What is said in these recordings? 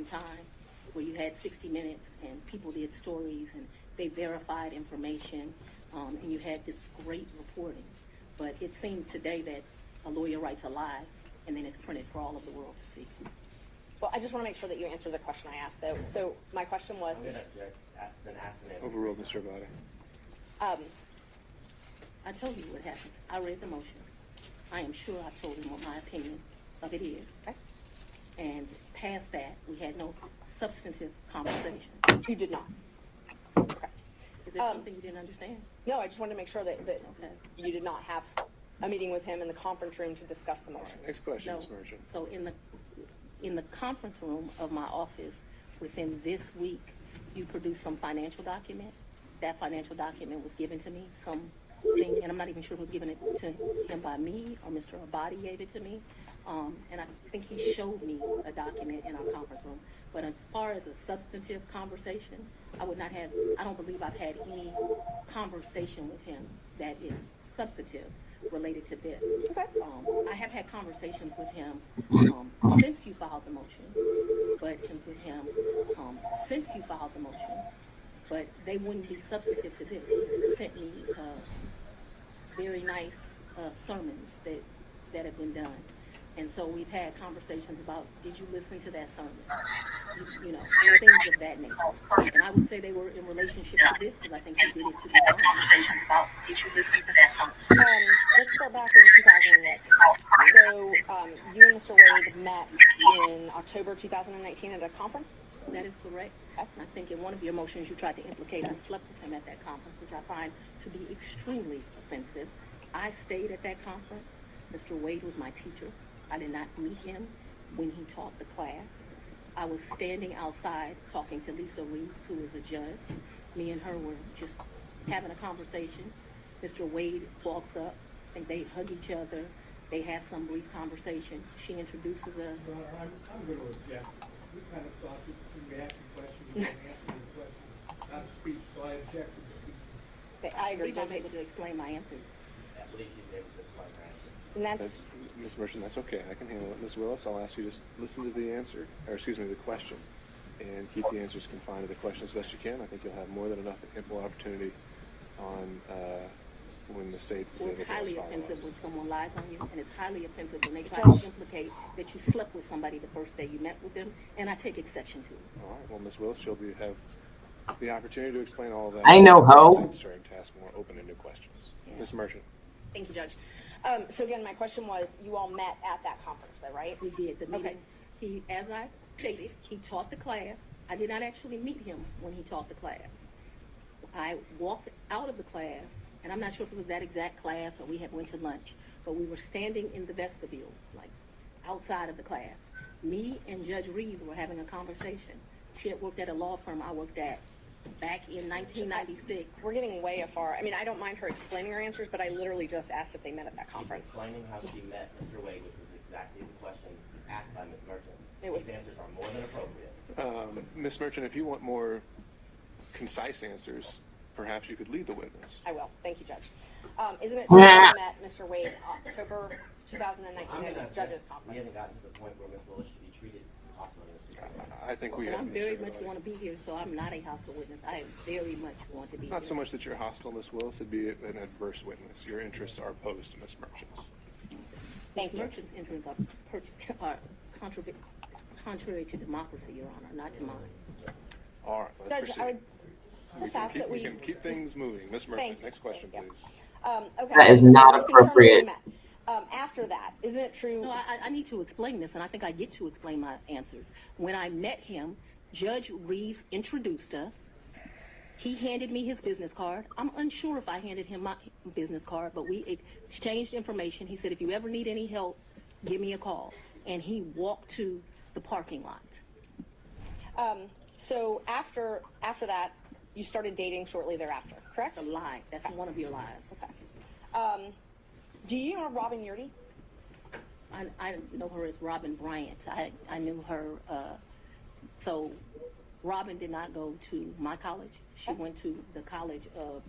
time where you had 60 Minutes and people did stories and they verified information, and you had this great reporting. But it seems today that a lawyer writes a lie and then it's printed for all of the world to see. Well, I just want to make sure that you answer the question I asked, though. So my question was... I'm going to object. Been asked and Overruled, Mr. Abadi. I told you what happened. I read the motion. I am sure I told him what my opinion of it is. Okay. And past that, we had no substantive conversation. You did not. Okay. Is there something you didn't understand? No, I just wanted to make sure that Okay. you did not have a meeting with him in the conference room to discuss the motion. Next question, No. Ms. Merchant. So in the conference room of my office, within this week, you produced some financial document. That financial document was given to me, something, and I'm not even sure who was giving it to him by me or Mr. Abadi gave it to me. And I think he showed me a document in our conference room. But as far as a substantive conversation, I don't believe I've had any conversation with him that is substantive related to this. Okay. I have had conversations with him since you filed the motion, but they wouldn't be substantive to this. He sent me very nice sermons that have been done. And so we've had conversations about, did you listen to that sermon? You know, things of that nature. And I would say they were in relationship to this because I think he did it to the conversations about, did you listen to that sermon? Let's start back in 2008. So you and Mr. Wade met in October 2019 at a conference? That is correct. Okay. I think in one of your motions you tried to implicate I slept with him at that conference, which I find to be extremely offensive. I stayed at that conference. Mr. Wade was my teacher. I did not meet him when he taught the class. I was standing outside talking to Lisa Reeves, who is a judge. Me and her were just having a conversation. Mr. Wade walks up, I think they hug each other. They have some brief conversation. She introduces us. Well, I'm going to object. We kind of thought that you asked a question, you didn't answer the question, not speech, so I object to the speech. I I agree, believe I'm Judge. able to explain my answers. I believe she's able to explain her answer. And that's Ms. Merchant, that's okay. I can handle it. Ms. Willis, I'll ask you to just listen to the answer, or excuse me, the question, and keep the answers confined to the question as best you can. I think you'll have more than enough ample opportunity on when the state is Well, able it's to highly respond. offensive when someone lies on you, and it's highly offensive when they try to implicate that you slept with somebody the first day you met with them, and I take exception to it. All right. Well, Ms. Willis, you'll have the opportunity to explain all of that. I know, ho. Starting to ask more open-ended questions. Yeah. Ms. Merchant. Thank you, Judge. So again, my question was, you all met at that conference, though, right? We did. The meeting, Okay. as I stated, he taught the class. I did not actually meet him when he taught the class. I walked out of the class, and I'm not sure if it was that exact class or we had went to lunch, but we were standing in the vestibule, like outside of the class. Me and Judge Reeves were having a conversation. She had worked at a law firm I worked at back in 1996. We're getting way afar. I mean, I don't mind her explaining her answers, but I literally just asked if they met at that She's conference. explaining how she met Mr. Wade, which was exactly the question asked by Ms. Merchant. It was- These answers are more than appropriate. Ms. Merchant, if you want more concise answers, perhaps you could lead the witness. I will. Thank you, Judge. Isn't it true that you met Mr. Wade October 2019 at the judges' We conference? haven't gotten to the point where Ms. Willis should be treated hostily in this situation. I think we But have. I'm Mr. very much Willis. want to be here, so I'm not a hostile witness. I very much want to be Not here. so much that you're hostile, Ms. Willis, it'd be an adverse witness. Your interests are opposed to Ms. Merchant's. Thank you. Merchant's interests are contrary to democracy, Your Honor, not to mine. All right, let's Judge, proceed. I would just ask that We can keep things moving. Ms. Thank Merchant, you. next question, Thank you. please. Okay. That is So not you've confirmed appropriate. you met. After that, isn't it true? No, I need to explain this, and I think I get to explain my answers. When I met him, Judge Reeves introduced us. He handed me his business card. I'm unsure if I handed him my business card, but we exchanged information. He said, if you ever need any help, give me a call. And he walked to the parking lot. So after that, you started dating shortly thereafter, correct? That's a lie. That's one of your lies. Okay. Do you know Robin Yurdy? I know her as Robin Bryant. I knew her. So Robin did not go to my college. She went to the college of,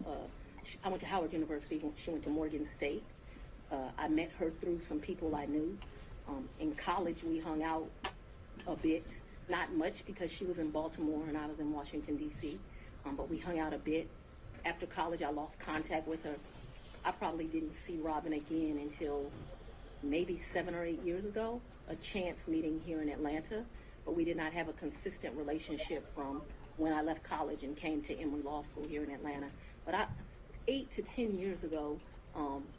I went to Howard University. She went to Morgan State. I met her through some people I knew. In college, we hung out a bit. Not much because she was in Baltimore and I was in Washington, D.C., but we hung out a bit. After college, I lost contact with her. I probably didn't see Robin again until maybe 7 or 8 years ago, a chance meeting here in Atlanta, but we did not have a consistent relationship from when I left college and came to Emory Law School here in Atlanta. But 8 to 10 years ago,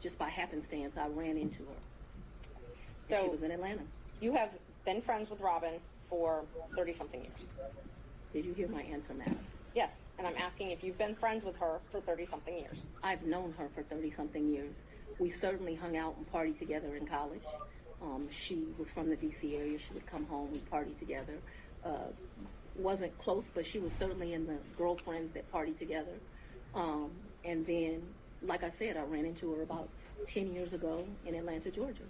just by happenstance, I ran into her. So She was in Atlanta. you have been friends with Robin for 30-something years. Did you hear my answer, madam? Yes, and I'm asking if you've been friends with her for 30-something years. I've known her for 30-something years. We certainly hung out and partied together in college. She was from the D.C. area. She would come home, we'd party together. Wasn't close, but she was certainly in the girlfriends that partied together. And then, like I said, I ran into her about 10 years ago in Atlanta, Georgia.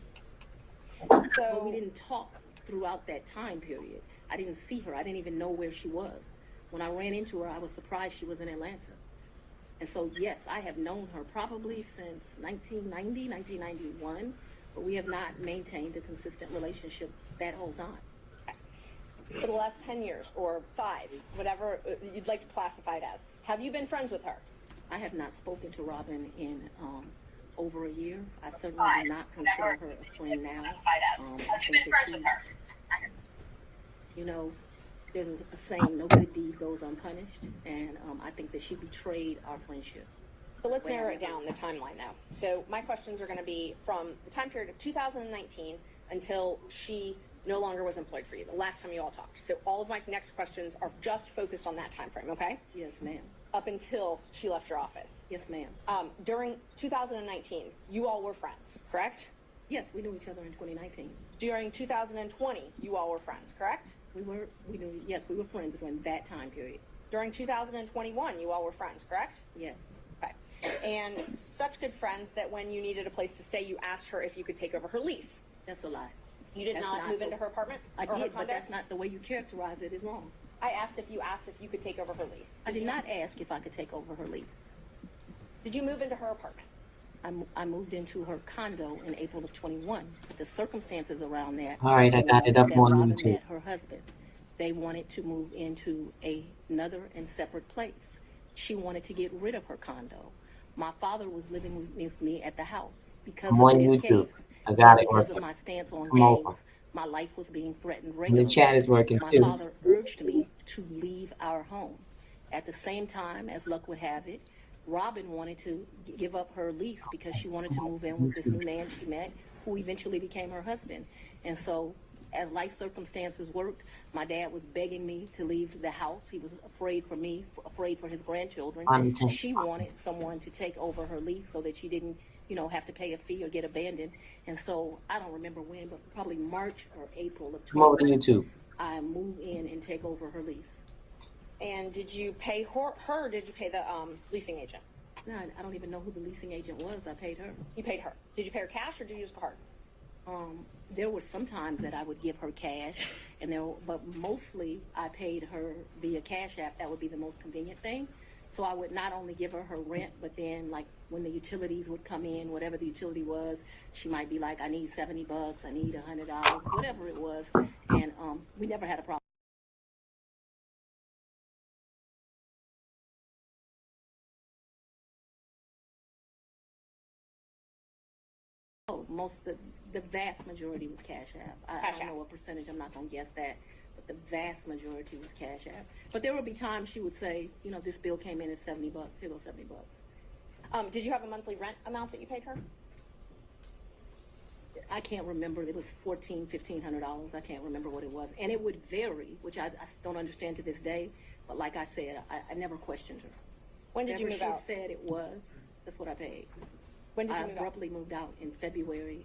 But So we didn't talk throughout that time period. I didn't see her. I didn't even know where she was. When I ran into her, I was surprised she was in Atlanta. And so, yes, I have known her probably since 1990, 1991, but we have not maintained a consistent relationship that whole time. for the last 10 years or 5, whatever you'd like to classify it as, have you been friends with her? I have not spoken to Robin in over a year. I certainly do not consider her a friend now. I think that she, you know, there's a saying, no good deed goes unpunished, and I think that she betrayed our friendship. So let's narrow it down, the timeline now. So my questions are going to be from the time period of 2019 until she no longer was employed for you, the last time you all talked. So all of my next questions are just focused on that time frame, okay? Yes, ma'am. Up until she left your office. Yes, ma'am. During 2019, you all were friends, correct? Yes, we knew each other in 2019. During 2020, you all were friends, correct? We were friends during that time period. During 2021, you all were friends, correct? Yes. Okay. And such good friends that when you needed a place to stay, you asked her if you could take over her lease. That's a lie. You did That's not not move the- into her apartment? I or her did, but condo? that's not the way you characterize it is wrong. I asked if you could take over her lease. I did not ask if I could take over her lease. Did you move into her apartment? I moved into her condo in April of 21, but the circumstances around that. All right, I got it up that on Robin YouTube. met her husband. They wanted to move into another and separate place. She wanted to get rid of her condo. My father was living with me at the house because I'm of on this YouTube. case. I got it Because of working. my stance on Come over. gangs, my life was being threatened And regularly. the chat is working My too. father urged me to leave our home. At the same time, as luck would have it, Robin wanted to give up her lease because she wanted to move in with this new man she met, who eventually became her husband. And so, as life circumstances worked, my dad was begging me to leave the house. He was afraid for me, afraid for his grandchildren. Unintentional. She wanted someone to take over her lease so that she didn't, have to pay a fee or get abandoned. And so, I don't remember when, but probably March or April of Come over to 2020, YouTube. I moved in and take over her lease. And did you pay her or did you pay the leasing agent? No, I don't even know who the leasing agent was. I paid her. You paid her. Did you pay her cash or did you use a card? There were some times that I would give her cash, but mostly I paid her via Cash App. That would be the most convenient thing. So I would not only give her rent, but then like when the utilities would come in, whatever the utility was, she might be like, I need $70, I need $100, whatever it was. And we never had a problem. The vast majority was Cash App. I Cash don't App. know what percentage, I'm not going to guess that, but the vast majority was Cash App. But there would be times she would say, this bill came in at $70, here goes $70. Did you have a monthly rent amount that you paid her? I can't remember, it was $1,400, $1,500, I can't remember what it was. And it would vary, which I don't understand to this day, but like I said, I never questioned her. When did you move Whatever out? she said it was, that's what I paid. When did I you move out? abruptly moved out in February,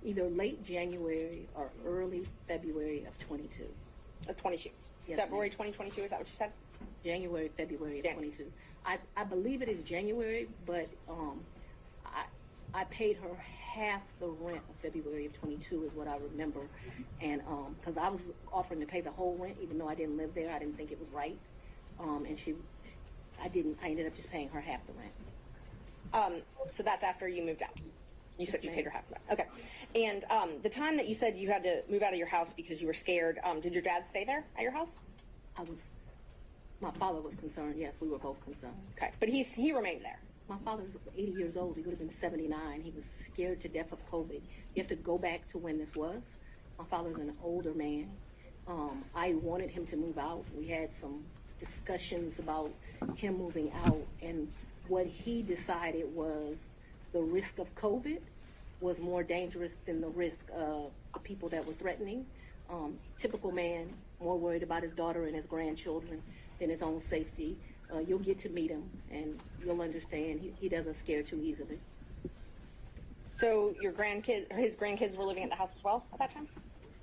either late January or early February of 22. Of 22. Yes, February ma'am. 2022, is that what you said? January, February of Yeah. 22. I believe it is January, but I paid her half the rent of February of 22 is what I remember. And because I was offering to pay the whole rent, even though I didn't live there, I didn't think it was right. And I ended up just paying her half the rent. So that's after you moved out. You said Yes, you ma'am. paid her half of that. Okay. And the time that you said you had to move out of your house because you were scared, did your dad stay there at your house? My father was concerned. Yes, we were both concerned. Okay. But he remained there. My father's 80 years old. He would have been 79. He was scared to death of COVID. You have to go back to when this was. My father's an older man. I wanted him to move out. We had some discussions about him moving out, and what he decided was the risk of COVID was more dangerous than the risk of the people that were threatening. Typical man, more worried about his daughter and his grandchildren than his own safety. You'll get to meet him, and you'll understand he doesn't scare too easily. So his grandkids were living at the house as well at that time?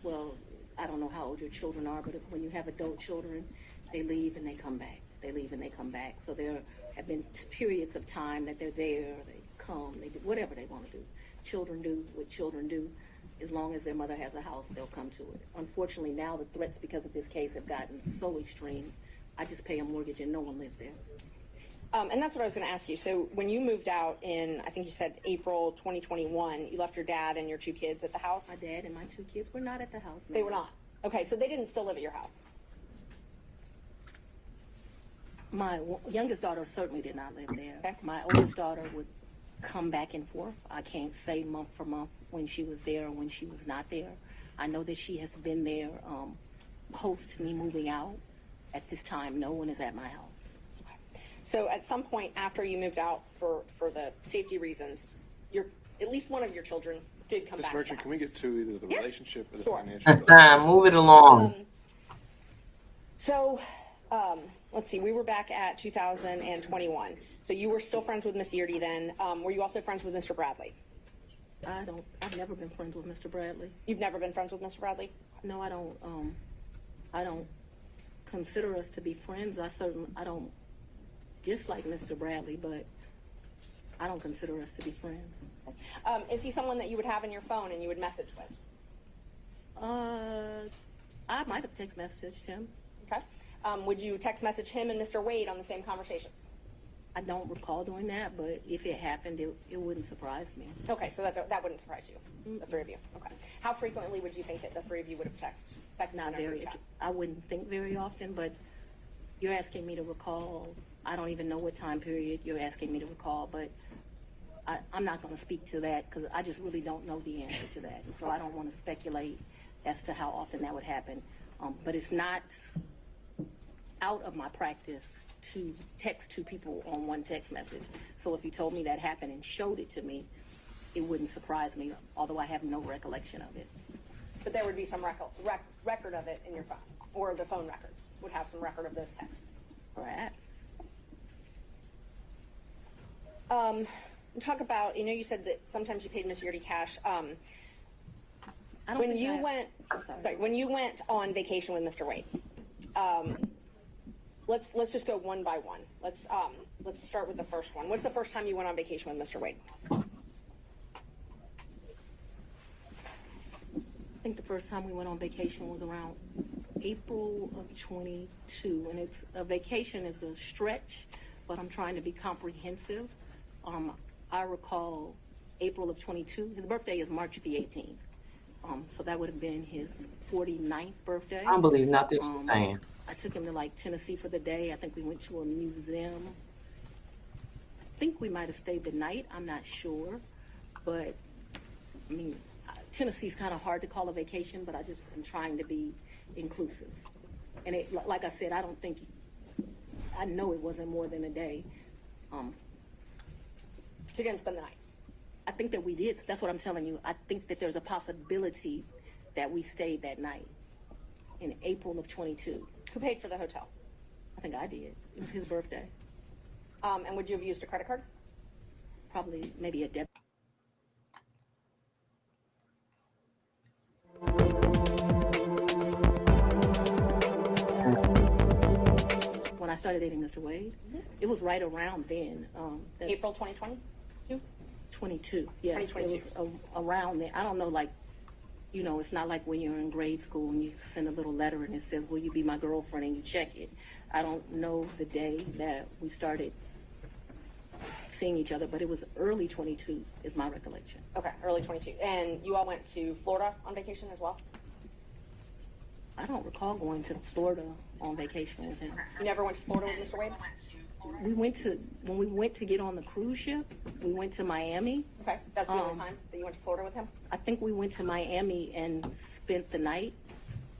Well, I don't know how old your children are, but when you have adult children, they leave and they come back. They leave and they come back. So there have been periods of time that they're there, they come, they do whatever they want to do. Children do what children do. As long as their mother has a house, they'll come to it. Unfortunately, now the threats because of this case have gotten so extreme. I just pay a mortgage and no one lives there. And that's what I was going to ask you. So when you moved out in, I think you said April 2021, you left your dad and your 2 kids at the house? My dad and my 2 kids were not at the house. They were not. Okay, so they didn't still live at your house. My youngest daughter certainly did not live there. Okay. My oldest daughter would come back and forth. I can't say month for month when she was there or when she was not there. I know that she has been there post me moving out. At this time, no one is at my house. So at some point after you moved out for the safety reasons, at least one of your children did come Ms. back. Merchant, can we get to either the Yeah. relationship or the Sure. financial? Move it along. So let's see, we were back at 2021. So you were still friends with Miss Yeardy then. Were you also friends with Mr. Bradley? I've never been friends with Mr. Bradley. You've never been friends with Mr. Bradley? No, I don't consider us to be friends. I don't dislike Mr. Bradley, but I don't consider us to be friends. Is he someone that you would have in your phone and you would message with? I might have text messaged him. Okay. Would you text message him and Mr. Wade on the same conversations? I don't recall doing that, but if it happened, it wouldn't surprise me. Okay, so that wouldn't surprise you, the 3 of you. Okay. How frequently would you think that the 3 of you would have texted? Not in a group very. chat? I wouldn't think very often, but you're asking me to recall. I don't even know what time period you're asking me to recall, but I'm not going to speak to that because I just really don't know the answer to that. And so I don't want to speculate as to how often that would happen. But it's not out of my practice to text 2 people on one text message. So if you told me that happened and showed it to me, it wouldn't surprise me, although I have no recollection of it. But there would be some record of it in your phone, or the phone records would have some record of those texts. Perhaps. Talk about, you said that sometimes you paid Miss Yeardy cash. I don't When think you I- went, I'm sorry. when you went on vacation with Mr. Wade, let's just go one by one. Let's start with the first one. What's the first time you went on vacation with Mr. Wade? I think the first time we went on vacation was around April of 22, and it's a vacation is a stretch, but I'm trying to be comprehensive. I recall April of 22. His birthday is March the 18th, so that would have been his 49th birthday. I don't believe nothing she's saying. I took him to like Tennessee for the day. I think we went to a museum. I think we might have stayed the night. I'm not sure, but I mean, Tennessee's kind of hard to call a vacation, but I just am trying to be inclusive. And it, like I said, I know it wasn't more than a day. So you didn't spend the night. I think that we did. That's what I'm telling you. I think that there's a possibility that we stayed that night in April of 22. Who paid for the hotel? I think I did. It was his birthday. And would you have used a credit card? Probably maybe a debit. When I started dating Mr. Wade, it was right around then. April 2022? 22. Yes, 2022. it was around then. I don't know, like, it's not like when you're in grade school and you send a little letter and it says, "Will you be my girlfriend?" and you check it. I don't know the day that we started seeing each other, but it was early 22 is my recollection. Okay, early 22. And you all went to Florida on vacation as well? I don't recall going to Florida on vacation with him. You never went to Florida with Mr. Wade? When we went to get on the cruise ship, we went to Miami. Okay, that's the only time that you went to Florida with him? I think we went to Miami and spent the night.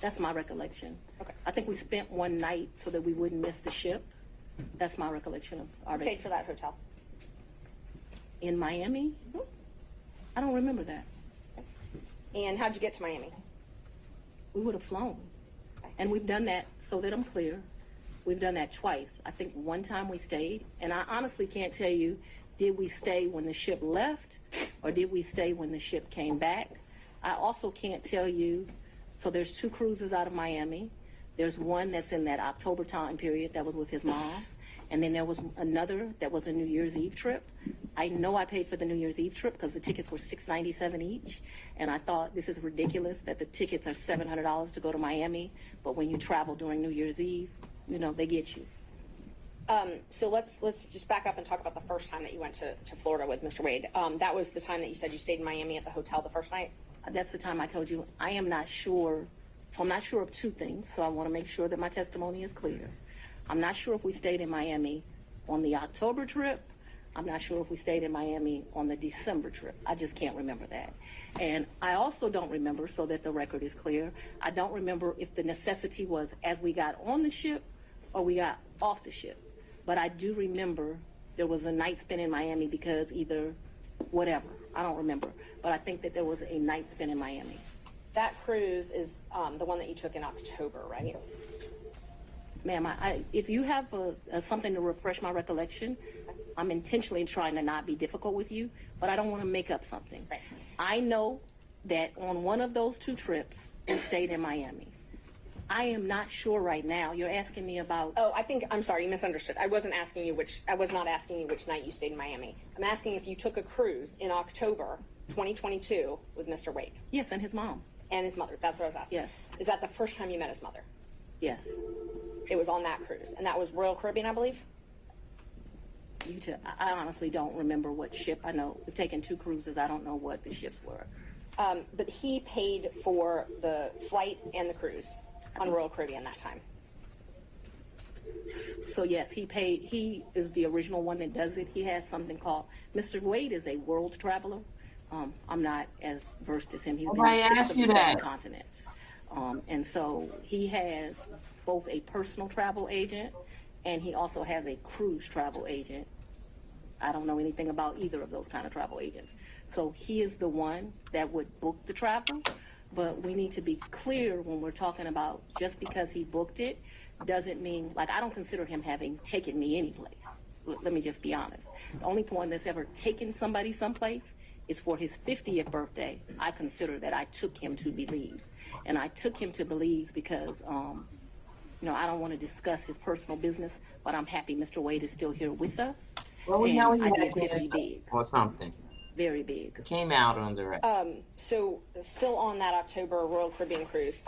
That's my recollection. Okay. I think we spent one night so that we wouldn't miss the ship. That's my recollection of our Paid for that hotel? in Miami. I don't remember that. And how'd you get to Miami? We would have flown. And we've done that, so that I'm clear, we've done that twice. I think one time we stayed, and I honestly can't tell you, did we stay when the ship left or did we stay when the ship came back? I also can't tell you, so there's 2 cruises out of Miami. There's one that's in that October time period that was with his mom. And then there was another that was a New Year's Eve trip. I know I paid for the New Year's Eve trip because the tickets were $697 each. And I thought this is ridiculous that the tickets are $700 to go to Miami. But when you travel during New Year's Eve, you know, they get you. So let's just back up and talk about the first time that you went to Florida with Mr. Wade. That was the time that you said you stayed in Miami at the hotel the first night? That's the time I told you I am not sure. So I'm not sure of 2 things. So I want to make sure that my testimony is clear. I'm not sure if we stayed in Miami on the October trip. I'm not sure if we stayed in Miami on the December trip. I just can't remember that. And I also don't remember, so that the record is clear, I don't remember if the necessity was as we got on the ship or we got off the ship. But I do remember there was a night spent in Miami because either whatever. I don't remember. But I think that there was a night spent in Miami. That cruise is the one that you took in October, right? Ma'am, if you have something to refresh my recollection, I'm intentionally trying to not be difficult with you, but I don't want to make up something. Right. I know that on one of those 2 trips, we stayed in Miami. I am not sure right now. You're asking me about. Oh, I'm sorry, you misunderstood. I was not asking you which night you stayed in Miami. I'm asking if you took a cruise in October 2022 with Mr. Wade. Yes, and his mom. And his mother. That's what I was asking. Yes. Is that the first time you met his mother? Yes. It was on that cruise, and that was Royal Caribbean, I believe? I honestly don't remember what ship. I know we've taken 2 cruises. I don't know what the ships were. But he paid for the flight and the cruise on Royal Caribbean that time. So yes, he paid. He is the original one that does it. He has something called, Mr. Wade is a world traveler. I'm not as versed as him. He's been in 6 of the 7 continents. And so he has both a personal travel agent and he also has a cruise travel agent. I don't know anything about either of those kind of travel agents. So he is the one that would book the travel, but we need to be clear when we're talking about just because he booked it doesn't mean, like, I don't consider him having taken me anyplace. Let me just be honest. The only one that's ever taken somebody someplace is for his 50th birthday. I consider that I took him to Belize. And I took him to Belize because, I don't want to discuss his personal business, but I'm happy Mr. Wade is still here with us. Well, we And know he I had did 50 cancer big, or something. very big. Came out under it. So still on that October Royal Caribbean cruise,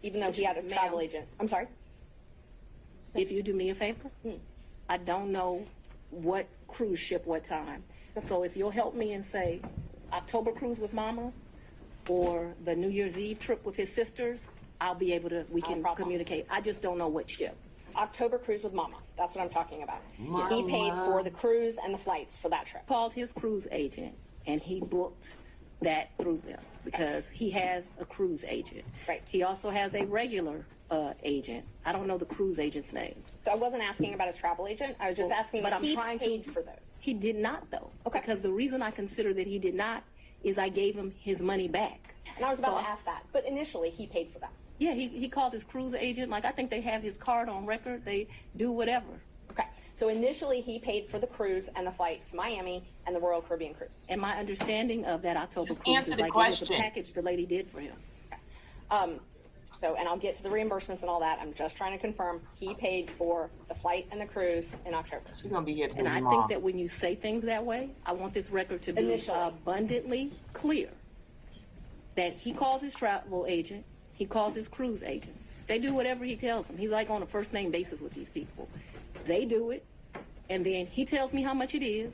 even though he had a travel agent. I'm sorry? If you do me a favor, I don't know what cruise ship, what time. So if you'll help me and say October cruise with Mama or the New Year's Eve trip with his sisters, I'll be able to, we can problem. communicate. I just don't know what ship. October cruise with Mama. That's what I'm talking about. Mama. He paid for the cruise and the flights for that trip. Called his cruise agent and he booked that through them because he has a cruise agent. Right. He also has a regular agent. I don't know the cruise agent's name. So I wasn't asking about his travel agent. I was just asking but if I'm he trying paid to, for those. He did not, though. Okay. Because the reason I consider that he did not is I gave him his money back. And I was about So to ask that. But initially, he paid for that. Yeah, he called his cruise agent. Like, I think they have his card on record. They do whatever. Okay. So initially, he paid for the cruise and the flight to Miami and the Royal Caribbean cruise. And my understanding of that October Just cruise answer is the like it was a question. package the lady did for him. And I'll get to the reimbursements and all that. I'm just trying to confirm he paid for the flight and the cruise in October. She's gonna be here And I tomorrow. think that when you say things that way, I want this record to be Initially. abundantly clear that he calls his travel agent, he calls his cruise agent. They do whatever he tells them. He's like on a first name basis with these people. They do it. and then he tells me how much it is,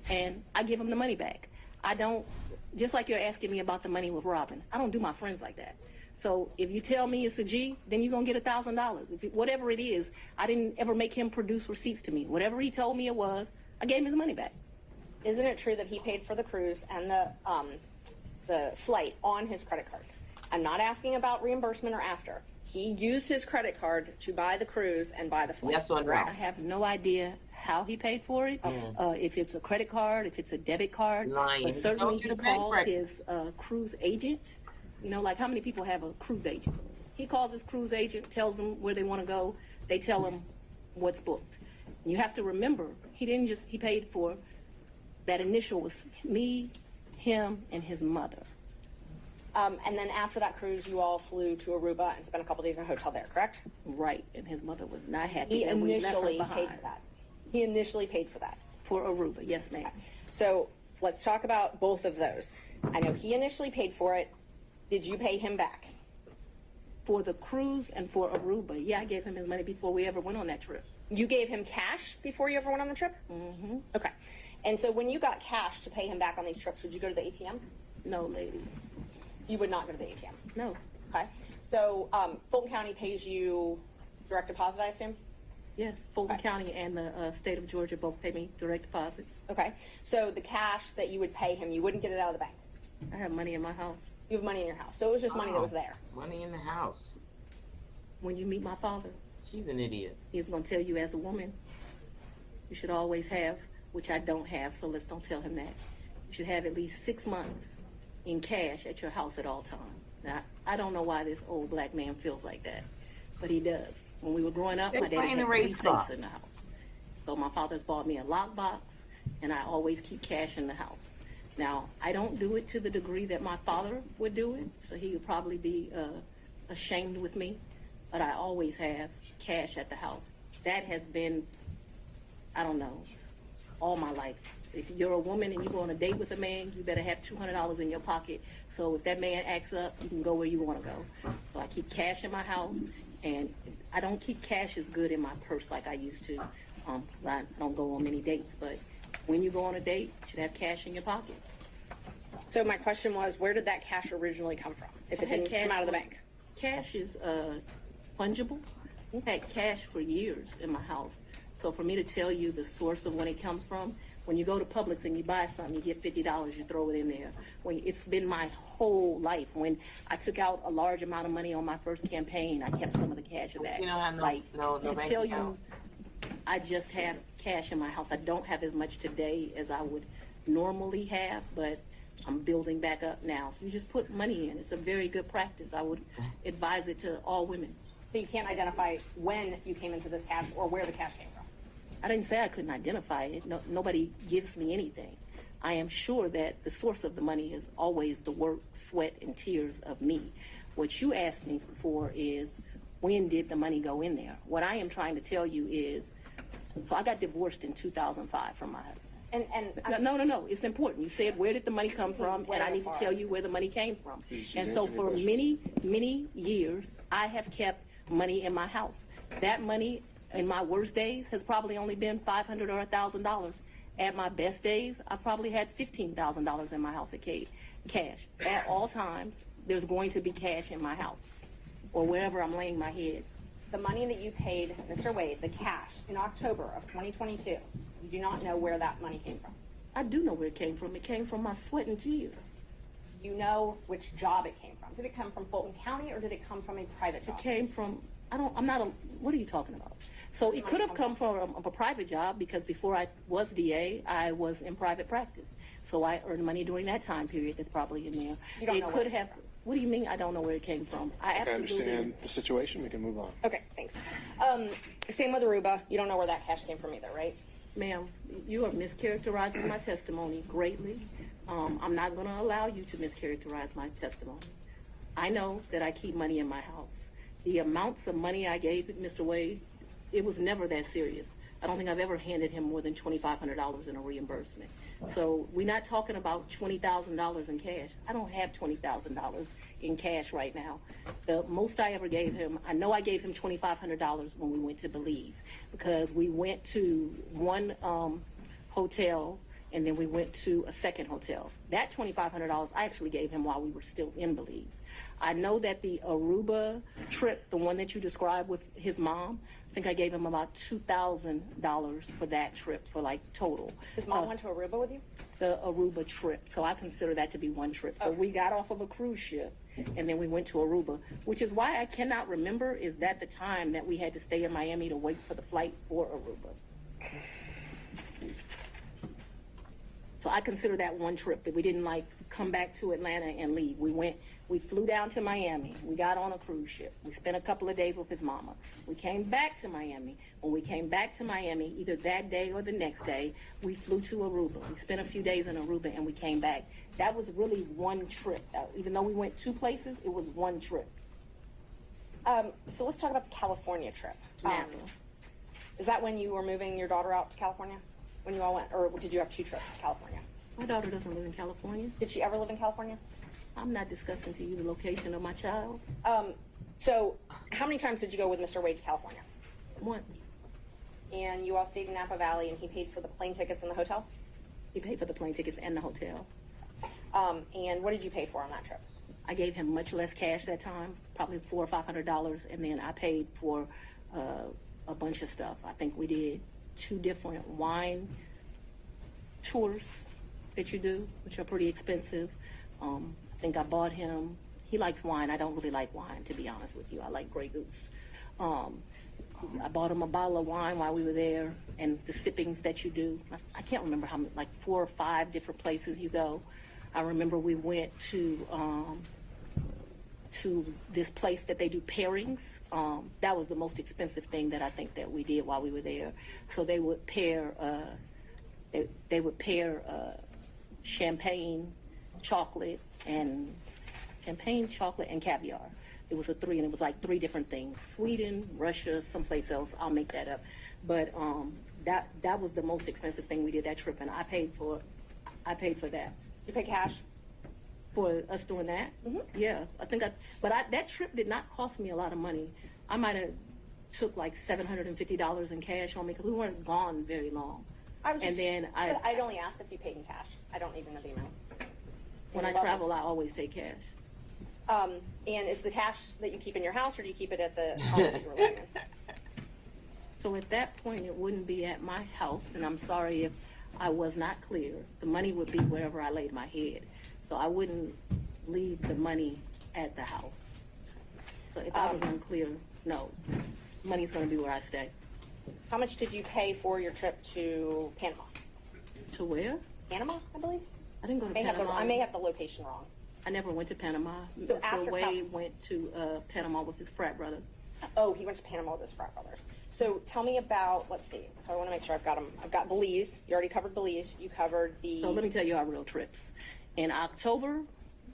and I give him the money back. I don't, just like you're asking me about the money with Robin, I don't do my friends like that. So if you tell me it's a G, then you're going to get $1,000. Whatever it is, I didn't ever make him produce receipts to me. Whatever he told me it was, I gave him his money back. Isn't it true that he paid for the cruise and the flight on his credit card? I'm not asking about reimbursement or after. He used his credit card to buy the cruise and buy the flight. Yes or no? correct? I have no idea how he paid for it, if it's a credit card, if it's a debit card. Lying. But He certainly told you he the bank called records. his cruise agent. You know, like how many people have a cruise agent? He calls his cruise agent, tells them where they want to go. They tell him what's booked. And you have to remember, he paid for, that initial was me, him, and his mother. And then after that cruise, you all flew to Aruba and spent a couple days in a hotel there, correct? Right, and his mother was not happy He that we left her initially behind. paid for that. He initially paid for that. For Aruba, yes, ma'am. So let's talk about both of those. I know he initially paid for it. Did you pay him back? For the cruise and for Aruba, yeah, I gave him his money before we ever went on that trip. You gave him cash before you ever went on the trip? Mm-hmm. Okay. And so when you got cash to pay him back on these trips, would you go to the ATM? No, lady, You would not go to the ATM. no. Okay. So Fulton County pays you direct deposit, I assume? Yes, Fulton Okay. County and the state of Georgia both pay me direct deposits. Okay. So the cash that you would pay him, you wouldn't get it out of the bank. I have money in my house. You have money in your house. So it was just money that was there. Money in the house. When you meet my father, She's an idiot. he's going to tell you as a woman, you should always have, which I don't have, so let's don't tell him that. You should have at least 6 months in cash at your house at all times. Now, I don't know why this old black man feels like that, but he does. When we were growing up, They my dad playing had the 3 race safes clock. in the house. So my father's bought me a lockbox, and I always keep cash in the house. Now, I don't do it to the degree that my father would do it, so he would probably be ashamed with me, but I always have cash at the house. That has been, I don't know, all my life. If you're a woman and you go on a date with a man, you better have $200 in your pocket. So if that man acts up, you can go where you want to go. So I keep cash in my house, and I don't keep cash as good in my purse like I used to. I don't go on many dates, but when you go on a date, you should have cash in your pocket. So my question was, where did that cash originally come from? If it I had didn't come out of the for- bank. Cash is fungible. I've had cash for years in my house. So for me to tell you the source of when it comes from, when you go to Publix and you buy something, you get $50, you throw it in there. It's been my whole life. When I took out a large amount of money on my first campaign, I kept some of the cash of that. You don't have no to bank tell account. you, I just have cash in my house. I don't have as much today as I would normally have, but I'm building back up now. So you just put money in. It's a very good practice. I would advise it to all women. So you can't identify when you came into this cash or where the cash came from. I didn't say I couldn't identify it. No, nobody gives me anything. I am sure that the source of the money is always the work, sweat, and tears of me. What you asked me for is, when did the money go in there? What I am trying to tell you is, so I got divorced in 2005 from my husband. And No. It's important. You said, where did the money come from? And I need to tell you where the money came from. She's And so answering your for question. many years, I have kept money in my house. That money in my worst days has probably only been $500 or $1,000. At my best days, I probably had $15,000 in my house at cash. At all times, there's going to be cash in my house or wherever I'm laying my head. the money that you paid Mr. Wade, the cash, in October of 2022, you do not know where that money came from. I do know where it came from. It came from my sweat and tears. You know which job it came from. Did it come from Fulton County or did it come from a private job? It came from, what are you talking about? So it could have come from a private job because before I was DA, I was in private practice. So I earned money during that time period. That's probably in there. You don't It know could where it have, what do you mean I don't know where it came from? I I absolutely understand the situation. We can move on. Okay, thanks. Same with Aruba. You don't know where that cash came from either, right? Ma'am, you are mischaracterizing my testimony greatly. I'm not going to allow you to mischaracterize my testimony. I know that I keep money in my house. The amounts of money I gave Mr. Wade, it was never that serious. I don't think I've ever handed him more than $2,500 in a reimbursement. So we're not talking about $20,000 in cash. I don't have $20,000 in cash right now. The most I ever gave him, I know I gave him $2,500 when we went to Belize, because we went to one hotel and then we went to a second hotel. That $2,500 I actually gave him while we were still in Belize. I know that the Aruba trip, the one that you described with his mom, I think I gave him about $2,000 for that trip, for like total. His mom went to Aruba with you? The Aruba trip, so I consider that to be one trip. So we got off of a cruise ship and then we went to Aruba, which is why I cannot remember is that the time that we had to stay in Miami to wait for the flight for Aruba. So I consider that one trip, that we didn't like come back to Atlanta and leave. We flew down to Miami. We got on a cruise ship. We spent a couple of days with his mama. We came back to Miami. When we came back to Miami, either that day or the next day, we flew to Aruba. We spent a few days in Aruba and we came back. That was really one trip. Even though we went two places, it was one trip. So let's talk about the California trip. Napa. Is that when you were moving your daughter out to California? When you all went? Or did you have two trips to California? My daughter doesn't live in California. Did she ever live in California? I'm not discussing to you the location of my child. So how many times did you go with Mr. Wade to California? Once. And you all stayed in Napa Valley and he paid for the plane tickets and the hotel? He paid for the plane tickets and the hotel. And what did you pay for on that trip? I gave him much less cash that time, probably $400 or $500, and then I paid for a bunch of stuff. I think we did 2 different wine tours that you do, which are pretty expensive. I think I bought him, he likes wine. I don't really like wine, to be honest with you. I like Grey Goose. I bought him a bottle of wine while we were there, and the sippings that you do. I can't remember how many, like 4 or 5 different places you go. I remember we went to this place that they do pairings. That was the most expensive thing that I think that we did while we were there. So they would pair, champagne, chocolate, and caviar. It was a 3, and it was like 3 different things: Sweden, Russia, someplace else. I'll make that up. But that was the most expensive thing we did that trip, and I paid for that. You pay cash? For us doing that? Mm-hmm. Yeah, I think that trip did not cost me a lot of money. I might have took like $750 in cash on me because we weren't gone very long. I'd only asked if you paid in cash. I don't even know the amounts. When I travel, I always take cash. And is the cash that you keep in your house, or do you keep it at the home that you were living in? So at that point, it wouldn't be at my house, and I'm sorry if I was not clear. The money would be wherever I laid my head. So I wouldn't leave the money at the house. So if I was unclear, no. Money's going to be where I stay. How much did you pay for your trip to Panama? To where? Panama, I believe? I didn't go to Panama. I may have the location wrong. I never went to Panama. So Mr. after Wade went to Panama with his frat brother. Oh, he went to Panama with his frat brothers. So tell me about, let's see. So I want to make sure I've got them. I've got Belize. You already covered Belize. You covered the... So let me tell you our real trips. In October,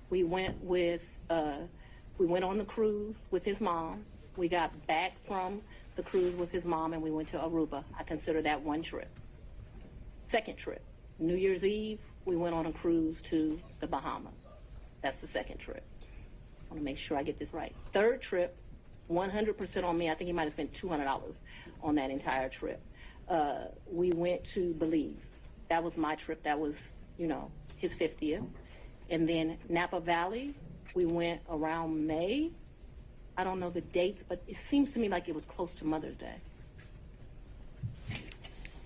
we went on the cruise with his mom. We got back from the cruise with his mom and we went to Aruba. I consider that one trip. Second trip, New Year's Eve, we went on a cruise to the Bahamas. That's the second trip. I want to make sure I get this right. Third trip, 100% on me. I think he might have spent $200 on that entire trip. We went to Belize. That was my trip. That was, his 50th. And then Napa Valley, we went around May. I don't know the dates, but it seems to me like it was close to Mother's Day.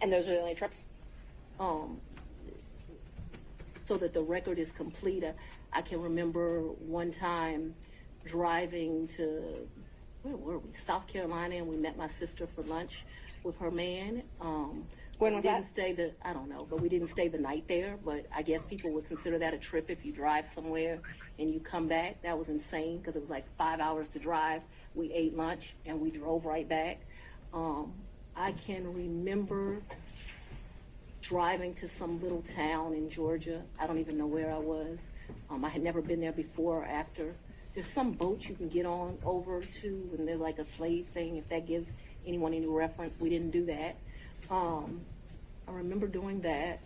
And those are the only trips? So that the record is complete, I can remember one time driving to, where were we? South Carolina, and we met my sister for lunch with her man. When was that? I don't know, but we didn't stay the night there. But I guess people would consider that a trip if you drive somewhere and you come back. That was insane because it was like 5 hours to drive. We ate lunch and we drove right back. I can remember driving to some little town in Georgia. I don't even know where I was. I had never been there before or after. There's some boat you can get on over to, and there's like a slave thing, if that gives anyone any reference. We didn't do that. I remember doing that.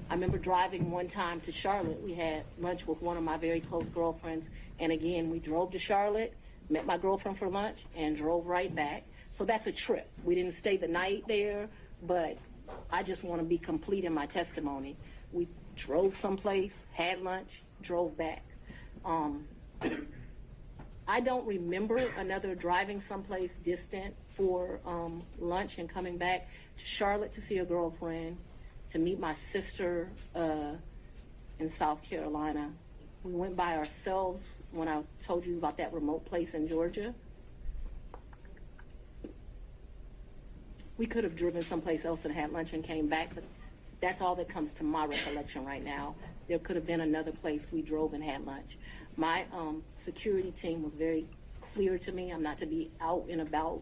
I remember driving one time to Charlotte. We had lunch with one of my very close girlfriends. And again, we drove to Charlotte, met my girlfriend for lunch, and drove right back. So that's a trip. We didn't stay the night there, but I just want to be complete in my testimony. We drove someplace, had lunch, drove back. I don't remember another driving someplace distant for lunch and coming back to Charlotte to see a girlfriend, to meet my sister in South Carolina. We went by ourselves when I told you about that remote place in Georgia. We could have driven someplace else and had lunch and came back, but that's all that comes to my recollection right now. There could have been another place we drove and had lunch. My security team was very clear to me. I'm not to be out and about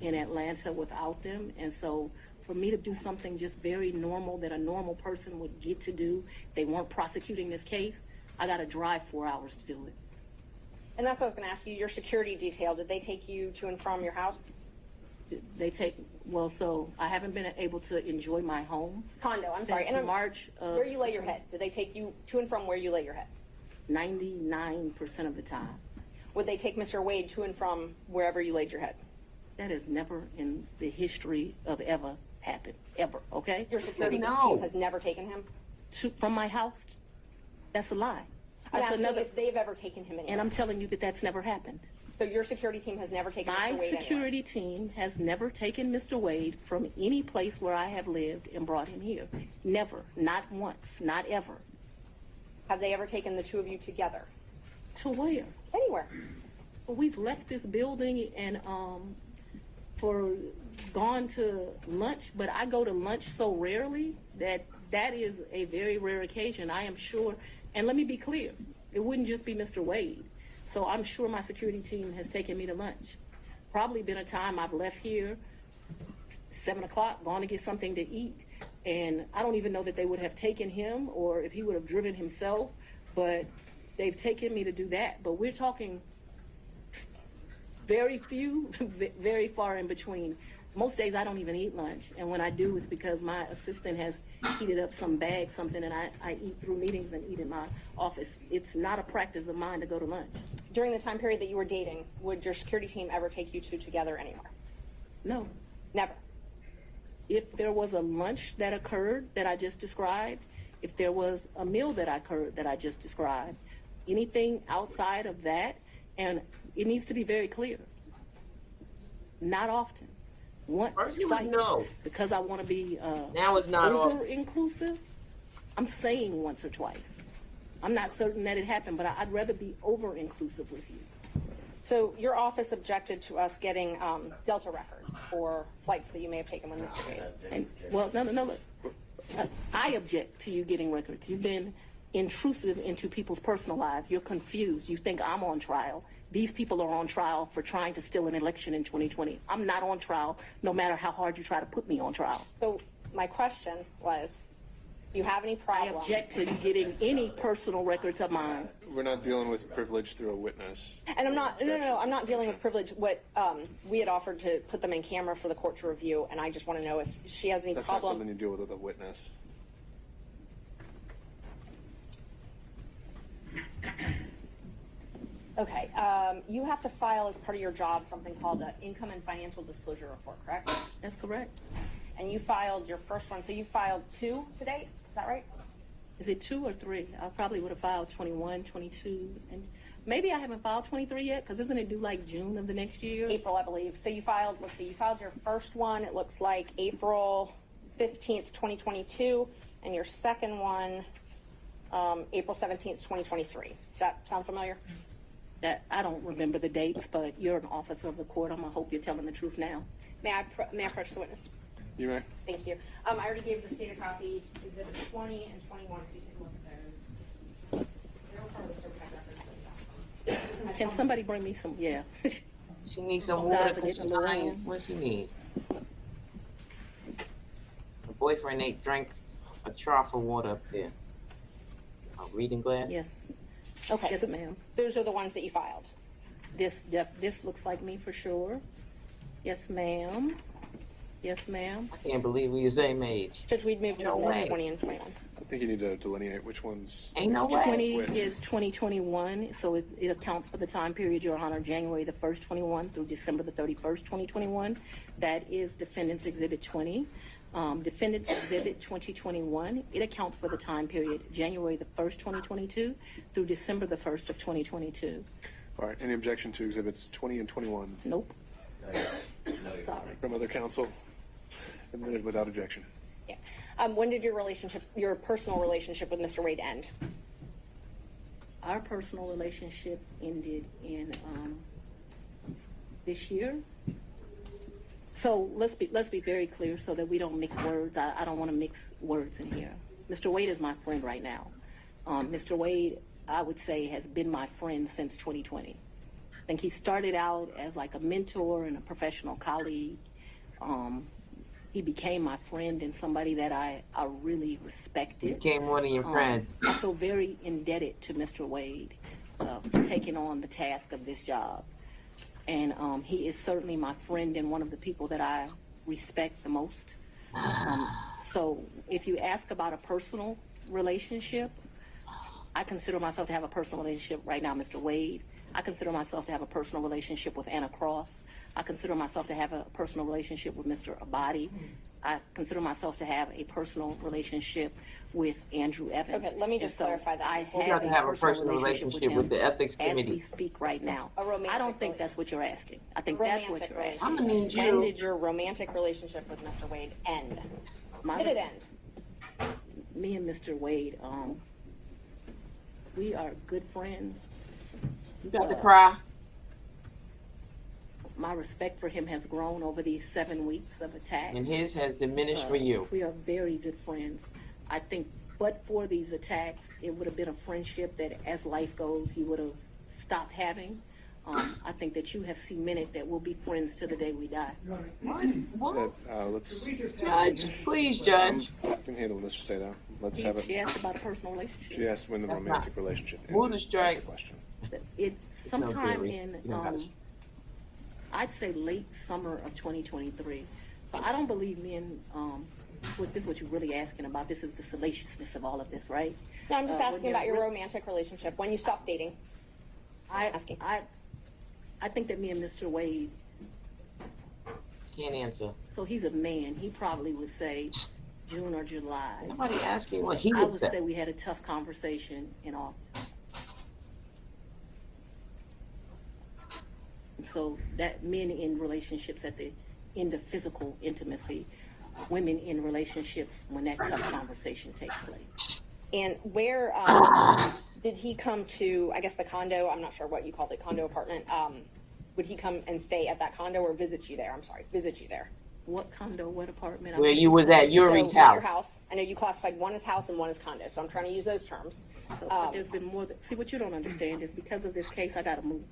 in Atlanta without them. And so for me to do something just very normal that a normal person would get to do, if they weren't prosecuting this case, I got to drive 4 hours to do it. And that's what I was going to ask you. Your security detail, did they take you to and from your house? So I haven't been able to enjoy my home. Condo, I'm sorry. Since And March of where you lay your head? Did they take you to and from where you lay your head? 99% of the time. Would they take Mr. Wade to and from wherever you laid your head? That has never in the history of ever happened. Ever, okay? Your security No. team has never taken him? From my house? That's a lie. I'm That's asking another, if they've ever taken him anywhere. and I'm telling you that that's never happened. So your security team has never taken My Mr. Wade security team has never taken Mr. Wade from any place where I have lived and brought him here. Never. Not once. Not ever. anywhere? Have they ever taken the two of you together? To where? Anywhere. Well, we've left this building and gone to lunch, but I go to lunch so rarely that is a very rare occasion. I am sure, and let me be clear, it wouldn't just be Mr. Wade. So I'm sure my security team has taken me to lunch. Probably been a time I've left here 7 o'clock, gone to get something to eat, and I don't even know that they would have taken him or if he would have driven himself, but they've taken me to do that. But we're talking very few, very far in between. Most days I don't even eat lunch, and when I do, it's because my assistant has heated up some bag, something, and I eat through meetings and eat in my office. It's not a practice of mine to go to lunch. During the time period that you were dating, would your security team ever take you two together anywhere? No. Never. If there was a lunch that occurred that I just described, if there was a meal that occurred that I just described, anything outside of that, and it needs to be very clear, not often. Once, First you twice, would know. because I want to be Now it's not often. over-inclusive. I'm saying once or twice. I'm not certain that it happened, but I'd rather be over-inclusive with you. So your office objected to us getting Delta records for flights that you may have taken with Mr. Wade. And, well, no, look. I object to you getting records. You've been intrusive into people's personal lives. You're confused. You think I'm on trial. These people are on trial for trying to steal an election in 2020. I'm not on trial, no matter how hard you try to put me on trial. So my question was, do you have any I problem? object to you getting any personal records of mine. We're not dealing with privilege through a witness. And I'm not, no, I'm not dealing with privilege. What we had offered to put them in camera for the court to review, and I just want to know if she has any That's not problem. something you deal with a witness. Okay, you have to file as part of your job something called an income and financial disclosure report, correct? That's correct. And you filed your first one, so you filed 2 to date, is that right? Is it 2 or 3? I probably would have filed 21, 22, and maybe I haven't filed 23 yet, because isn't it due like June of the next year? April, I believe. So you filed, let's see, you filed your first one, it looks like April 15th, 2022, and your second one, April 17th, 2023. Does that sound familiar? That I don't remember the dates, but you're an officer of the court. I hope you're telling the truth now. May I approach the witness? You may. Thank you. I already gave the state a copy, exhibits 20 and 21, if you take a look at those. They're part of the certified records. Can somebody bring me some? Yeah. She needs some Guys water are from getting a little Cheyenne. warm. What she need? Her boyfriend ain't drank a trough of water up there. A reading glass? Yes. Okay, Yes, so ma'am. those are the ones that you filed. This looks like me for sure. Yes, ma'am. Yes, ma'am. I can't believe we the same age. Judge, we'd moved to No omit way. 20 and 21. I think you need to delineate which ones. Ain't no way. 20 Which? is 2021, so it accounts for the time period, Your Honor, January the 1st, 21 through December the 31st, 2021. That is Defendant's Exhibit 20. Defendant's Exhibit 2021, it accounts for the time period, January the 1st, 2022 through December the 1st of 2022. All right, any objection to exhibits 20 and 21 Nope, sorry. from other counsel? Admitted without objection. Yeah. When did your personal relationship with Mr. Wade end? Our personal relationship ended in this year. So let's be very clear so that we don't mix words. I don't want to mix words in here. Mr. Wade is my friend right now. Mr. Wade, I would say, has been my friend since 2020. I think he started out as like a mentor and a professional colleague. He became my friend and somebody that I really respected. Became one of your friends. I feel very indebted to Mr. Wade for taking on the task of this job. And he is certainly my friend and one of the people that I respect the most. So if you ask about a personal relationship, I consider myself to have a personal relationship right now, Mr. Wade. I consider myself to have a personal relationship with Anna Cross. I consider myself to have a personal relationship with Mr. Abadi. I consider myself to have a personal relationship with Andrew Evans. Okay, let me just And so clarify that. I You got to have a personal relationship him with the ethics as we committee. speak right now. A romantic I don't think that's what you're asking. I think that's what you're asking. I'm gonna need When you. did your romantic relationship with Mr. Wade end? My- Did it end? Me and Mr. Wade, we are good friends. You got to cry. My respect for him has grown over these 7 weeks of attack. And his has diminished for you. We are very good friends. I think, but for these attacks, it would have been a friendship that, as life goes, you would have stopped having. I think that you have cemented that we'll be friends till the day we die. What? What? Let's. We just have. Judge, please, Judge. I can handle Mr. Seda. Let's have She it. asked about a personal relationship. She asked when the That's romantic not- relationship ended. Move the That's strike. the question. It's no sometime theory. in, You know how to- I'd say late summer of 2023. So I don't believe men, this is what you're really asking about. This is the salaciousness of all of this, right? No, I'm just when asking you're about your re- romantic relationship. When you stopped dating? Asking. I think that me and Mr. Wade, Can't answer. so he's a man, he probably would say June or July. Nobody asking what he I would would say say. we had a tough conversation in August. So that men in relationships at the end of physical intimacy, women in relationships when that tough conversation takes place. And where did he come to, I guess, the condo? I'm not sure what you called it, condo apartment. Would he come and stay at that condo or visit you there? I'm sorry, visit you there. What condo, what apartment? Where you was at Yuri's So, at your house. house. I know you classified one as house and one as condo, so I'm trying to use those terms. So, but there's been more. See, what you don't understand is because of this case, I got to move,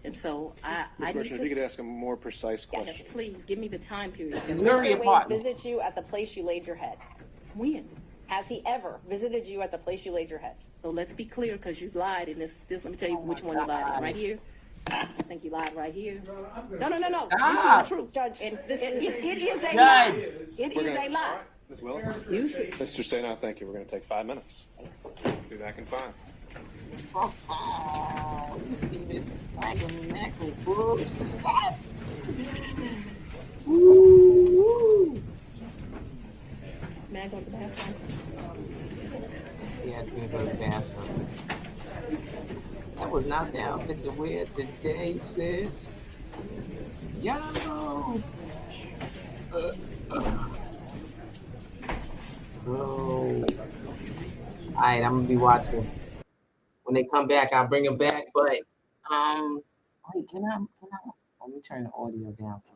and so I Ms. need Merchant, if you to. could ask a more precise Yes, question. please give me the time period. Yuri Mr. Wade apartment. visit you at the place you laid your head. When? Has he ever visited you at the place you laid your head? So let's be clear, because you lied in this. Let me tell you which one you lied in. Right here. I think you lied right here. No. Ah. This is the truth. Judge, And this it is- is a Judge. lie. It We're is gonna- a lie. Ms. Willis? You see. Mr. Seda, thank you. We're going to take 5 minutes. Be back in 5. Oh, you see this dragon neck with bull. Woo. May I go to the bathroom? He asked me to go to the bathroom. That was not the outfit to wear today, sis. Yo. Oh. Alright, I'm gonna be watching. When they come back, I'll bring them back. But wait, can I let me turn the audio down for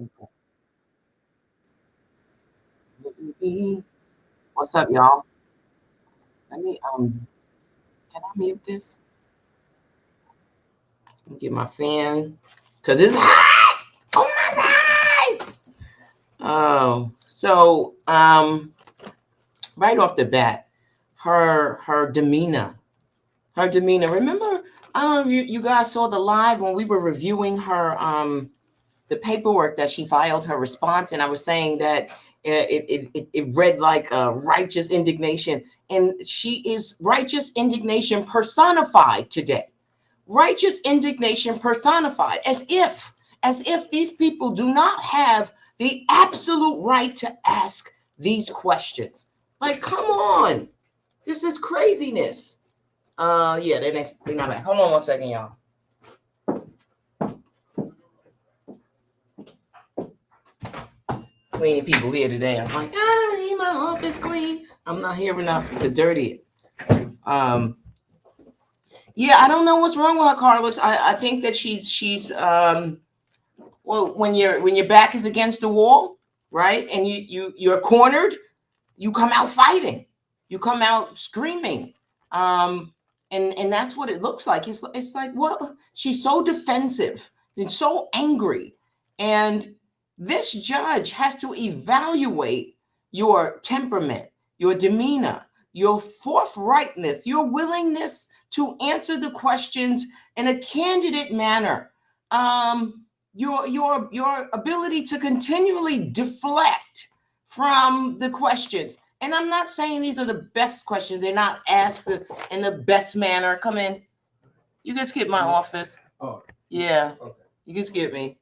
a What's up, y'all? Let me can I mute this? Let me get my fan. Cause it's hot! Oh my god! Oh, so right off the bat, her demeanor. Remember, I don't know if you guys saw the live when we were reviewing her the paperwork that she filed her response, and I was saying that it read like righteous indignation, and she is righteous indignation personified today. Righteous indignation personified, as if these people do not have the absolute right to ask these questions. Like, come on, this is craziness. Yeah, they're not back. Hold on one second, y'all. Cleaning people here today. I'm like, I don't need my office clean. I'm not here enough to dirty it. Yeah, I don't know what's wrong with her, Carlos. I think that she's well, when your back is against the wall, right, and you're cornered, you come out fighting, you come out screaming, and that's what it looks like. It's like, what? She's so defensive and so angry, and this judge has to evaluate your temperament, your demeanor, your forthrightness, your willingness to answer the questions in a candid manner, your ability to continually deflect from the questions. And I'm not saying these are the best questions. They're not asked in the best manner. Come in. You can skip my office. Oh. Yeah. Okay. You can skip me.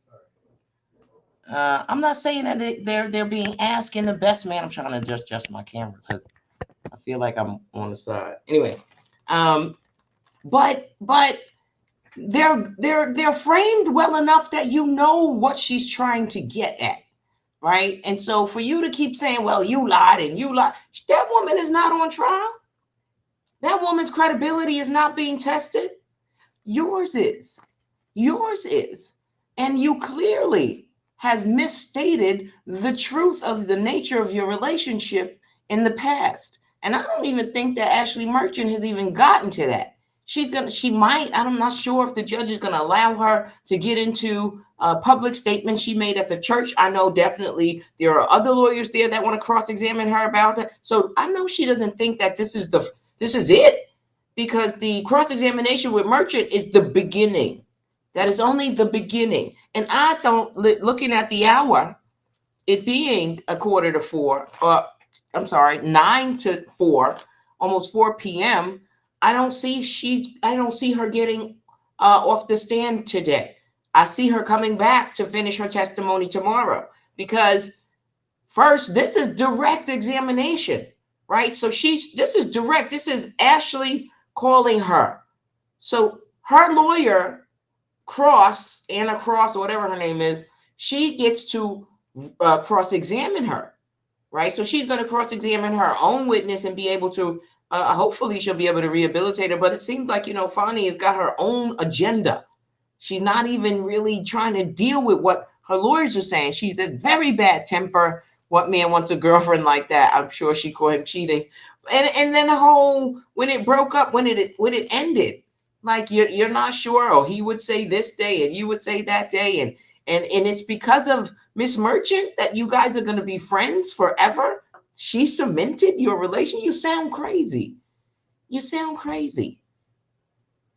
I'm not saying that they're being asked in the best manner. I'm trying to adjust my camera because I feel like I'm on the side. Anyway, but they're framed well enough that you know what she's trying to get at, right? And so for you to keep saying, well, you lied and you lied, that woman is not on trial. That woman's credibility is not being tested. Yours is. And you clearly have misstated the truth of the nature of your relationship in the past. And I don't even think that Ashley Merchant has even gotten to that. She might, I'm not sure if the judge is going to allow her to get into public statements she made at the church. I know definitely there are other lawyers there that want to cross-examine her about that. So I know she doesn't think that this is it, because the cross-examination with Merchant is the beginning. That is only the beginning. And I don't, looking at the hour, it being 9 to 4, almost 4 p.m., I don't see her getting off the stand today. I see her coming back to finish her testimony tomorrow, because first, this is direct examination, right? So this is direct. This is Ashley calling her. So her lawyer, Anna Cross, or whatever her name is, she gets to cross-examine her, right? So she's going to cross-examine her own witness and be able to, hopefully she'll be able to rehabilitate her. But it seems like, Fani has got her own agenda. She's not even really trying to deal with what her lawyers are saying. She's a very bad temper. What man wants a girlfriend like that? I'm sure she caught him cheating. And then the whole, when it broke up, when it ended, like you're not sure, or he would say this day and you would say that day, and it's because of Miss Merchant that you guys are going to be friends forever. She cemented your relation. You sound crazy.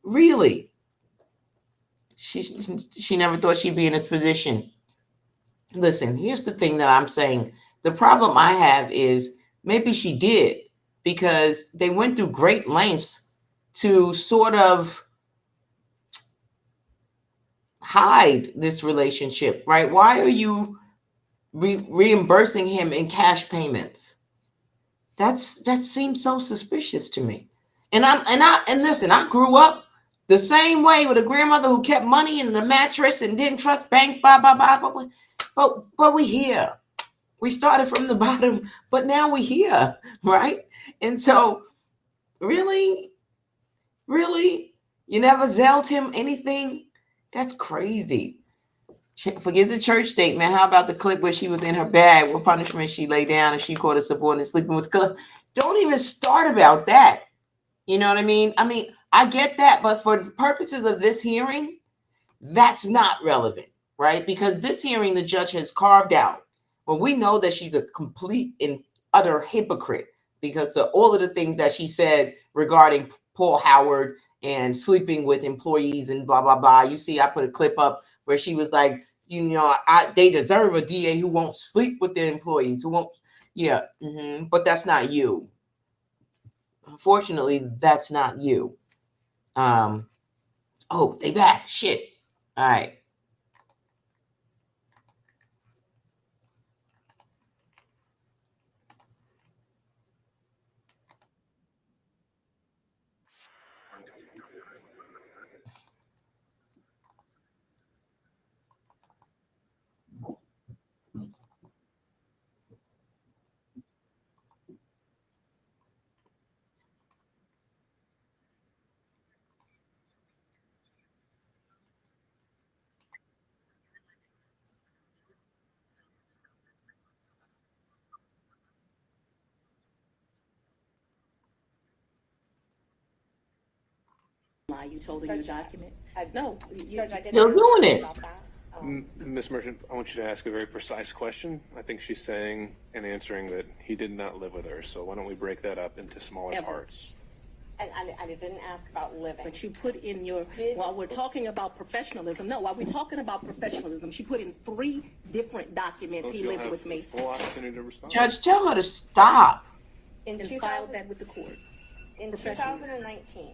Really. She never thought she'd be in this position. Listen, here's the thing that I'm saying. The problem I have is maybe she did, because they went through great lengths to sort of hide this relationship, right? Why are you reimbursing him in cash payments? That seems so suspicious to me. And listen, I grew up the same way with a grandmother who kept money in the mattress and didn't trust bank, but we're here. We started from the bottom, but now we're here, right? And so really, you never zelled him anything? That's crazy. Forget the church statement. How about the clip where she was in her bag? What punishment she lay down and she caught a subordinate sleeping with the Don't even start about that. You know what I mean? I get that, but for the purposes of this hearing, that's not relevant, right? Because this hearing, the judge has carved out. Well, we know that she's a complete and utter hypocrite because of all of the things that she said regarding Paul Howard and sleeping with employees and blah, blah, blah. You see, I put a clip up where she was like, you know, they deserve a DA who won't sleep with their employees, who won't, yeah, but that's not you. Unfortunately, that's not you. Oh, they back. Shit. All right. Lie, you told her your Judge, document. I- No, you, Judge, I did Still ask doing it. about that. Ms. Merchant, I want you to ask a very precise question. I think she's saying and answering that he did not live with her. So why don't we break that up into smaller Ever. parts? And I didn't ask about living. but you put in your, while we're talking about professionalism, no, while we're talking about professionalism, she put in 3 different documents Don't he you lived have with me full opportunity to respond? Judge, tell her to stop. In and 2000 filed that with the court. in professionally. 2019,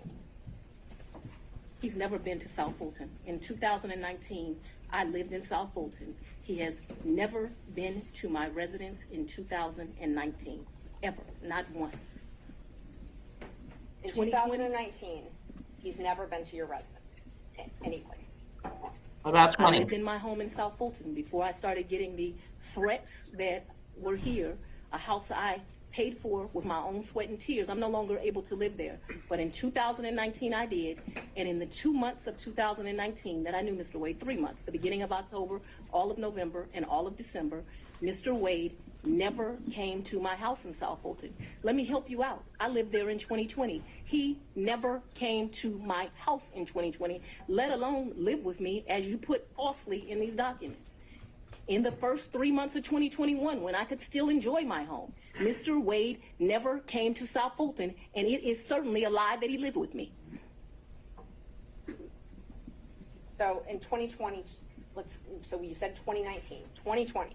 He's never been to South Fulton. In 2019, I lived in South Fulton. He has never been to my residence in 2019, ever, not once. in 2020? 2019, he's never been to your residence, any place. What about I lived 20? in my home in South Fulton before I started getting the threats that were here, a house I paid for with my own sweat and tears. I'm no longer able to live there. But in 2019, I did. And in the 2 months of 2019 that I knew Mr. Wade, 3 months, the beginning of October, all of November, and all of December, Mr. Wade never came to my house in South Fulton. Let me help you out. I lived there in 2020. He never came to my house in 2020, let alone live with me, as you put falsely in these documents. In the first 3 months of 2021, when I could still enjoy my home, Mr. Wade never came to South Fulton, and it is certainly a lie that he lived with me. So in 2020, so you said 2019, 2020,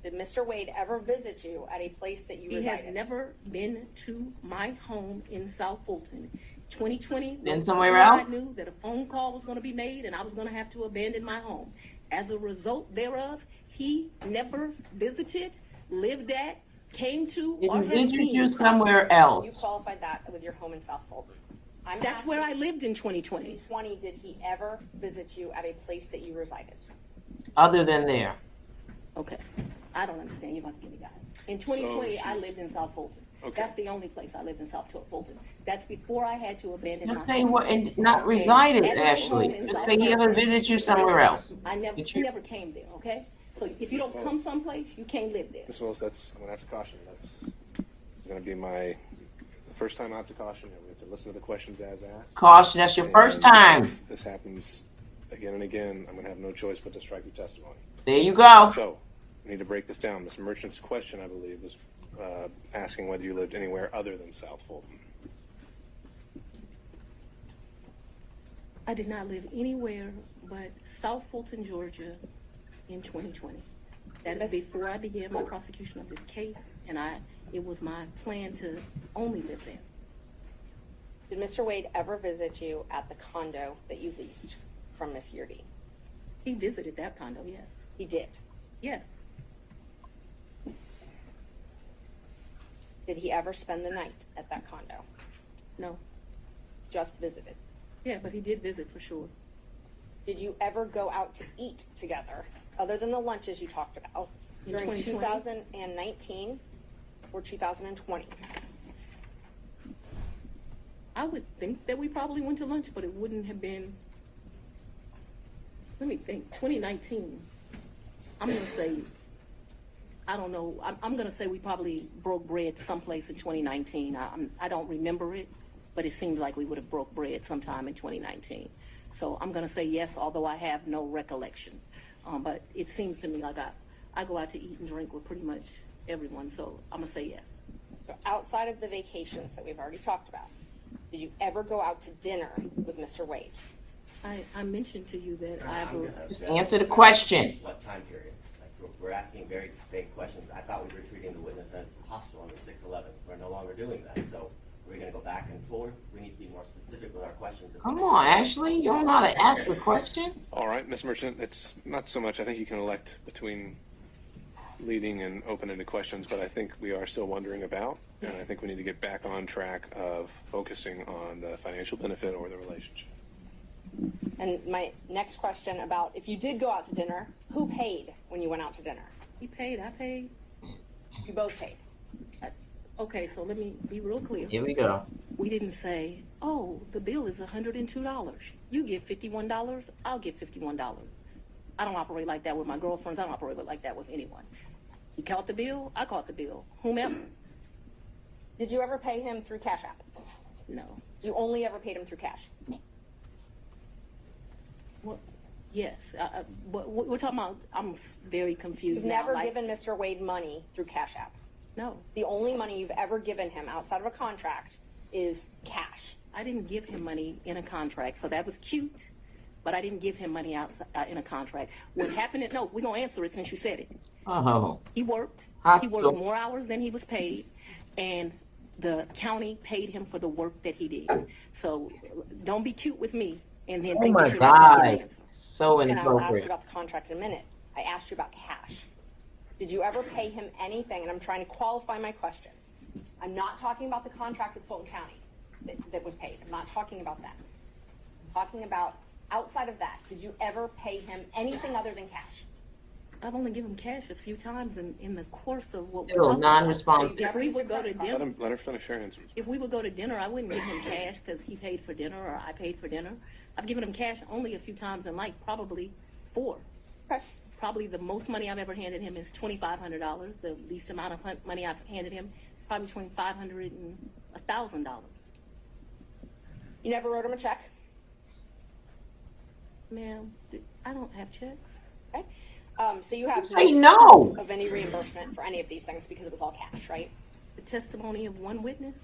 did Mr. Wade ever visit you at a place that you He resided? has never been to my home in South Fulton. 2020, Been somewhere before else? I knew that a phone call was going to be made and I was going to have to abandon my home. As a result thereof, he never visited, lived at, came to, or has Did seen you South somewhere Fulton. You else? qualified that with your home in South Fulton. I'm That's where I asking, lived in 2020. 2020, did he ever visit you at a place that you resided? Other than there. Okay. I don't understand. You're going to give me guidance. In 2020, I lived in South Fulton. Okay. That's the only place I lived in South Fulton. That's before I had to abandon Just my say home. what, and not resided, At my Ashley. home in Just South say he ever Fulton. visit you somewhere else. I never, Did he you? never came there, okay? So if you don't come someplace, you can't live there. Ms. Willis, that's, I'm going to have to caution. That's going to be my first time I have to caution you. We have to listen to the questions as asked. Caution, that's your first And time. if this happens again and again, I'm going to have no choice but to strike your testimony. There you go. So, we need to break this down. Ms. Merchant's question, I believe, was asking whether you lived anywhere other than South Fulton. I did not live anywhere but South Fulton, Georgia in 2020. That is before I began my prosecution of this case, and it was my plan to only live there. Did Mr. Wade ever visit you at the condo that you leased from Miss Yurdi? He visited that condo, yes. He did. Yes. Did he ever spend the night at that condo? No. Just visited. Yeah, but he did visit for sure. Did you ever go out to eat together, other than the lunches you talked about, In during 2020? 2019 or 2020? I would think that we probably went to lunch, but it wouldn't have been, let me think, 2019. I'm going to say, I don't know, I'm going to say we probably broke bread someplace in 2019. I don't remember it, but it seems like we would have broke bread sometime in 2019. So I'm going to say yes, although I have no recollection. But it seems to me like I go out to eat and drink with pretty much everyone, so I'm going to say yes. So outside of the vacations that we've already talked about, did you ever go out to dinner with Mr. Wade? I mentioned to you that I I'm gonna Just object. answer the question. What time period? Like, we're asking very vague questions. I thought we were treating the witness as hostile under 611. We're no longer doing that. So we're gonna go back and forth. We need to be more specific with our questions. Come on, Ashley, you don't know how to ask a question? All right, Ms. Merchant, it's not so much, I think you can elect between leading and open-ended questions, but I think we are still wondering about, and I think we need to get back on track of focusing on the financial benefit or the relationship. And my next question about if you did go out to dinner, who paid when you went out to dinner? He paid, I paid. You both paid. Okay, so let me be real clear. Here we go. We didn't say, oh, the bill is $102. You give $51, I'll give $51. I don't operate like that with my girlfriends. I don't operate like that with anyone. He caught the bill, I caught the bill. Whomever. Did you ever pay him through Cash App? No. You only ever paid him through cash. What? Yes. We're talking about, I'm very confused You've now. never like, given Mr. Wade money through Cash App. No. The only money you've ever given him outside of a contract is cash. I didn't give him money in a contract, so that was cute, but I didn't give him money outside in a contract. What happened? No, we're gonna answer it since you said it. Oh, He worked. Hospital. He worked more hours than he was paid, and the county paid him for the work that he did. So don't be cute with me, and then oh think my that you're not gonna get an God. answer. So And I'll ask you inappropriate. about the contract in a minute. I asked you about cash. Did you ever pay him anything? And I'm trying to qualify my questions. I'm not talking about the contract with Fulton County that was paid. I'm not talking about that. I'm talking about outside of that. Did you ever pay him anything other than cash? I've only given cash a few times in the course of what Still we're talking about. non-responsive. If we would go to dinner, Let her finish her answer. if we would go to dinner, I wouldn't give him cash because he paid for dinner or I paid for dinner. I've given him cash only a few times in life, probably 4. Okay. Probably the most money I've ever handed him is $2,500. The least amount of money I've handed him, probably between $500 and $1,000. You never wrote him a check? Ma'am, I don't have checks. Okay. So you have Say no. of any reimbursement for any of these things because it was all cash, right? The testimony of one witness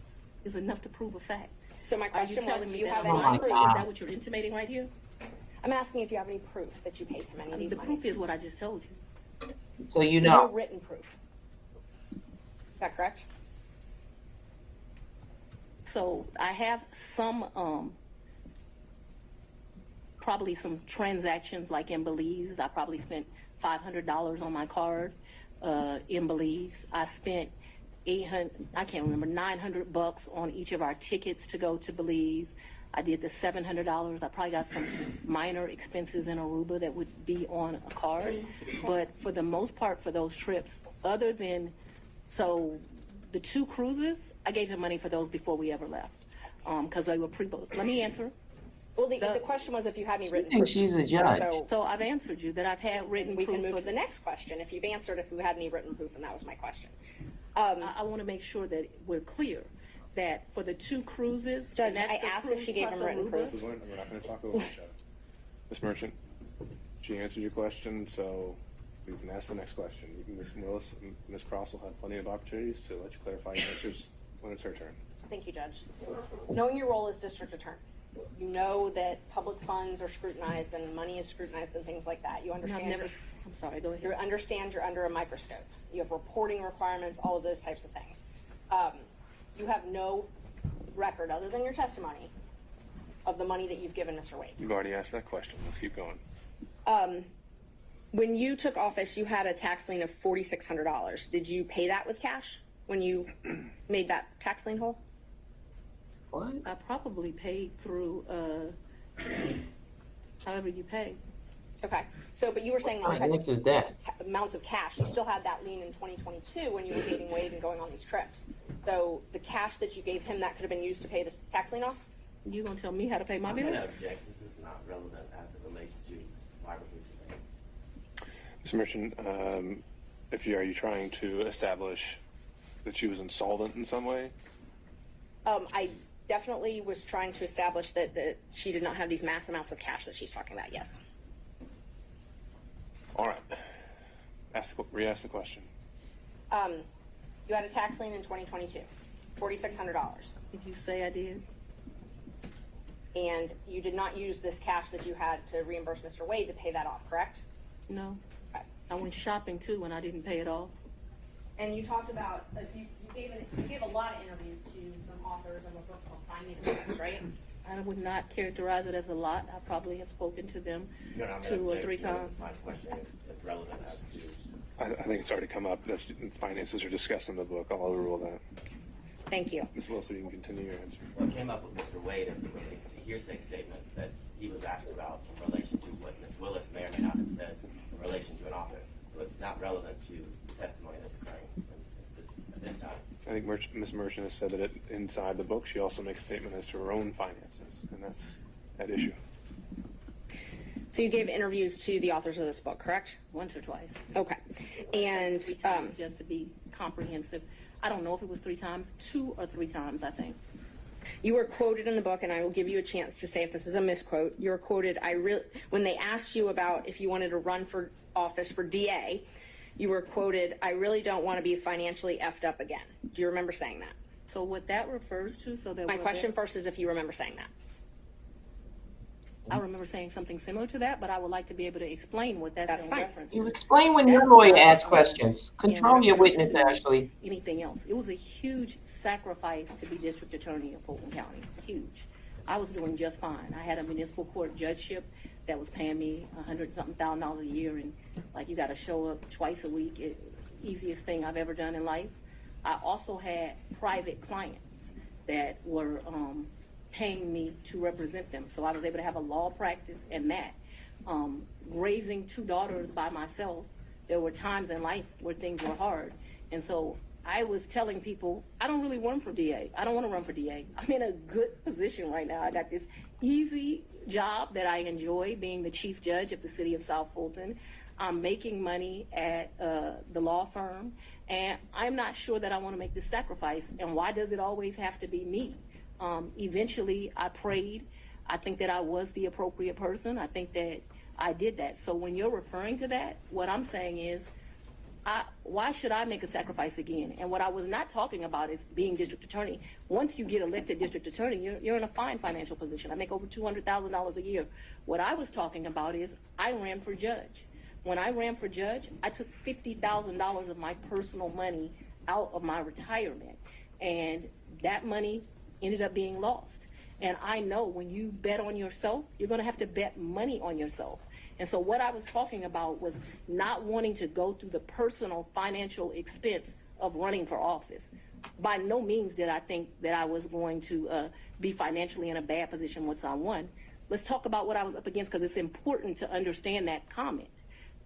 is enough to prove a fact. So my Are you question was, telling do me you that have I'm Oh my any proof? lying? Is God. that what you're intimating right here? I'm asking if you have any proof that you paid him any I of mean, these the monies. proof is what I just told you. So you No know. written proof. Is that correct? So I have some, probably some transactions like in Belize. I probably spent $500 on my card in Belize. I spent I can't remember, $900 on each of our tickets to go to Belize. I did the $700. I probably got some minor expenses in Aruba that would be on a card. But for the most part, for those trips, other than, so the 2 cruises, I gave him money for those before we ever left. Because they were pre-booked. Let me answer. Well, the question was if you had any I written think proof. she's a judge. So So I've answered you that I've had written we proof can move for to the next question. If you've answered if you had any written proof, and that was my question. I want to make sure that we're clear that for the 2 cruises, Judge, and that's I the asked if cruise she gave plus him written Aruba. proof. We're not going to talk over each other. Ms. Merchant, she answered your question, so we can ask the next question. Ms. Willis and Ms. Cross will have plenty of opportunities to let you clarify your answers when it's her turn. Thank you, Judge. Knowing your role as district attorney, you know that public funds are scrutinized and money is scrutinized and things like that. You And understand. I've never, I'm sorry, go You ahead. understand you're under a microscope. You have reporting requirements, all of those types of things. You have no record, other than your testimony, of the money that you've given Mr. Wade. You've already asked that question. Let's keep going. When you took office, you had a tax lien of $4,600. Did you pay that with cash when you made that tax lien whole? What? I probably paid through, however you pay. Okay. So, but you were saying that you My had answer is that. amounts of cash. You still had that lien in 2022 when you were dating Wade and going on these trips. So the cash that you gave him, that could have been used to pay this tax lien off? You gonna tell me how to pay my I'm gonna bills? object. This is not relevant as it relates to why we're here today. Ms. Merchant, are you trying to establish that she was insolvent in some way? I definitely was trying to establish that she did not have these mass amounts of cash that she's talking about, yes. All right. Re-ask the question. You had a tax lien in 2022, $4,600. Did you say I did? and you did not use this cash that you had to reimburse Mr. Wade to pay that off, correct? No, Okay. I went shopping too and I didn't pay it off. And you talked about, you gave a lot of interviews to some authors of a book called Finance, right? I would not characterize it as a lot. I probably have spoken to them No, I'm gonna 2 or say, 3 you know, times. My question is relevant as to, I think it's already come up that finances are discussed in the book. I'll overrule that. Thank you. Ms. Wilson, you can continue your answer. what came up with Mr. Wade as it relates to hearsay statements that he was asked about in relation to what Ms. Willis may or may not have said in relation to an author. So it's not relevant to the testimony that's occurring at this time. I think Ms. Merchant has said that inside the book, she also makes a statement as to her own finances, and that's at issue. So you gave interviews to the authors of this book, correct? Once or twice. Okay. And 3 times, just to be comprehensive. I don't know if it was 3 times, 2 or 3 times, I think. you were quoted in the book, and I will give you a chance to say if this is a misquote. You were quoted, when they asked you about if you wanted to run for office for DA, you were quoted, "I really don't want to be financially effed up again." Do you remember saying that? So what that refers to, so that My question first is if you remember saying that. I remember saying something similar to that, but I would like to be able to explain what that's That's in fine. reference You to. explain when your lawyer asks questions. Control your witness, Ashley. Anything else. It was a huge sacrifice to be district attorney in Fulton County. Huge. I was doing just fine. I had a municipal court judgeship that was paying me $100-something thousand a year, and like you got to show up twice a week. Easiest thing I've ever done in life. I also had private clients that were paying me to represent them, so I was able to have a law practice and that. Raising 2 daughters by myself, there were times in life where things were hard, and so I was telling people, I don't really run for DA. I don't want to run for DA. I'm in a good position right now. I got this easy job that I enjoy, being the chief judge of the city of South Fulton. I'm making money at the law firm, and I'm not sure that I want to make this sacrifice. And why does it always have to be me? Eventually, I prayed. I think that I was the appropriate person. I think that I did that. So when you're referring to that, what I'm saying is, why should I make a sacrifice again? And what I was not talking about is being district attorney. Once you get elected district attorney, you're in a fine financial position. I make over $200,000 a year. What I was talking about is I ran for judge. When I ran for judge, I took $50,000 of my personal money out of my retirement, and that money ended up being lost. And I know when you bet on yourself, you're going to have to bet money on yourself. And so what I was talking about was not wanting to go through the personal financial expense of running for office. By no means did I think that I was going to be financially in a bad position once I won. Let's talk about what I was up against, because it's important to understand that comment.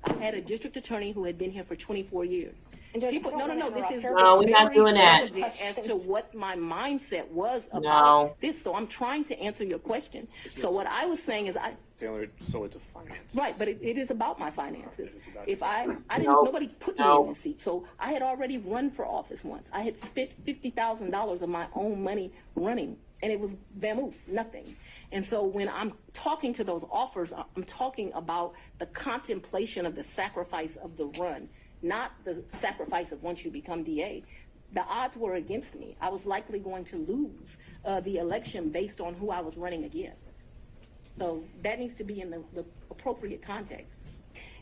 I had a district attorney who had been here for 24 years. And Judge, People, I don't no, wanna this is interrupt No, we're not very doing that. relevant as to what my mindset was about No. this. So I'm trying to answer your question. So what I was saying is Tailored solely to finance. right, but it is about my finances. It's about If I didn't, No. nobody put me No. in the seat. So I had already run for office once. I had spent $50,000 of my own money running, and it was vamoose, nothing. And so when I'm talking to those offers, I'm talking about the contemplation of the sacrifice of the run, not the sacrifice of once you become DA. The odds were against me. I was likely going to lose the election based on who I was running against. So that needs to be in the appropriate context.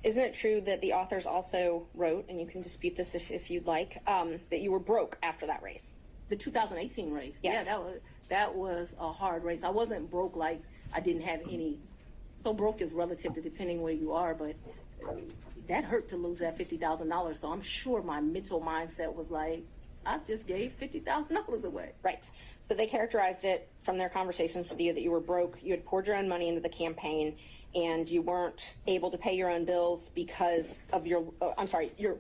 Isn't it true that the authors also wrote, and you can dispute this if you'd like, that you were broke after that race? The 2018 race. Yes. Yeah, that was a hard race. I wasn't broke like I didn't have any. So broke is relative to depending where you are, but that hurt to lose that $50,000. So I'm sure my mental mindset was like, I just gave $50,000 away. Right. So they characterized it from their conversations with you that you were broke, you had poured your own money into the campaign, and you weren't able to pay your own bills because of your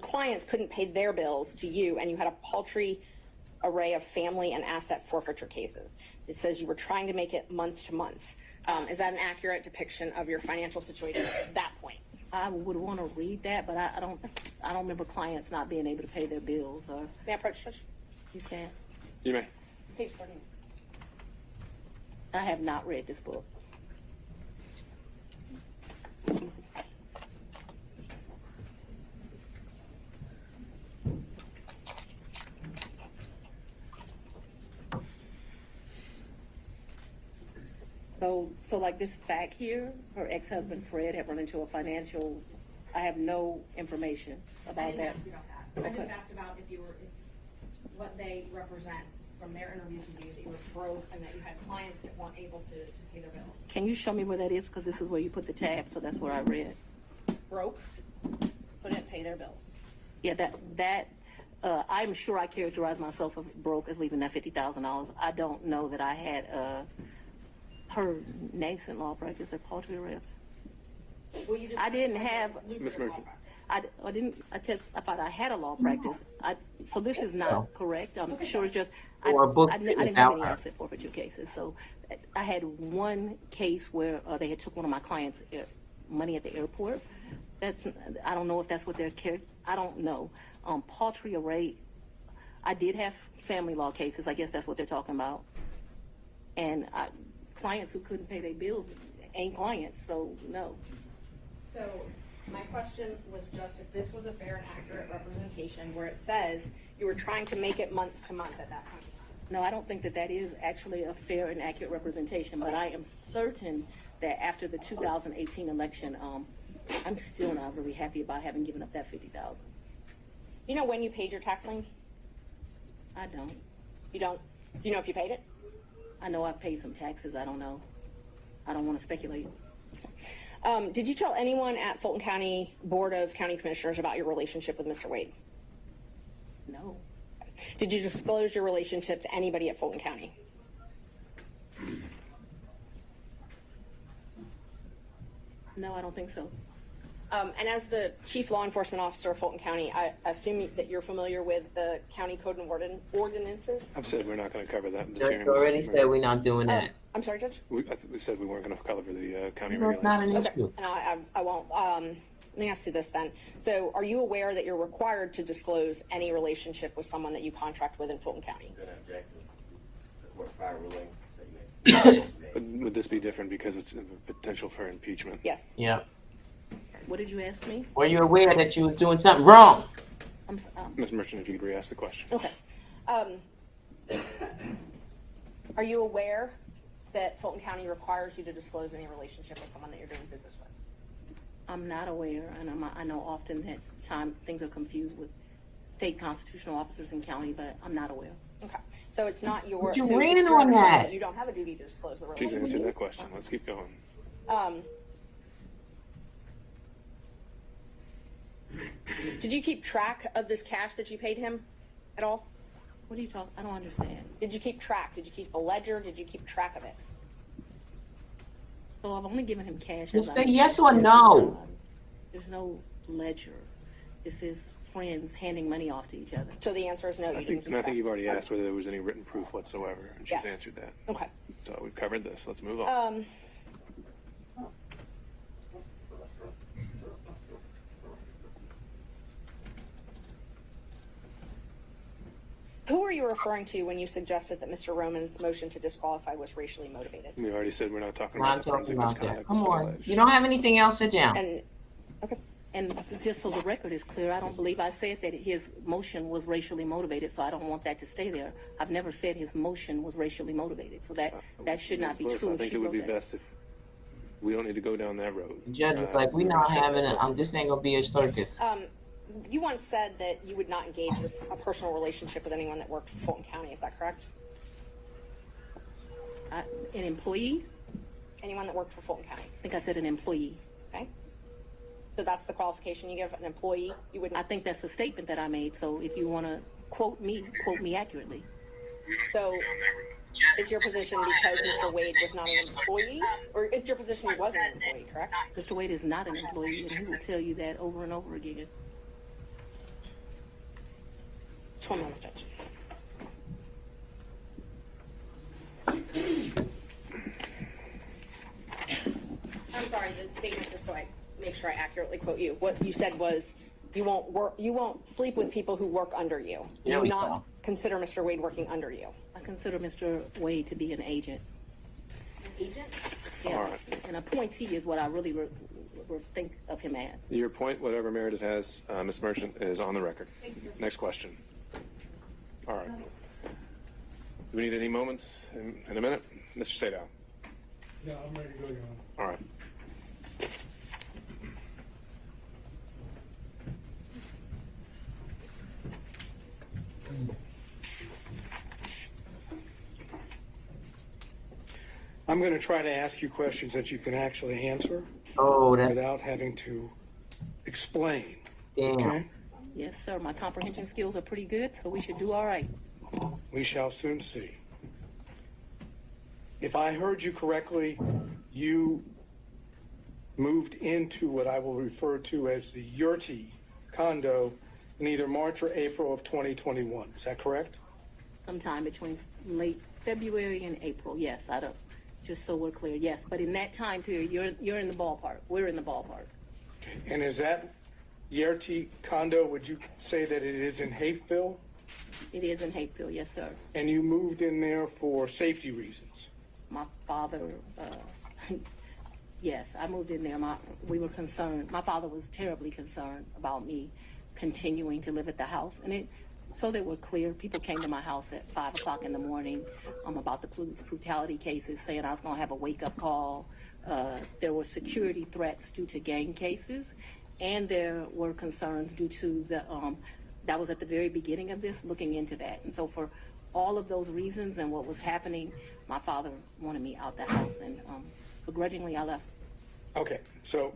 clients couldn't pay their bills to you, and you had a paltry array of family and asset forfeiture cases. It says you were trying to make it month to month. Is that an accurate depiction of your financial situation at that point? I would want to read that, but I don't remember clients not being able to pay their bills. Or May I approach, Judge? you can't. You may. Page 14. I have not read this book. So So like this fact here, her ex-husband Fred had run into a financial, I have no information I about didn't that. ask you about that. I just Okay. asked about if what they represent from their interviews with you, that you were broke and that you had clients that weren't able to pay their bills. Can you show me where that is? Because this is where you put the tab, so that's where I read. Broke, couldn't pay their bills. Yeah, I'm sure I characterized myself as broke as leaving that $50,000. I don't know that I had her nascent law practice at Paltry Rep. Well, you just I didn't said have- it was Ms. lucrative law Murphy. practice. I didn't. I thought I had a law practice. So this is not correct. I'm sure it's just. Or a book I didn't have about any her. asset forfeiture cases. So I had one case where they had took one of my clients' money at the airport. I don't know if that's what they're I don't know. Paltry array. I did have family law cases. I guess that's what they're talking about. And clients who couldn't pay their bills ain't clients. So no. So my question was just if this was a fair and accurate representation where it says you were trying to make it month to month at that point. No, I don't think that is actually a fair and accurate representation, but I am certain that after the 2018 election, I'm still not really happy about having given up that $50,000. You know when you paid your tax lien? I don't. You don't? Do you know if you paid it? I know I've paid some taxes. I don't know. I don't want to speculate. Did you tell anyone at Fulton County Board of County Commissioners about your relationship with Mr. Wade? No. Did you disclose your relationship to anybody at Fulton County? No, I don't think so. And as the chief law enforcement officer of Fulton County, I assume that you're familiar with the county code and ordinances? I've said we're not going to cover that in this Judge hearing. already Mr. said Mayor. we're not doing that. I'm sorry, Judge? We said we weren't going to cover the county No, it's not an regulations. issue. And I won't. Let me ask you this then. So are you aware that you're required to disclose any relationship with someone that you contract with in Fulton County? I'm going to object to the court prior ruling that you made. But would this be different because it's a potential for impeachment? Yes. Yeah. What did you ask me? Were you aware that you were doing something wrong? Ms. Merchant, if you could re-ask the question. Okay. Are you aware that Fulton County requires you to disclose any relationship with someone that you're doing business with? I'm not aware, and I know often that things are confused with state constitutional officers in county, but I'm not aware. Okay. So it's not your. But you so ran it's your on understanding that. You don't have a duty to disclose the She's relationship. answered that question. Let's keep going. Did you keep track of this cash that you paid him at all? What are you talking? I don't understand. Did you keep track? Did you keep a ledger? Did you keep track of it? So I've only given him cash. Just as say I- yes or no. There's no ledger. This is friends handing money off to each other. So the answer is no. You didn't keep And I think track. you've already asked whether there was any written proof whatsoever, and she's Yes. answered that. Okay. So we've covered this. Let's move on. Who were you referring to when you suggested that Mr. Roman's motion to disqualify was racially motivated? We already said we're not talking We're about not the talking forensic about that. misconduct. Come that's been on. alleged. You don't have anything else? Sit down. And okay. And just so the record is clear, I don't believe I said that his motion was racially motivated, so I don't want that to stay there. I've never said his motion was racially motivated, so that should not be Ms. Lewis, true. I if think she it would wrote be that. best if we don't need to go down that road. The judge was like, we're we're gonna not shut having that it. down. This ain't gonna be a circus. You once said that you would not engage with a personal relationship with anyone that worked for Fulton County. Is that correct? An employee? Anyone that worked for Fulton County. I think I said an employee. Okay. So that's the qualification you give an employee. You I wouldn't. think that's the statement that I made, so if you want to quote me accurately. So it's your position because Mr. Wade was not an employee, or it's your position he wasn't an employee, correct? Mr. Wade is not an employee, and he will tell you that over and over again. Just 1 moment, Judge. I'm sorry, the statement, just so I make sure I accurately quote you. What you said was you won't sleep with people who work under you. Do There you we not go. consider Mr. Wade working under you? I consider Mr. Wade to be an agent. Agent? Yeah, All right. an appointee is what I really think of him as. Your point, whatever merit it has, Ms. Merchant, is on the record. Next question. All right. Do we need any moments in a minute? Mr. Sadow. No, I'm ready to go, Your Honor. All right. I'm going to try to ask you questions that you can actually answer Oh, that without having to explain. damn. Okay? Yes, sir. My comprehension skills are pretty good, so we should do all right. We shall soon see. If I heard you correctly, you moved into what I will refer to as the Yurti condo in either March or April of 2021. Is that correct? Sometime between late February and April. Yes, I don't. Just so we're clear, yes. But in that time period, you're in the ballpark. We're in the ballpark. And is that Yurti condo, would you say that it is in Hapeville? It is in Hapeville, yes, sir. And you moved in there for safety reasons? My father, yes, I moved in there. We were concerned. My father was terribly concerned about me continuing to live at the house, and so they were clear. People came to my house at 5 o'clock in the morning about the police brutality cases, saying I was going to have a wake-up call. There were security threats due to gang cases, and there were concerns due to that was at the very beginning of this, looking into that. And so for all of those reasons and what was happening, my father wanted me out the house, and begrudgingly I left. Okay, so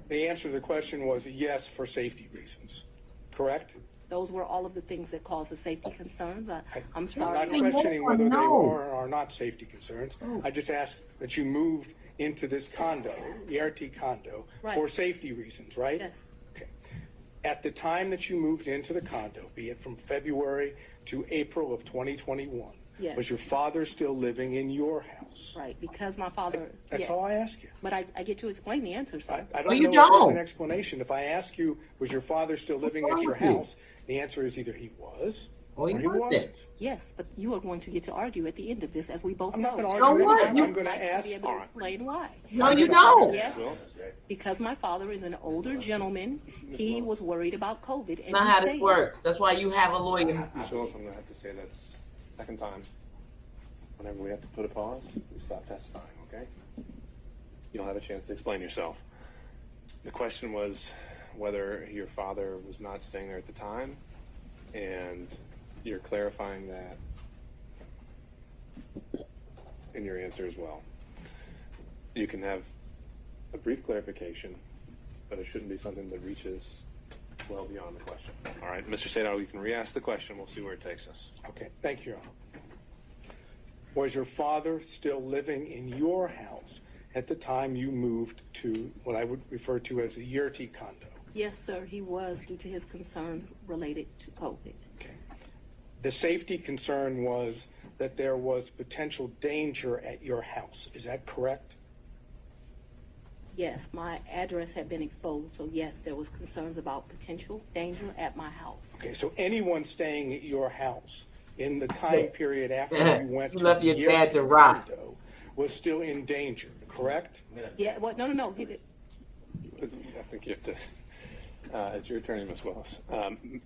the answer to the question was yes for safety reasons, correct? Those were all of the things that caused the safety concerns. I'm I'm sorry. not questioning whether they No. are or are not safety concerns. I just asked that you moved into this condo, the RT condo, Right. for safety reasons, right? Yes. Okay. At the time that you moved into the condo, be it from February to April of 2021, Yes. was your father still living in your house? Right, because my father. That's yeah. all I ask you. But I get to explain the answer, sir. I Oh, don't you know if there's don't. an explanation. If I ask you, was your father still living What's at wrong your with you? house? The answer is either he was Or he wasn't. wasn't. Yes, but you are going to get to argue at the end of this, as we both I'm know. not going to So argue what? anything. You- I'm going I'd to like ask. to be able to explain why. No, you don't. Yes, Willis? because my father is an older gentleman. He was worried about COVID. That's not how this works. That's why you have a lawyer. Ms. Willis, I'm going to have to say that's second time. Whenever we have to put a pause, we stop testifying, okay? You'll have a chance to explain yourself. The question was whether your father was not staying there at the time, and you're clarifying that in your answer as well. You can have a brief clarification, but it shouldn't be something that reaches well beyond the question. All right, Mr. Sadao, you can re-ask the question. We'll see where it takes us. Okay, thank you, Your Honor. Was your father still living in your house at the time you moved to what I would refer to as the Yurti condo? Yes, sir, he was, due to his concerns related to COVID. Okay. The safety concern was that there was potential danger at your house. Is that correct? Yes, my address had been exposed, so yes, there was concerns about potential danger at my house. Okay, so anyone staying at your house in the time period after you went You to left the your dad Yurti to rot. condo was still in danger, correct? Yeah, what? No, he did. I think you have to. It's your attorney, Ms. Willis.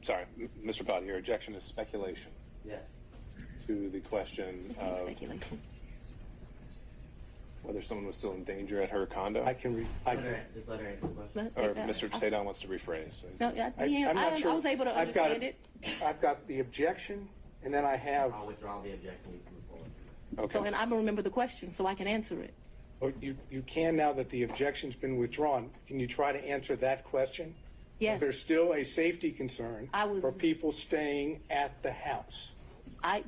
Sorry, Mr. Potter, your objection is speculation Yes. to the question of Speculation. whether someone was still in danger at her condo, Just let her answer the question. But, or Mr. Sadon wants to rephrase. No, yeah, I'm not sure. I was able to I've got understand it. I've got the objection, and then I have, I'll withdraw the objection. You can move forward. Okay. So, and I remember the question, so I can answer it. or you can now that the objection's been withdrawn. Can you try to answer that question? Yes. There's still a safety concern I was- for people staying at the house.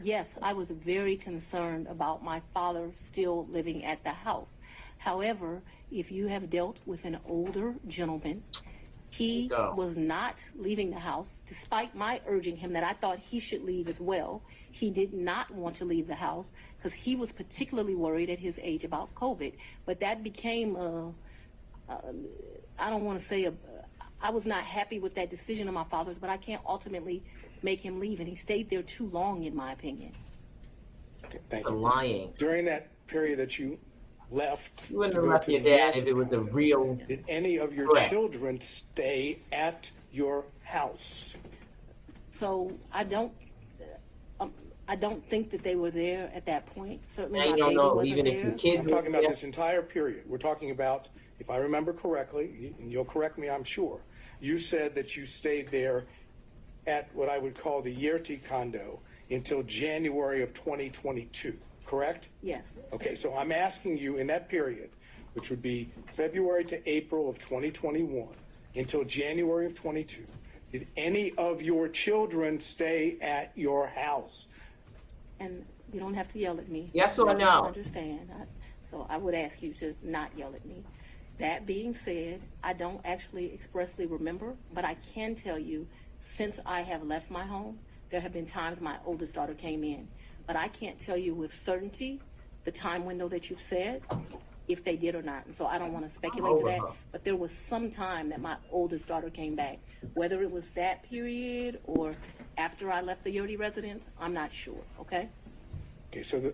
Yes, I was very concerned about my father still living at the house. However, if you have dealt with an older gentleman, he Go. was not leaving the house, despite my urging him that I thought he should leave as well. He did not want to leave the house because he was particularly worried at his age about COVID. But that became I don't want to say I was not happy with that decision of my father's, but I can't ultimately make him leave, and he stayed there too long, in my opinion. Okay, thank For you. lying. During that period that you left, You wouldn't to have go left to your the dad Yurti if it was a real. Did any of your Correct. children stay at your house? So I don't. I don't think that they were there at that point. Certainly Now my you don't baby know wasn't even if there. your kids I'm were talking about there. this entire period. We're talking about, if I remember correctly, and you'll correct me, I'm sure, you said that you stayed there at what I would call the Yerti condo until January of 2022, correct? Yes. Okay, so I'm asking you in that period, which would be February to April of 2021 until January of 22, did any of your children stay at your house? And you don't have to yell at me. Yes or I just no? understand. So I would ask you to not yell at me. That being said, I don't actually expressly remember, but I can tell you, since I have left my home, there have been times my oldest daughter came in. But I can't tell you with certainty the time window that you've said, if they did or not. And so I don't want to speculate to that. But there was some time that my oldest daughter came back. Whether it was that period or after I left the Yurdi residence, I'm not sure, okay? Okay, so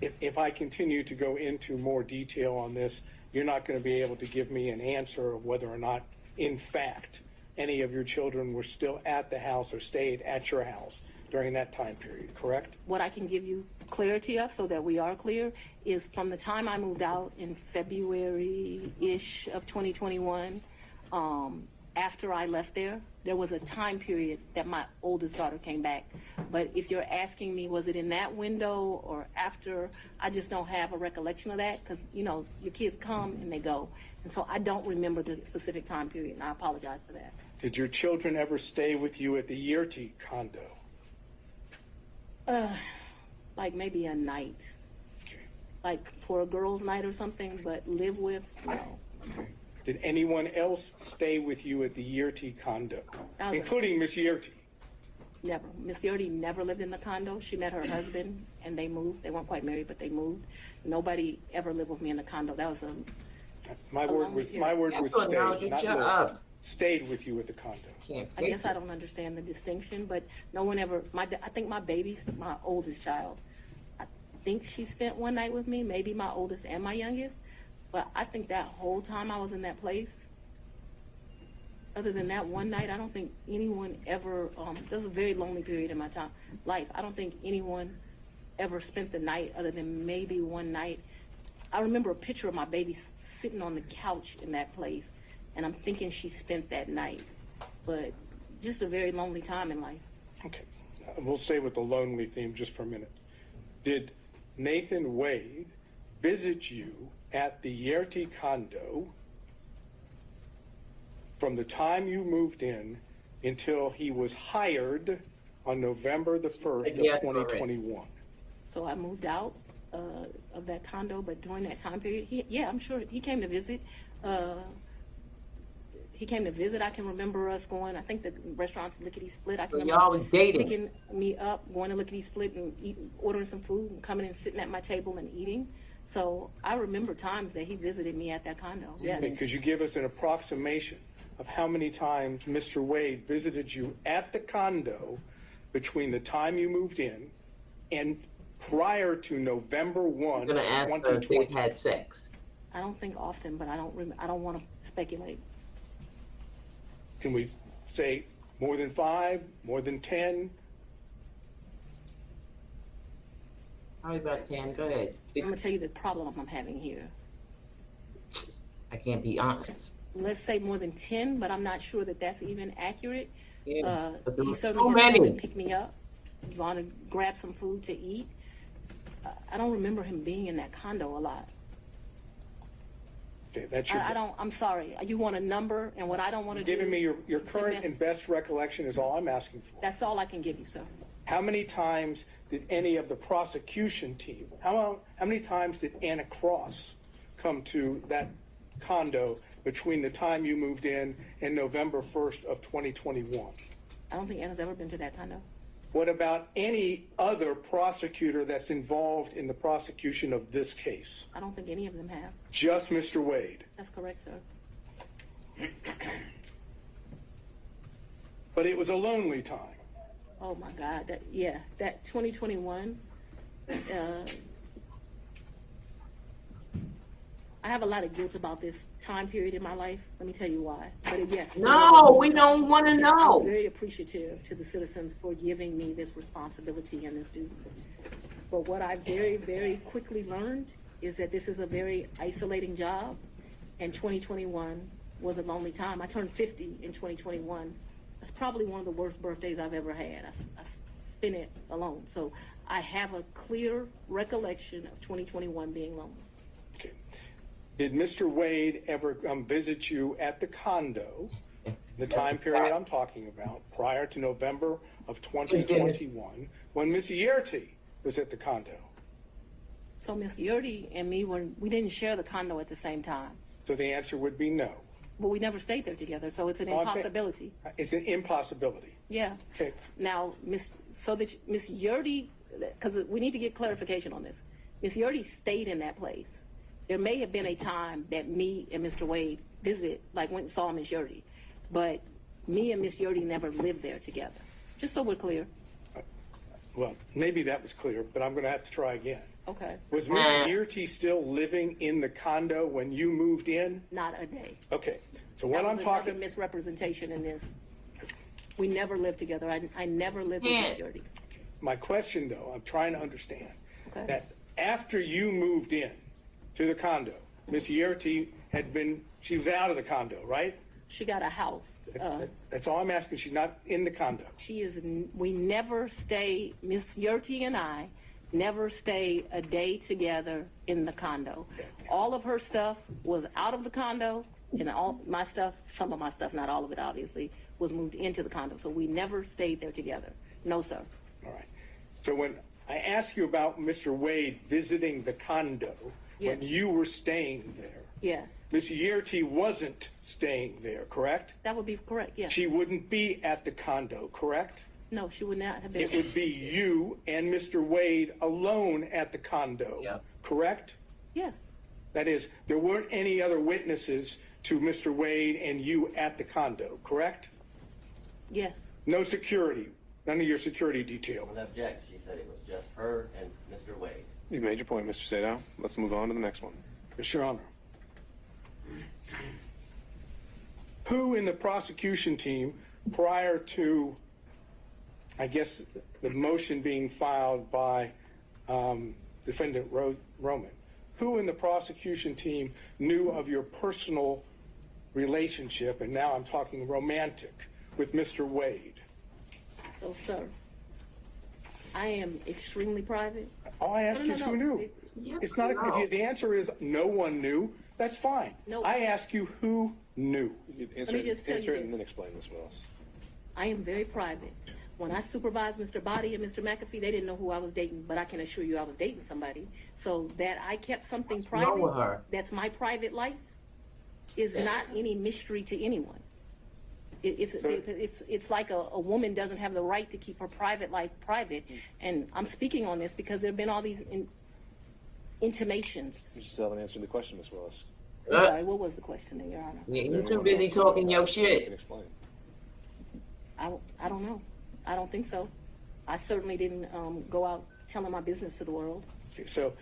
if I continue to go into more detail on this, you're not going to be able to give me an answer of whether or not, in fact, any of your children were still at the house or stayed at your house during that time period, correct? What I can give you clarity of, so that we are clear, is from the time I moved out in February-ish of 2021, after I left there was a time period that my oldest daughter came back. But if you're asking me, was it in that window or after, I just don't have a recollection of that, because, you know, your kids come and they go. And so I don't remember the specific time period, and I apologize for that. Did your children ever stay with you at the Yerti condo? Like maybe a night, Okay. like for a girls' night or something, but live with, no. Did anyone else stay with you at the Yerti condo, That was- including Miss Yerti? Never. Miss Yurdi never lived in the condo. She met her husband and they moved. They weren't quite married, but they moved. Nobody ever lived with me in the condo. That was a, My word was Yes, so now stayed, you not shut lived. up. Stayed with you at the condo. Can't I take guess I it. don't understand the distinction, but no one ever, I think my baby's, my oldest child, I think she spent one night with me, maybe my oldest and my youngest, but I think that whole time I was in that place, other than that one night, I don't think anyone ever, this was a very lonely period in my life. I don't think anyone ever spent the night other than maybe one night. I remember a picture of my baby sitting on the couch in that place, and I'm thinking she spent that night. But just a very lonely time in life. Okay, we'll stay with the lonely theme just for a minute. Did Nathan Wade visit you at the Yerti condo from the time you moved in until he was hired on November the 1st of Yes, already. 2021? So I moved out of that condo, but during that time period, I'm sure he came to visit. He came to visit. I can remember us going, I think the restaurant's Lickety Split. I can So remember y'all was dating. picking me up, going to Lickety Split and ordering some food and coming and sitting at my table and eating. So I remember times that he visited me at that condo. Yeah. Could you give us an approximation of how many times Mr. Wade visited you at the condo between the time you moved in and prior to November 1 I'm gonna of ask her if 2020? they've had sex. I don't think often, but I don't want to speculate. Can we say more than 5, more than 10? Probably about 10. Go ahead. I'm going to tell you the problem I'm having here. I can't be honest. Let's say more than 10, but I'm not sure that that's even accurate. Yeah, but there He were certainly so has come many. and pick me up, gone to grab some food to eat. I don't remember him being in that condo a lot. Okay, that's your. I'm sorry. You want a number, and what I don't want to do. Giving me your is current mess- and best recollection is all I'm asking for. That's all I can give you, sir. How many times did any of the prosecution team, how many times did Anna Cross come to that condo between the time you moved in and November 1st of 2021? I don't think Anna's ever been to that condo. What about any other prosecutor that's involved in the prosecution of this case? I don't think any of them have. Just Mr. Wade. That's correct, sir. But it was a lonely time. Oh my God. That 2021. I have a lot of guilt about this time period in my life. Let me tell you why. But yes. No, we don't want to I was know. very appreciative to the citizens for giving me this responsibility and this duty. But what I very, very quickly learned is that this is a very isolating job, and 2021 was a lonely time. I turned 50 in 2021. That's probably one of the worst birthdays I've ever had. I spent it alone. So I have a clear recollection of 2021 being lonely. Okay. Did Mr. Wade ever visit you at the condo, the time period I'm talking about, prior to November of 2021, when Miss Yerty was at the condo? So Miss Yurdy and me we didn't share the condo at the same time. So the answer would be no. But we never stayed there together, so it's an impossibility. It's an impossibility. Yeah. Okay. Now, Miss Yurdy, because we need to get clarification on this. Miss Yurdy stayed in that place. There may have been a time that me and Mr. Wade visited, like went and saw Miss Yurdy, but me and Miss Yurdy never lived there together. Just so we're clear. Well, maybe that was clear, but I'm going to have to try again. Okay. Was Miss Yerty still living in the condo when you moved in? Not a day. Okay. So what That I'm was talking, another misrepresentation in this. We never lived together. I never lived with Miss Yurdy. my question though, I'm trying to understand Okay. that after you moved in to the condo, Miss Yerty she was out of the condo, right? She got a house. That's all I'm asking. She's not in the condo. We never stay, Miss Yurty and I never stay a day together in the condo. All of her stuff was out of the condo, and all my stuff, some of my stuff, not all of it obviously, was moved into the condo. So we never stayed there together. No, sir. All right. So when I ask you about Mr. Wade visiting the condo, Yes. when you were staying there, Yes, Miss Yerty wasn't staying there, correct? that would be correct. Yes. She wouldn't be at the condo, correct? No, she would not have been. It would be you and Mr. Wade alone at the condo, Yep. correct? Yes. That is, there weren't any other witnesses to Mr. Wade and you at the condo, correct? Yes. No security, none of your security detail. An object, she said it was just her and Mr. Wade. You've made your point, Mr. Sadow. Let's move on to the next one. Yes, Your Honor. Who in the prosecution team, prior to, I guess, the motion being filed by Defendant Roman, who in the prosecution team knew of your personal relationship, and now I'm talking romantic, with Mr. Wade? So, sir, I am extremely private. All I ask No, no, is no. who knew. Yes, It's not. no. If the answer is no one knew, that's fine. No. I ask you who knew. You can answer, me just tell you answer it this. and then explain, Ms. Willis. I am very private. When I supervised Mr. Body and Mr. McAfee, they didn't know who I was dating, but I can assure you I was dating somebody. So that I kept something What's wrong with private, her? that's my private life, is not any mystery to anyone. It's like a woman doesn't have the right to keep her private life private. And I'm speaking on this because there have been all these intimations. You still haven't answered the question, Ms. Willis. I'm sorry, what was the question, Your Honor? Yeah, you're too busy talking your You can shit. explain. I don't know. I don't think so. I certainly didn't go out telling my business to the world. Okay, so,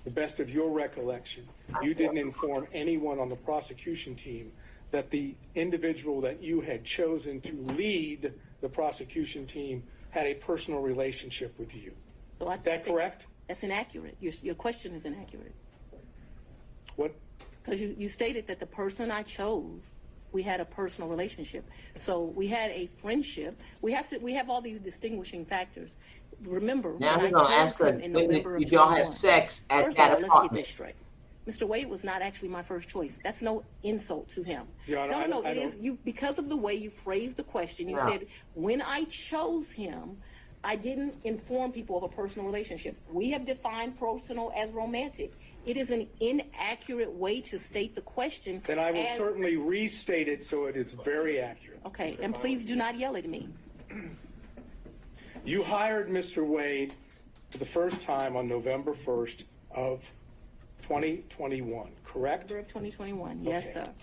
the best of your recollection, you didn't inform anyone on the prosecution team that the individual that you had chosen to lead the prosecution team had a personal relationship with you. So I Is that think correct? That's inaccurate. Your question is inaccurate. What? Because you stated that the person I chose, we had a personal relationship. So we had a friendship. We have all these distinguishing factors. Remember, Now when we're gonna I chose ask her him in November of if y'all have 21. sex at First that of all, let's get apartment. this straight. Mr. Wade was not actually my first choice. That's no insult to him. Your Honor, No. I It is don't- you because of the way you phrased the question. You Yeah. said when I chose him, I didn't inform people of a personal relationship. We have defined personal as romantic. It is an inaccurate way to state the question. Then I will as- certainly restate it so it is very accurate. Okay, and please do not yell at me. You hired Mr. Wade for the first time on November 1st of 2021, correct? November of 2021. Yes, Okay. sir.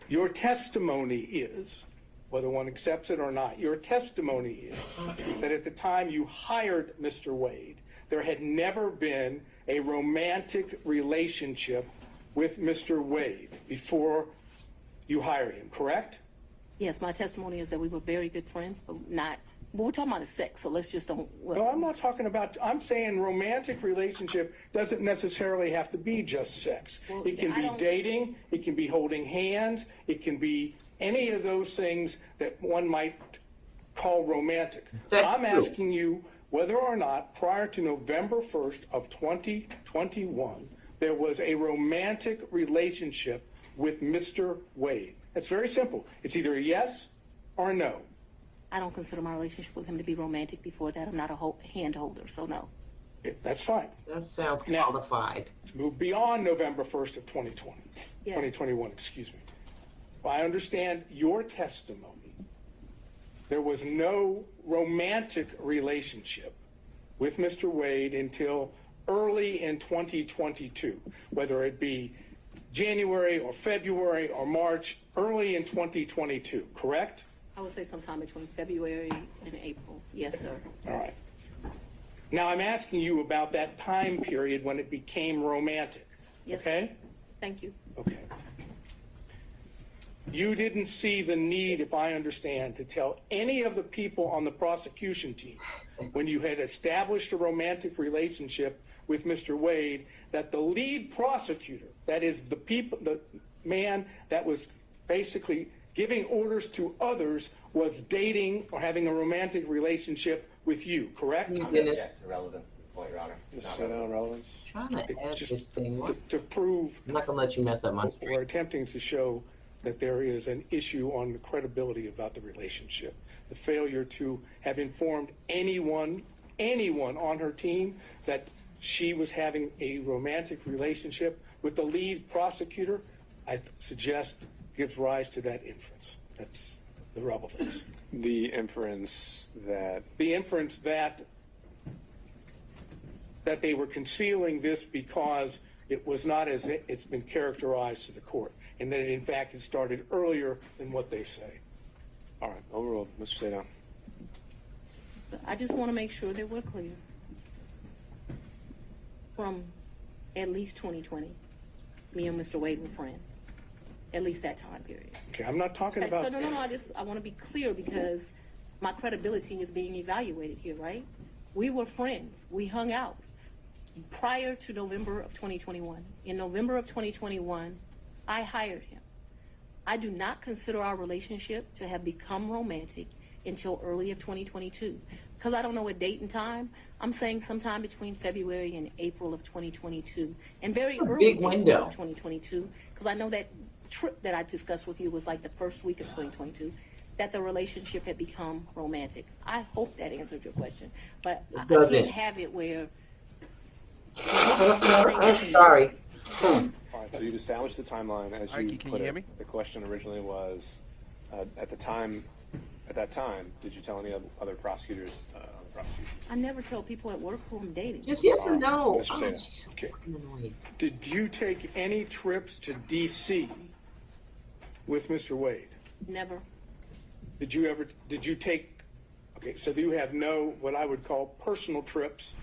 Your testimony is, whether one accepts it or not, your testimony is that at the time you hired Mr. Wade, there had never been a romantic relationship with Mr. Wade before you hired him, correct? Yes, my testimony is that we were very good friends, but we're talking about sex, so let's just don't. No, I'm not talking about, I'm saying romantic relationship doesn't necessarily have to be just sex. Well, It can I be don't- dating, it can be holding hands, it can be any of those things that one might call romantic. Sex I'm too. asking you whether or not prior to November 1st of 2021, there was a romantic relationship with Mr. Wade. It's very simple. It's either a yes or a no. I don't consider my relationship with him to be romantic before that. I'm not a hand holder, so no. That's fine. That sounds Now- qualified. Let's move beyond November 1st of 2020, Yeah. 2021, excuse me. Well, I understand your testimony. There was no romantic relationship with Mr. Wade until early in 2022, whether it be January or February or March, early in 2022, correct? I would say sometime between February and April. Yes, sir. All right. Now I'm asking you about that time period when it became romantic. Yes. Okay? Thank you. Okay. You didn't see the need, if I understand, to tell any of the people on the prosecution team when you had established a romantic relationship with Mr. Wade that the lead prosecutor, that is the man that was basically giving orders to others, was dating or having a romantic relationship with you, correct? You I'm didn't. going to object to relevance at this point, Your Honor. It's Mr. not Sit down, relevant. relevance. Trying to add Just this thing. To prove I'm not gonna let you mess up my streak. we're attempting to show that there is an issue on the credibility about the relationship. The failure to have informed anyone on her team that she was having a romantic relationship with the lead prosecutor, I suggest gives rise to that inference. That's the relevance. The inference that The inference that they were concealing this because it was not as it's been characterized to the court, and that in fact it started earlier than what they say. all right, overruled. Mr. Sit down. But I just want to make sure that we're clear. From at least 2020, me and Mr. Wade were friends. At least that time period. Okay, I'm not talking Okay, about. so no, I want to be clear because my credibility is being evaluated here, right? We were friends. We hung out prior to November of 2021. In November of 2021, I hired him. I do not consider our relationship to have become romantic until early of 2022. Because I don't know a date and time, I'm saying sometime between February and April of 2022. And very early big April window. of 2022, because I know that trip that I discussed with you was like the first week of 2022, that the relationship had become romantic. I hope that answered your question. But I doesn't. can't have it where... I'm sorry. All right, so you've established the timeline as you Ike, can put you it. hear me? The question originally was, at that time, did you tell any other prosecutors on the prosecution? I never tell people at work who I'm dating. Just yes or no. Mr. Oh, Sada. she's so Okay. fucking annoying. Did you take any trips to D.C. with Mr. Wade? Never. Did you take, okay, so you have no, what I would call personal trips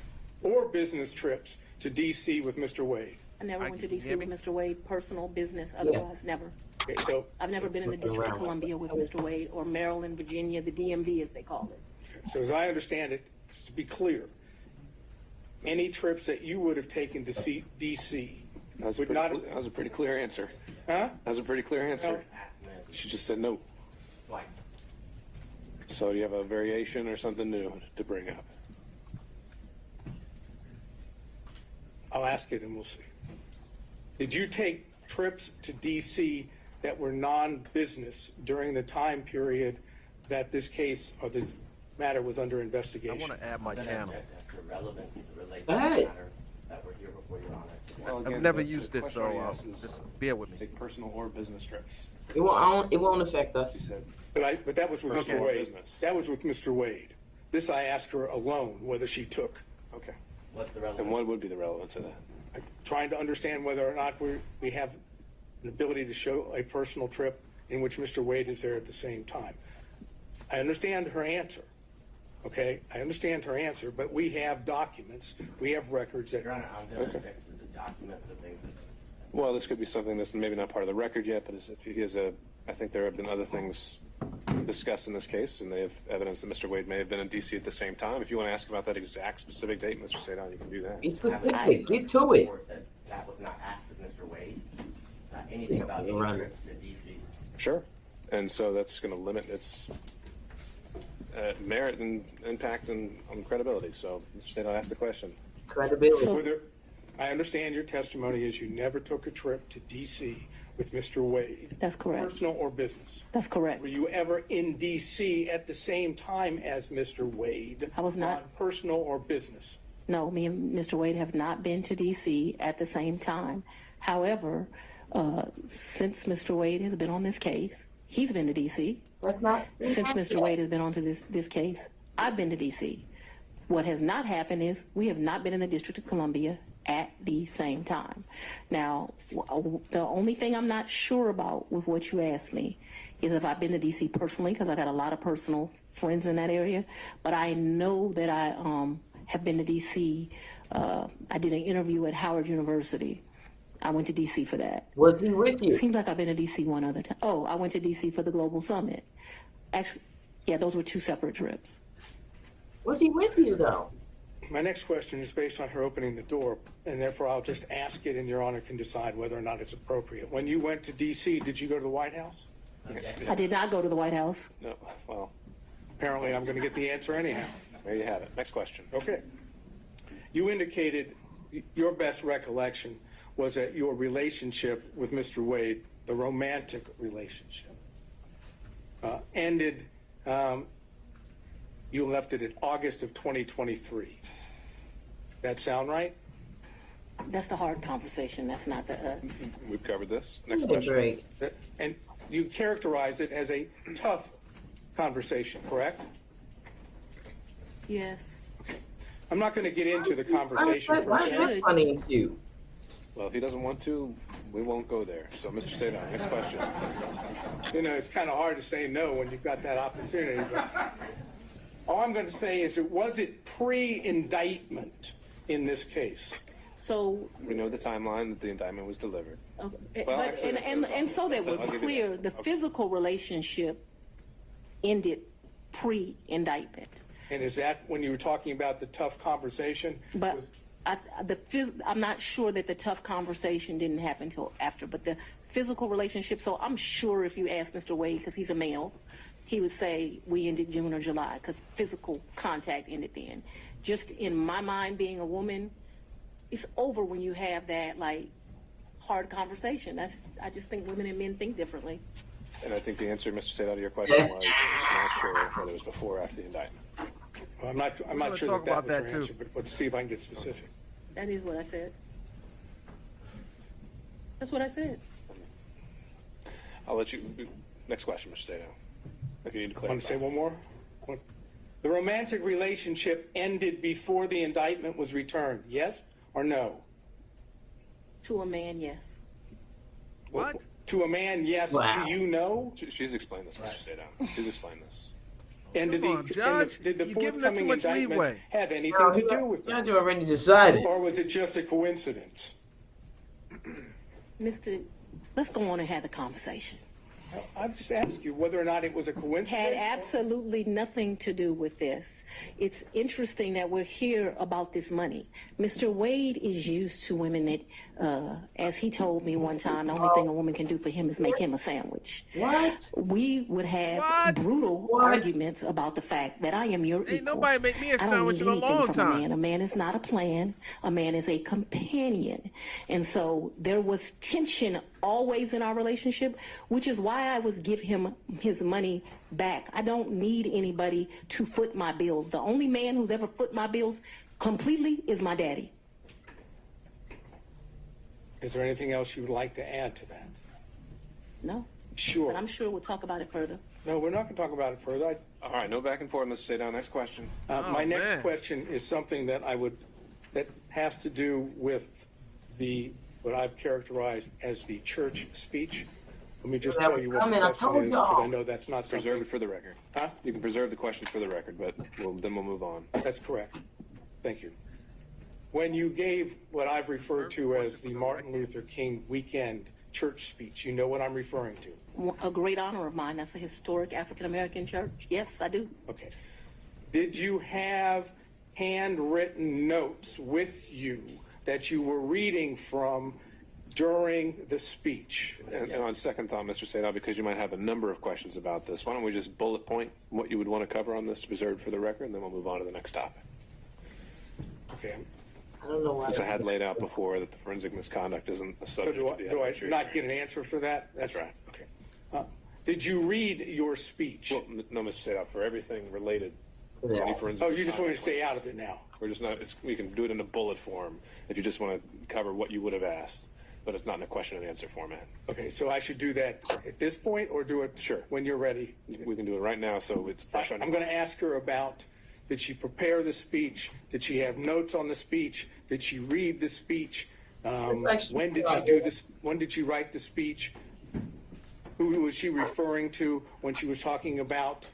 or business trips to D.C. with Mr. Wade? I never Ike, went to can you D.C. hear with me? Mr. Wade, personal, business, otherwise, never. Okay, so, I've never been in the District of Around. Columbia with Mr. Wade, or Maryland, Virginia, the DMV as they call it. so as I understand it, just to be clear, any trips that you would have taken to see D.C. That was, would not, that was a pretty clear answer. huh? That was a pretty clear answer. No. Asked him She just said no. twice. So do you have a variation or something new to bring up? I'll ask it and we'll see. Did you take trips to D.C. that were non-business during the time period that this case or this matter was under I investigation? want to add my I'm gonna channel. object as to relevance as it relates Go to the ahead. matter that we're here before Your Honor. Well, I've again, never the used this, question so already asked is, just bear with me. take personal or business trips. It won't affect She us. said, But that was with Personal Mr. Wade. business. That was with Mr. Wade. This I asked her alone whether she took. okay. What's the relevance? And what would be the relevance of that? I'm trying to understand whether or not we have an ability to show a personal trip in which Mr. Wade is there at the same time. I understand her answer. Okay, I understand her answer, but we have documents, we have records that. Your Honor, I'm going to object to the documents, the things that Well, this could be something that's maybe not part of the record yet, but if he has I think there have been other things discussed in this case, and they have evidence that Mr. Wade may have been in D.C. at the same time. If you want to ask about that exact specific date, Mr. Sadon, you can do that. Be specific. Get to it. That was not asked of Mr. Wade. Anything about any Right. trips to DC. Sure. And so that's going to limit its merit and impact and on credibility. So Mr. Sadon, ask the question. Credibility. So- Whether, I understand your testimony is you never took a trip to DC with Mr. Wade. That's correct. Personal or business. That's correct. Were you ever in DC at the same time as Mr. Wade? I was not. On personal or business? No, me and Mr. Wade have not been to D.C. at the same time. However, since Mr. Wade has been on this case, he's been to D.C. That's not. Since Mr. Wade has been onto this case, I've been to D.C. What has not happened is we have not been in the District of Columbia at the same time. Now, the only thing I'm not sure about with what you asked me is if I've been to D.C. personally, because I got a lot of personal friends in that area. But I know that I have been to D.C. I did an interview at Howard University. I went to D.C. for that. Was he with you? Seems like I've been to D.C. one other time. Oh, I went to D.C. for the Global Summit. Actually, yeah, those were two separate trips. Was he with you though? My next question is based on her opening the door, and therefore I'll just ask it, and Your Honor can decide whether or not it's appropriate. When you went to D.C., did you go to the White House? I did not go to the White House. No. Well, Apparently, I'm going to get the answer anyhow. there you have it. Next question. Okay. You indicated your best recollection was that your relationship with Mr. Wade, the romantic relationship, ended, you left it in August of 2023. That sound right? That's the hard conversation. That's not the. We've covered this. Next Yeah, question. great. And you characterized it as a tough conversation, correct? Yes. I'm not going to get into the conversation per Why is se. that funny and cute? Well, if he doesn't want to, we won't go there. So, Mr. Sadon, next question. You know, it's kind of hard to say no when you've got that opportunity. But all I'm going to say is, was it pre-indictment in this case? So, We know the timeline that the indictment was delivered. but Well, actually, and so that we're I'll give you clear, that. the physical relationship ended pre-indictment. And is that when you were talking about the tough conversation? But I'm not sure that the tough conversation didn't happen until after, but the physical relationship. So I'm sure if you ask Mr. Wade, because he's a male, he would say we ended June or July because physical contact ended then. Just in my mind, being a woman, it's over when you have that like hard conversation. I just think women and men think differently. And I think the answer, Mr. Sadon, to your question was not sure whether it was before or after the indictment. Well, I'm not gonna sure talk that about was your that, too. answer, but let's see if I can get specific. That is what I said. That's what I said. I'll let you. Next question, Mr. Sadon. If you need to clarify. Want to say one more? The romantic relationship ended before the indictment was returned, yes or no? To a man, yes. What? To a man, yes. Wow. Do you know? She's explained this, Mr. Sadon. She's explained this. And did Come on, Judge. did the You're giving her too forthcoming much indictment leeway. have anything to do with Judge it? already decided. Or was it just a coincidence? Mr. Let's go on and have the conversation. I've just asked you whether or not it was a coincidence. Had absolutely nothing to do with this. It's interesting that we're here about this money. Mr. Wade is used to women that, as he told me one time, the only thing a woman can do for him is make him a sandwich. What? We would have What? brutal What? arguments about the fact that I am your Ain't equal. nobody make me a I don't sandwich need in a anything long from time. A man. A man is not a plan. A man is a companion. And so there was tension always in our relationship, which is why I would give him his money back. I don't need anybody to foot my bills. The only man who's ever foot my bills completely is my daddy. Is there anything else you would like to add to that? No. Sure. But I'm sure we'll talk about it further. No, we're not going to talk about it further. All right, no back and forth, Mr. Sadon. Next question. My next man. question is something that that has to do with what I've characterized as the church speech. Let me just That tell was you what the coming. I question told is, y'all. because I know that's not Preserve something. it for the record. Huh? You can preserve the question for the record, but then we'll move on. That's correct. Thank you. when you gave what I've referred to as the Martin Luther King weekend church speech, you know what I'm referring to? A great honor of mine. That's a historic African-American church. Yes, I do. Okay. Did you have handwritten notes with you that you were reading from during the speech? And on second thought, Mr. Sadov, because you might have a number of questions about this, why don't we just bullet point what you would want to cover on this to preserve for the record, and then we'll move on to the next topic. Okay. I don't know why. Since I had laid out before that the forensic misconduct isn't a So subject do of the I evidentiary not hearing. get an answer for that? That's right. Okay. Did you read your speech? Well, no, Mr. Sadov, for everything related to Yeah. any forensic Oh, you just want me to misconduct stay claims. out of it now? We're just not, we can do it in a bullet form if you just want to cover what you would have asked, but it's not in a question and answer format. Okay, so I should do that at this point or do it Sure. when you're ready? We can do it right now, so it's fresh on I'm your going to ask her about, did she prepare the speech? Did she have notes on the speech? Did she read the speech? like she When did she do this? When did she write the speech? Who was she referring to when she was talking about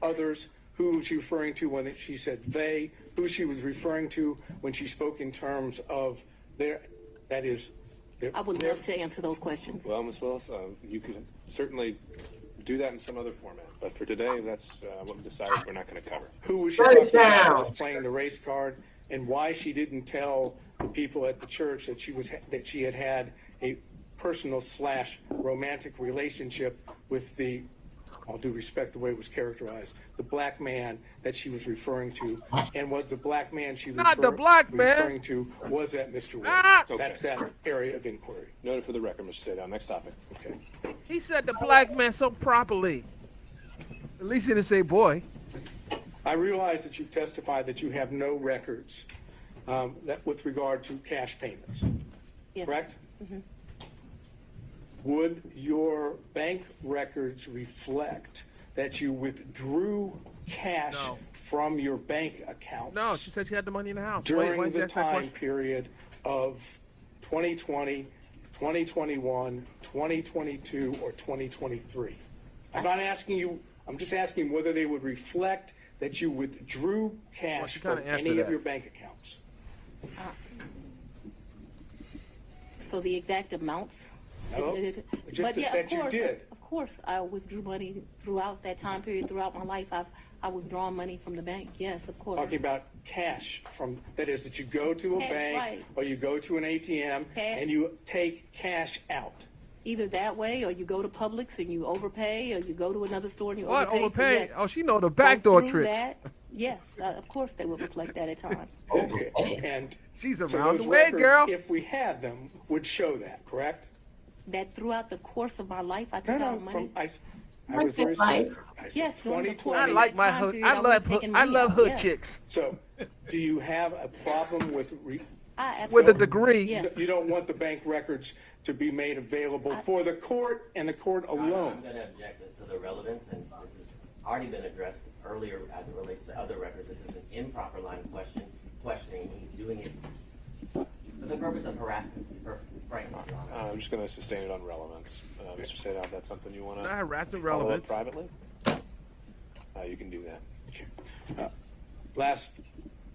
others? Who was she referring to when she said they? Who she was referring to when she spoke in terms of their, that is, their, I would love to answer those questions. Well, Ms. Willis, you could certainly do that in some other format, but for today, that's what we decided we're not going to cover. who was she Write it talking about down. that was playing the race card, and why she didn't tell the people at the church that she had had a personal / romantic relationship with the, all due respect the way it was characterized, the black man that she was referring to, and was the black man she was Not the black man. referring to was that Mr. Wade. Ah! That's that area of inquiry. Noted for the record, Mr. Sadov. Next topic. Okay. He said the black man so properly. At least he didn't say boy. I realize that you've testified that you have no records that with regard to cash payments, Yes. correct? Would your bank records reflect that you withdrew cash No. from your bank account No, she said she had the money in the house. during why is the that time question? period of 2020, 2021, 2022, or 2023? I'm not asking you, I'm just asking whether they would reflect that you withdrew cash she kinda from answered any of that. your bank accounts. So the exact amounts? No, just But yeah, that of you course, did. of course, I withdrew money throughout that time period, throughout my life. I've withdrawn money from the bank. Yes, of course. Talking about cash from, that is that you go to a Cash, bank right. or you go to an ATM Cash. and you take cash out. Either that way, or you go to Publix and you overpay, or you go to another store and you What overpay. So overpay? yes, Oh, she know the go backdoor through tricks. that. Yes, of course they would reflect that at times. Okay. And She's so around those the way, records, girl. if we had them, would show that, correct? That throughout the course of my life, I No, took no, out money. from, I I was said very life. specific. I said Yes, during the 2020. I course. like my Time hood. period, I I love would've hood. taken I money love out, hood yes. chicks So, do you have a problem with, with a Absolutely. degree. Yes. you don't want the bank records to be made available for the court and the court I'm alone? going to object as to the relevance, and this has already been addressed earlier as it relates to other records. This is an improper line of questioning. He's doing it for the purpose of harassment, frankly, Your Honor. I'm just going to sustain it on relevance. Mr. Sadov, that's something you want to Not harassing follow up relevance. privately? You can do that. Okay. Last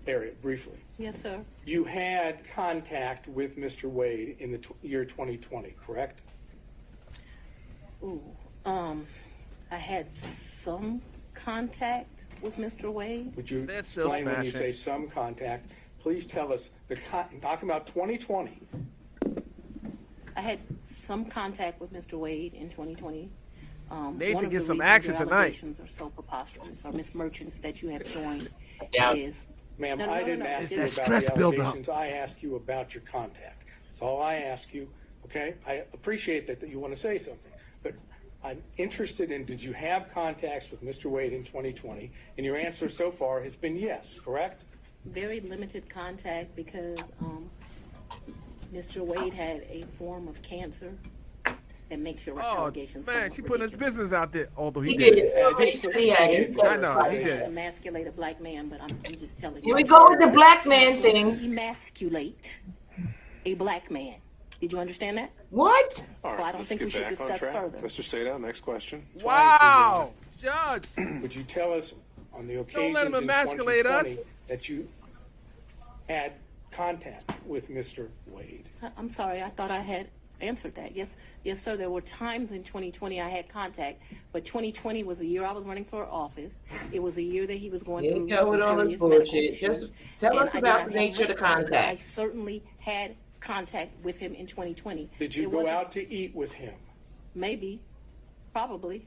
area, briefly. Yes, sir. You had contact with Mr. Wade in the year 2020, correct? Ooh, I had some contact with Mr. Wade. Would you They're still explain when you smashing. say some contact? Please tell us, talking about 2020. I had some contact with Mr. Wade in 2020. Need One to of get the some reasons action your tonight. allegations are so preposterous, or Miss Merchants that you have joined, Yeah. is Ma'am, No, no, I no, didn't no. ask It's you that about stress the buildup. allegations. I asked you about your contact. That's all I ask you, okay? I appreciate that you want to say something, but I'm interested in, did you have contacts with Mr. Wade in 2020? And your answer so far has been yes, correct? very limited contact because Mr. Wade had a form of cancer that makes your Oh, allegations man, somewhat she put his ridiculous. business out there. Although he He did. did. He said he had it. I know, he did. Emasculate a black man, but I'm just telling you. Here we go with the black man thing. Emasculate a black man. Did you understand that? What? All right, Well, I don't let's think get we should back on discuss track. further. Mr. Sadov, next question. Wow, Judge. Would you tell us on the let occasions him in emasculate 2020 us. that you had contact with Mr. Wade? I'm sorry, I thought I had answered that. Yes, sir. There were times in 2020 I had contact, but 2020 was a year I was running for office. It was a year that he was going Here through you go with some all this serious medical bullshit. issues, Just tell and us I did about not the have nature of the contact. I contact. certainly had contact with him in 2020. Did you It go wasn't- out to eat with him? Maybe, probably.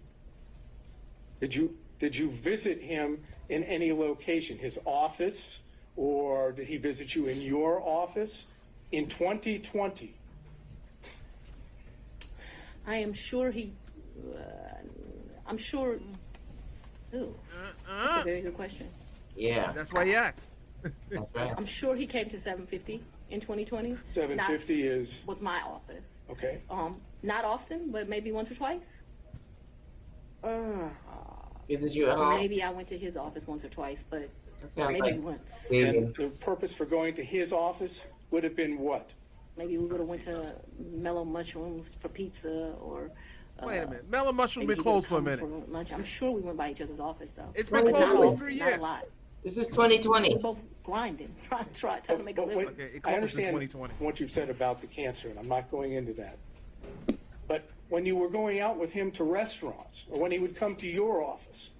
Did you visit him in any location, his office, or did he visit you in your office in 2020? I am sure he. I'm sure. Ooh, that's a very good question. Yeah, That's why he asked. that's right. I'm sure he came to 750 in 2020. 750 is, was my office. okay. Not often, but maybe once or twice. Is you at home? Maybe I went to his office once or twice, but That sounds maybe like once. David. And the purpose for going to his office would have been what? Maybe we would have went to Mellow Mushrooms for pizza, or Wait a minute. Mellow Mushroom maybe been he would've closed for a come minute. for lunch. I'm sure we went by each other's office though. It's been Well, closed not for often, 3 Not a years. lot. This is 2020. We're both grinding, trying to make a But living. wait, Okay, it I closed in understand 2020. what you've said about the cancer, and I'm not going into that. But when you were going out with him to restaurants, or when he would come to your office,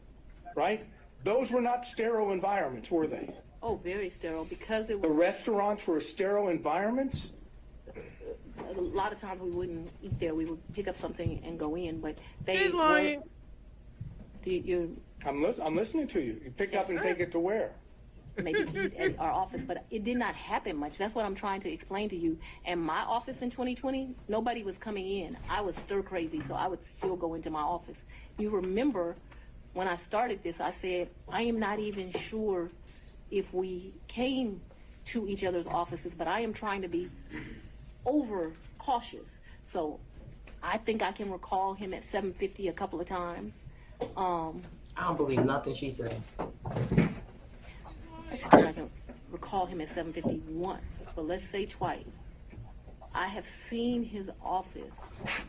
right? Those were not sterile environments, were they? Oh, very sterile because it The was. restaurants were sterile environments? A lot of times we wouldn't eat there. We would pick up something and go in, but they He's were. lying. You I'm listening to you. You pick up and take it to where? maybe eat at our office, but it did not happen much. That's what I'm trying to explain to you. And my office in 2020, nobody was coming in. I was stir crazy, so I would still go into my office. You remember when I started this, I said, I am not even sure if we came to each other's offices, but I am trying to be over cautious. So I think I can recall him at 750 a couple of times. I don't believe nothing she said. I just think I can recall him at 750 once, but let's say twice. I have seen his office.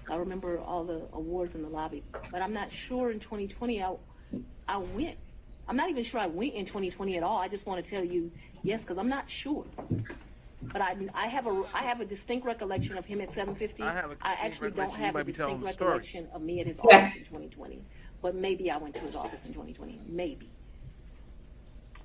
I remember all the awards in the lobby, but I'm not sure in 2020 I went. I'm not even sure I went in 2020 at all. I just want to tell you yes, because I'm not sure. But I have a distinct recollection of him at 750. I have a distinct actually don't recollection. You have a might be telling distinct the story. recollection of me at his office in 2020. But maybe I went to his office in 2020. Maybe.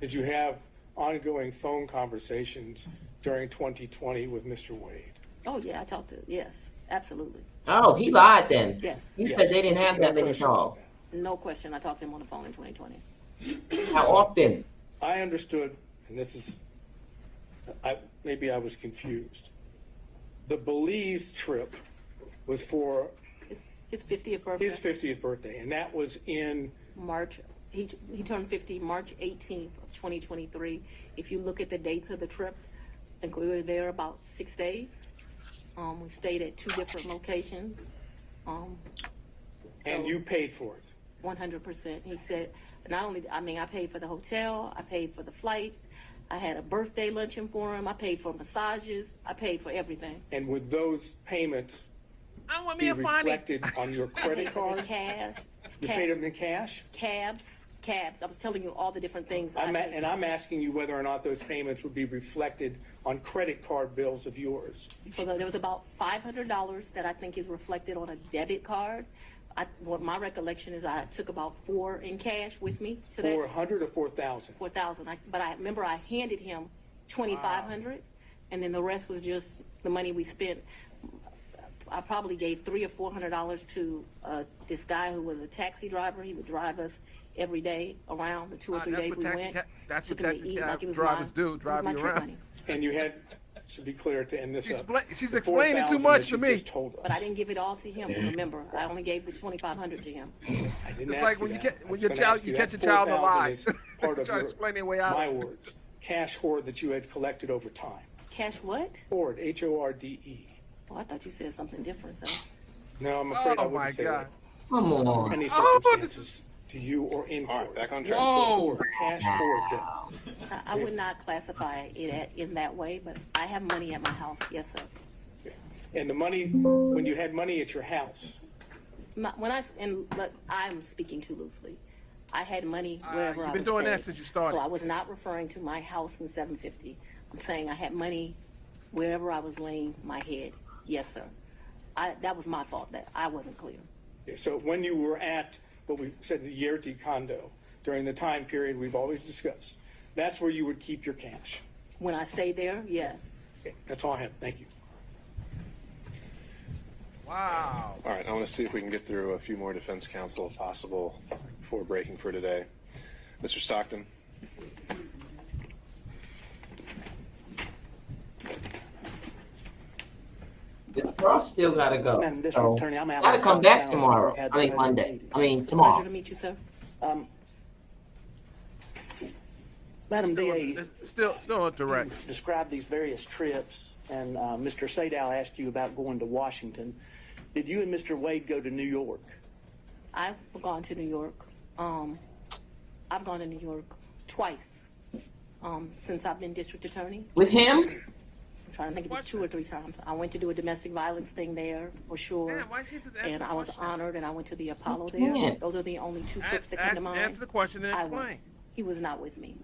Did you have ongoing phone conversations during 2020 with Mr. Wade? Oh yeah, I talked to. Yes, absolutely. Oh, he lied then. Yes. He said Yes. they didn't have No that many question about calls. that. No question. I talked to him on the phone in 2020. How often? I understood, and this is, maybe I was confused. The Belize trip was for His 50th birthday. his 50th birthday, and that was in, March. He turned 50 March 18th of 2023. If you look at the dates of the trip, I think we were there about 6 days. We stayed at 2 different locations. and you paid for it. 100%. He said, not only, I paid for the hotel, I paid for the flights, I had a birthday luncheon for him, I paid for massages, I paid for everything. And would those payments I want me be a funny. reflected on your I credit paid for the card? cash, You paid them in cash? cabs. I was telling you all the different things. I paid. And I'm asking you whether or not those payments would be reflected on credit card bills of yours. So there was about $500 that I think is reflected on a debit card. What my recollection is, I took about 4 in cash with me to that 400 or 4,000? 4,000. But I remember I handed him 2,500, and then the rest was just the money we spent. I probably gave $300 or $400 to this guy who was a taxi driver. He would drive us every day around the 2 or 3 That's days what we taxi went. that's what Took him to taxi eat cab like it was drivers do, it was drive my you trip around. money. And you had, to be clear, to end this She's up. she's the explaining too 4,000 much that to you me. just told us. But I didn't give it all to him. Remember, I only gave the 2,500 to him. I didn't It's ask like you when you that. get I when was your gonna child ask you that catch a child in 4,000 lies. is part of Try to explain their way out. my words, cash hoard that you had collected over time. Cash what? Hoard, H-O-R-D-E. Oh, I thought you said something different, sir. No, I'm afraid I Oh my wouldn't say God. that. Come on. Any Oh, circumstances to you or in All court. right, back on track. Whoa. Hoard, cash hoard bill. I would not classify it in that way, but I have money at my house. Yes, sir. And the money, when you had money at your house, But I'm speaking too loosely. I had money wherever you've I been was doing that staying. since you started. So I was not referring to my house in 750. I'm saying I had money wherever I was laying my head. Yes, sir. That was my fault that I wasn't clear. So when you were at what we said, the Yerty condo, during the time period we've always discussed, that's where you would keep your cash. When I stayed there, yes. Okay, that's all I have. Thank you. Wow. All right, I want to see if we can get through a few more defense counsel if possible before breaking for today. Mr. Stockton. This Ross still gotta go. Madam District So, Attorney, I'm out. gotta come back tomorrow. I mean, Monday. I mean, Pleasure tomorrow. to meet you, sir. Madam DA, Still on direct. describe these various trips, and Mr. Sadow asked you about going to Washington. Did you and Mr. Wade go to New York? I've gone to New York. I've gone to New York twice since I've been district attorney. With him? I'm trying to think if it's 2 or 3 times. I went to do a domestic violence thing there for sure. Man, why can't you just answer And the I was question? honored, and I went to the Apollo Just there. can't. Those are the only 2 trips that come to mind. Answer the question and I went. explain. He was not with me.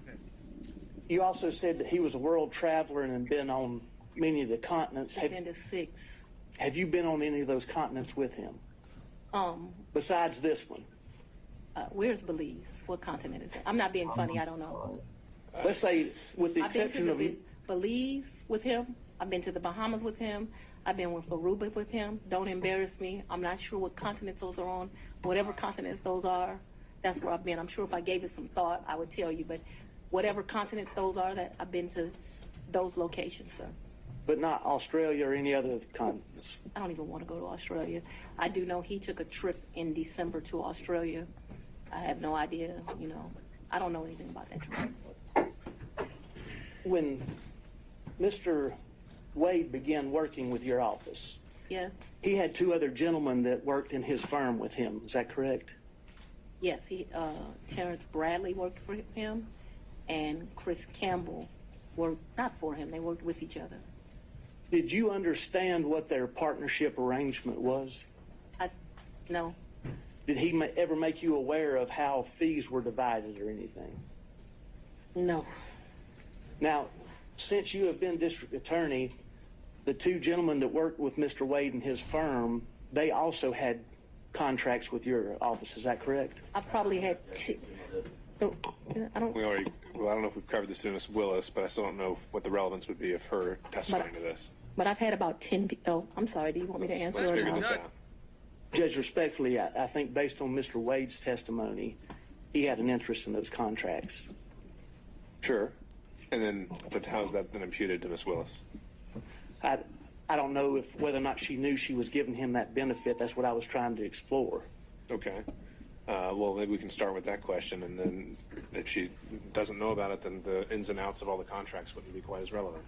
Okay. You also said that he was a world traveler and had been on many of the continents. I've been to 6. Have you been on any of those continents with him, Um, besides this one? where's Belize? What continent is it? I'm not being funny. I don't know. Let's say, with the I've been to exception the of, Belize with him. I've been to the Bahamas with him. I've been with Aruba with him. Don't embarrass me. I'm not sure what continents those are on. Whatever continents those are, that's where I've been. I'm sure if I gave it some thought, I would tell you. But whatever continents those are, that I've been to those locations, sir. but not Australia or any other continents. I don't even want to go to Australia. I do know he took a trip in December to Australia. I have no idea, I don't know anything about that trip. When Mr. Wade began working with your office, Yes, he had 2 other gentlemen that worked in his firm with him. Is that correct? yes, Terrence Bradley worked for him, and Chris Campbell worked not for him. They worked with each other. Did you understand what their partnership arrangement was? No, Did he ever make you aware of how fees were divided or anything? no. Now, since you have been district attorney, the 2 gentlemen that worked with Mr. Wade and his firm, they also had contracts with your office. Is that correct? I probably had 2. No, I don't. Well, I don't know if we've covered this to Ms. Willis, but I still don't know what the relevance would be of her testifying to this. But I've had about 10. Oh, I'm sorry. Do you want me to answer Let's or figure no? this out. Judge, respectfully, I think based on Mr. Wade's testimony, he had an interest in those contracts. Sure. And then, but how's that been imputed to Ms. Willis? I don't know whether or not she knew she was giving him that benefit. That's what I was trying to explore. Okay. Well, maybe we can start with that question, and then if she doesn't know about it, then the ins and outs of all the contracts wouldn't be quite as relevant.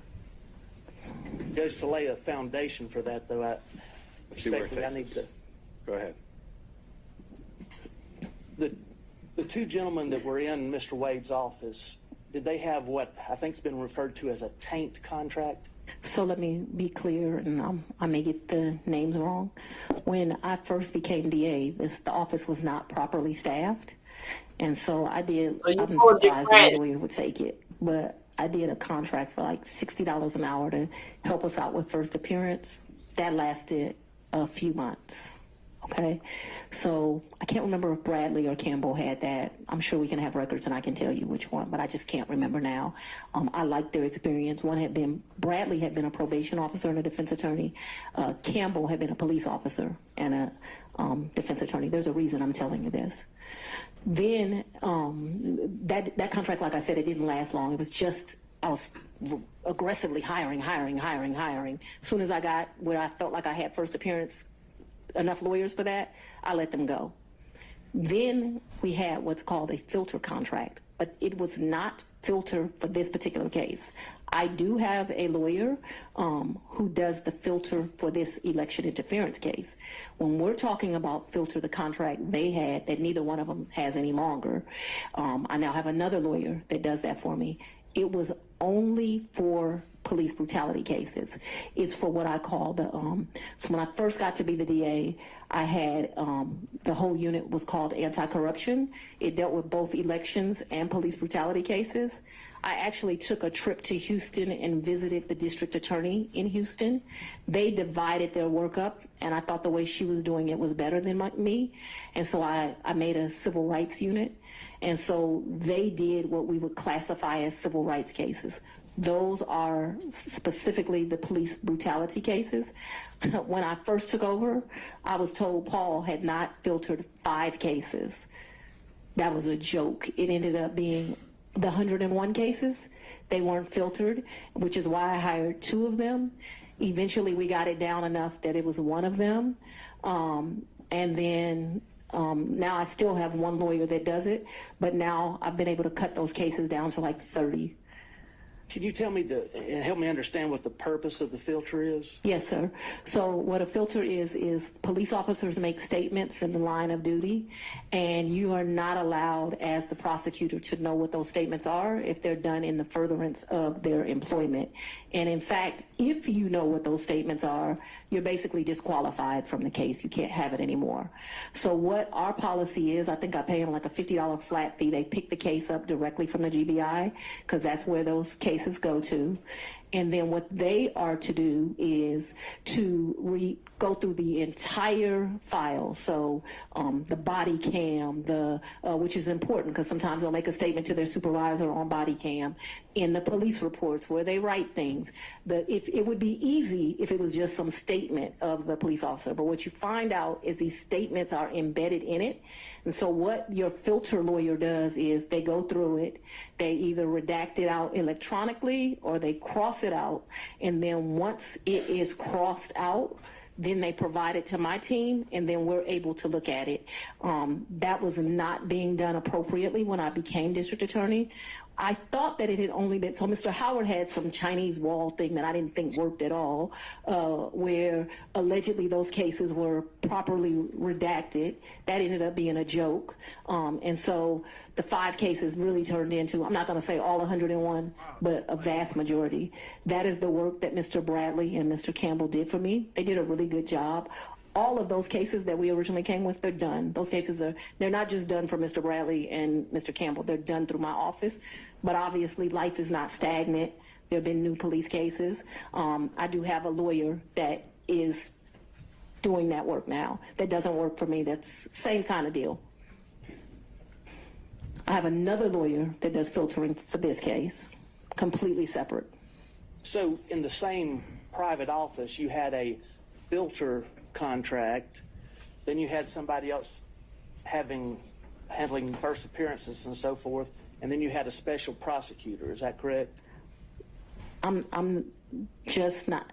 Judge, to lay a foundation for that, though, Let's see where it respectfully, I takes need us. to. Go ahead. The 2 gentlemen that were in Mr. Wade's office, did they have what I think's been referred to as a taint contract? So let me be clear, and I may get the names wrong. When I first became DA, the office was not properly staffed, and so I did. So you I'm told your surprised friends. the lawyer would take it, but I did a contract for like $60 an hour to help us out with first appearance. That lasted a few months. Okay, so I can't remember if Bradley or Campbell had that. I'm sure we can have records and I can tell you which one, but I just can't remember now. I liked their experience. Bradley had been a probation officer and a defense attorney. Campbell had been a police officer and a defense attorney. There's a reason I'm telling you this. Then that contract, like I said, it didn't last long. It was just, I was aggressively hiring. As soon as I got where I felt like I had first appearance, enough lawyers for that, I let them go. Then we had what's called a filter contract, but it was not filter for this particular case. I do have a lawyer who does the filter for this election interference case. When we're talking about filter, the contract they had that neither one of them has any longer, I now have another lawyer that does that for me. It was only for police brutality cases. It's for what I call the, so when I first got to be the DA, I had, the whole unit was called anti-corruption. It dealt with both elections and police brutality cases. I actually took a trip to Houston and visited the district attorney in Houston. They divided their work up, and I thought the way she was doing it was better than me. And so I made a civil rights unit. And so they did what we would classify as civil rights cases. Those are specifically the police brutality cases. When I first took over, I was told Paul had not filtered 5 cases. That was a joke. It ended up being the 101 cases. They weren't filtered, which is why I hired 2 of them. Eventually, we got it down enough that it was 1 of them. And then now I still have 1 lawyer that does it, but now I've been able to cut those cases down to like 30. Can you tell me and help me understand what the purpose of the filter is? Yes, sir. So what a filter is police officers make statements in the line of duty, and you are not allowed as the prosecutor to know what those statements are if they're done in the furtherance of their employment. And in fact, if you know what those statements are, you're basically disqualified from the case. You can't have it anymore. So what our policy is, I think I pay them like a $50 flat fee. They pick the case up directly from the GBI because that's where those cases go to. And then what they are to do is to go through the entire file. So the body cam, which is important because sometimes they'll make a statement to their supervisor on body cam, in the police reports where they write things. If it would be easy if it was just some statement of the police officer, but what you find out is these statements are embedded in it. And so what your filter lawyer does is they go through it, they either redact it out electronically or they cross it out, and then once it is crossed out, then they provide it to my team, and then we're able to look at it. That was not being done appropriately when I became district attorney. I thought that it had only been, so Mr. Howard had some Chinese wall thing that I didn't think worked at all, where allegedly those cases were properly redacted. That ended up being a joke. And so the 5 cases really turned into, I'm not gonna say all 101, but a vast majority. That is the work that Mr. Bradley and Mr. Campbell did for me. They did a really good job. All of those cases that we originally came with, they're done. Those cases they're not just done for Mr. Bradley and Mr. Campbell, they're done through my office. But obviously life is not stagnant. There have been new police cases. I do have a lawyer that is doing that work now. That doesn't work for me. That's same kind of deal. I have another lawyer that does filtering for this case, completely separate. So in the same private office, you had a filter contract, then you had somebody else handling first appearances and so forth, and then you had a special prosecutor. Is that correct? I'm just not.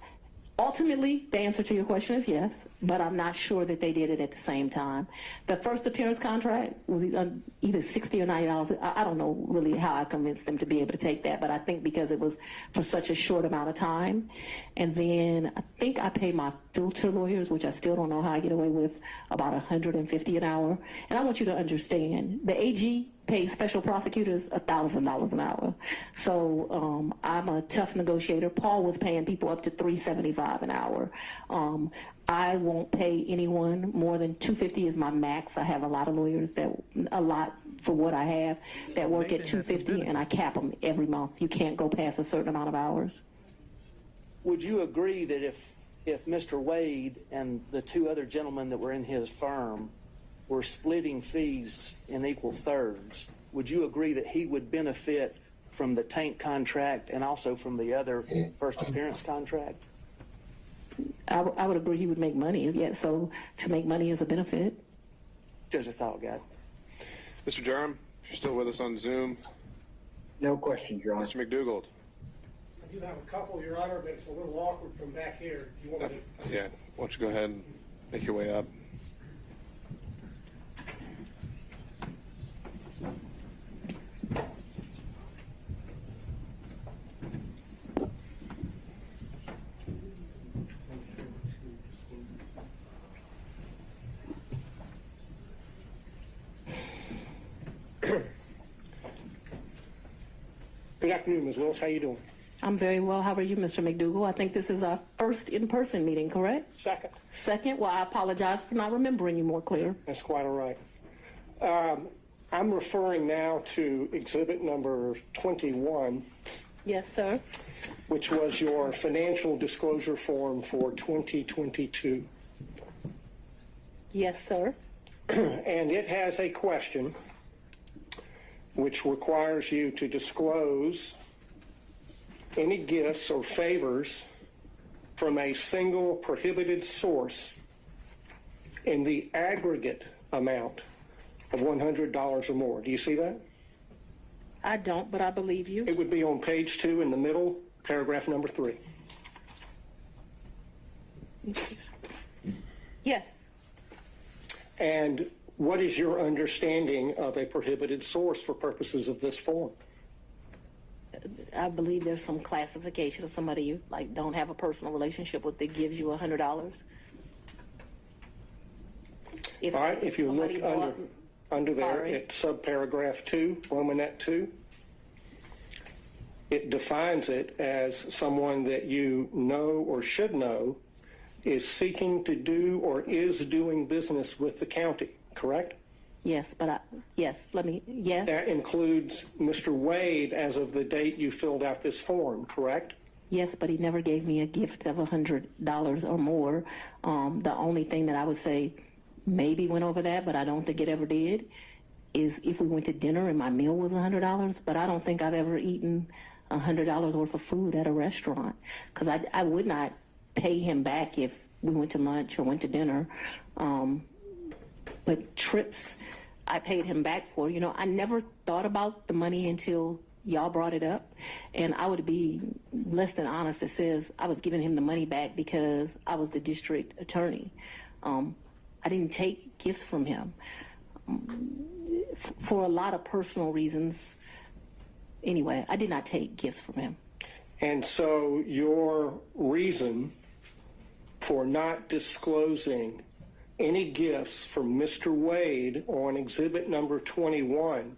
Ultimately, the answer to your question is yes, but I'm not sure that they did it at the same time. The first appearance contract was either $60 or $90. I don't know really how I convinced them to be able to take that, but I think because it was for such a short amount of time. And then I think I pay my filter lawyers, which I still don't know how I get away with, about $150 an hour. And I want you to understand, the AG pays special prosecutors $1,000 an hour. So I'm a tough negotiator. Paul was paying people up to $375 an hour. I won't pay anyone more than $250 is my max. I have a lot of lawyers a lot for what I have that work at $250, and I cap them every month. You can't go past a certain amount of hours. Would you agree that if Mr. Wade and the 2 other gentlemen that were in his firm were splitting fees in equal thirds, would you agree that he would benefit from the tank contract and also from the other first appearance contract? I would agree he would make money. Yeah, so to make money is a benefit. Just a thought, guy. Mr. Durham, if you're still with us on Zoom. No questions, Your Honor. Mr. McDougald. I do have a couple, Your Honor, but it's a little awkward from back here. Do you want me to? Yeah, why don't you go ahead and make your way up. Good afternoon, Ms. Willis. How you doing? I'm very well. How are you, Mr. McDougall? I think this is our first in-person meeting, correct? Second. Second? Well, I apologize for not remembering you more clear. That's quite all right. I'm referring now to exhibit number 21, Yes, sir. which was your financial disclosure form for 2022. Yes, sir. And it has a question which requires you to disclose any gifts or favors from a single prohibited source in the aggregate amount of $100 or more. Do you see that? I don't, but I believe you. It would be on page 2 in the middle, paragraph number 3. Yes. And what is your understanding of a prohibited source for purposes of this form? I believe there's some classification of somebody you like don't have a personal relationship with that gives you $100. All right, if you look somebody under there Sorry. at subparagraph 2, Romanet 2, it defines it as someone that you know or should know is seeking to do or is doing business with the county, correct? Yes, but yes. That includes Mr. Wade as of the date you filled out this form, correct? Yes, but he never gave me a gift of $100 or more. The only thing that I would say maybe went over that, but I don't think it ever did, is if we went to dinner and my meal was $100, but I don't think I've ever eaten $100 worth of food at a restaurant, because I would not pay him back if we went to lunch or went to dinner. But trips, I paid him back for. You know, I never thought about the money until y'all brought it up, and I would be less than honest that says I was giving him the money back because I was the district attorney. I didn't take gifts from him for a lot of personal reasons. Anyway, I did not take gifts from him. And so your reason for not disclosing any gifts from Mr. Wade on exhibit number 21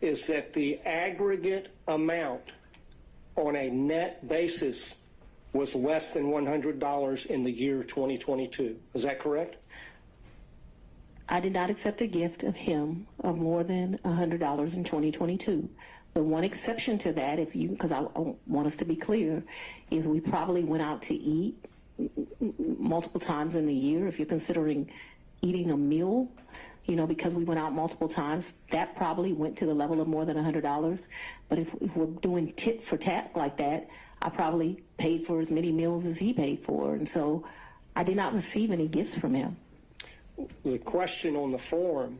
is that the aggregate amount on a net basis was less than $100 in the year 2022. Is that correct? I did not accept a gift of him of more than $100 in 2022. The one exception to that, because I want us to be clear, is we probably went out to eat multiple times in the year. If you're considering eating a meal, you know, because we went out multiple times, that probably went to the level of more than $100. But if we're doing tit for tat like that, I probably paid for as many meals as he paid for. And so I did not receive any gifts from him. The question on the form,